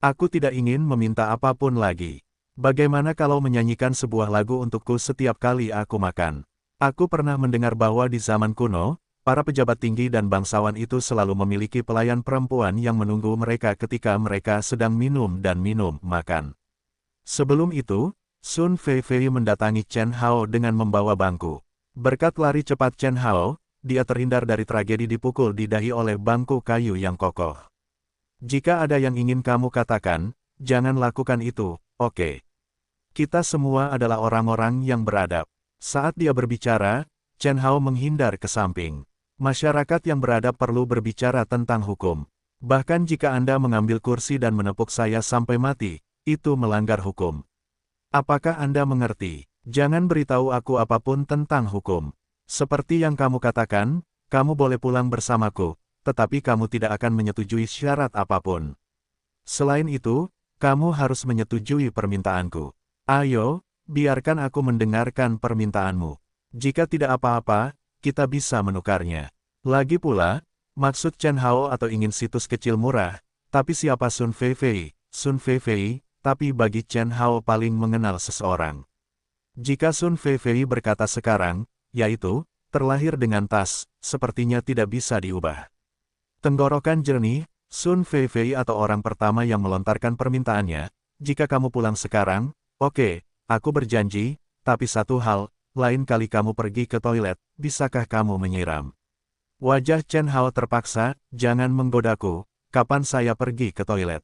Aku tidak ingin meminta apapun lagi. Bagaimana kalau menyanyikan sebuah lagu untukku setiap kali aku makan? Aku pernah mendengar bahwa di zaman kuno, para pejabat tinggi dan bangsawan itu selalu memiliki pelayan perempuan yang menunggu mereka ketika mereka sedang minum dan minum makan. Sebelum itu, Sun Feifei mendatangi Chen Hao dengan membawa bangku. Berkat lari cepat Chen Hao, dia terhindar dari tragedi dipukul di dahi oleh bangku kayu yang kokoh. Jika ada yang ingin kamu katakan, jangan lakukan itu, oke. Kita semua adalah orang-orang yang beradab. Saat dia berbicara, Chen Hao menghindar ke samping. Masyarakat yang beradab perlu berbicara tentang hukum. Bahkan jika Anda mengambil kursi dan menepuk saya sampai mati, itu melanggar hukum. Apakah Anda mengerti? Jangan beritahu aku apapun tentang hukum. Seperti yang kamu katakan, kamu boleh pulang bersamaku, tetapi kamu tidak akan menyetujui syarat apapun. Selain itu, kamu harus menyetujui permintaanku. Ayo, biarkan aku mendengarkan permintaanmu. Jika tidak apa-apa, kita bisa menukarnya. Lagi pula, maksud Chen Hao atau ingin situs kecil murah, tapi siapa Sun Feifei? Sun Feifei, tapi bagi Chen Hao paling mengenal seseorang. Jika Sun Feifei berkata sekarang, yaitu, terlahir dengan tas, sepertinya tidak bisa diubah. Tenggorokan jernih, Sun Feifei atau orang pertama yang melontarkan permintaannya, jika kamu pulang sekarang, oke, aku berjanji, tapi satu hal, lain kali kamu pergi ke toilet, bisakah kamu menyiram? Wajah Chen Hao terpaksa, jangan menggodaku, kapan saya pergi ke toilet?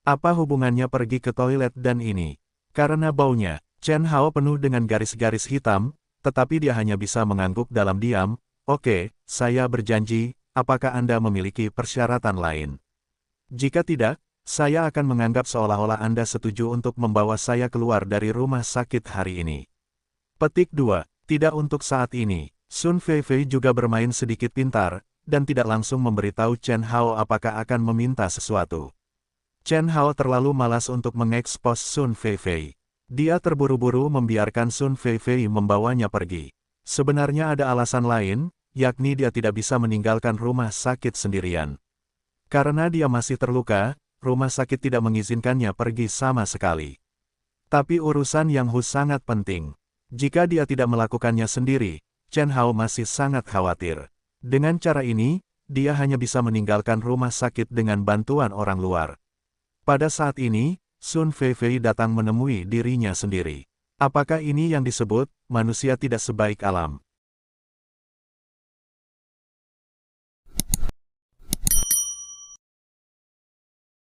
Apa hubungannya pergi ke toilet dan ini? Karena baunya, Chen Hao penuh dengan garis-garis hitam, tetapi dia hanya bisa mengangguk dalam diam. Oke, saya berjanji, apakah Anda memiliki persyaratan lain? Jika tidak, saya akan menganggap seolah-olah Anda setuju untuk membawa saya keluar dari rumah sakit hari ini. Petik 2. Tidak untuk saat ini. Sun Feifei juga bermain sedikit pintar, dan tidak langsung memberitahu Chen Hao apakah akan meminta sesuatu. Chen Hao terlalu malas untuk mengekspos Sun Feifei. Dia terburu-buru membiarkan Sun Feifei membawanya pergi. Sebenarnya ada alasan lain, yakni dia tidak bisa meninggalkan rumah sakit sendirian. Karena dia masih terluka, rumah sakit tidak mengizinkannya pergi sama sekali. Tapi urusan Yang Hu sangat penting. Jika dia tidak melakukannya sendiri, Chen Hao masih sangat khawatir. Dengan cara ini, dia hanya bisa meninggalkan rumah sakit dengan bantuan orang luar. Pada saat ini, Sun Feifei datang menemui dirinya sendiri. Apakah ini yang disebut, manusia tidak sebaik alam?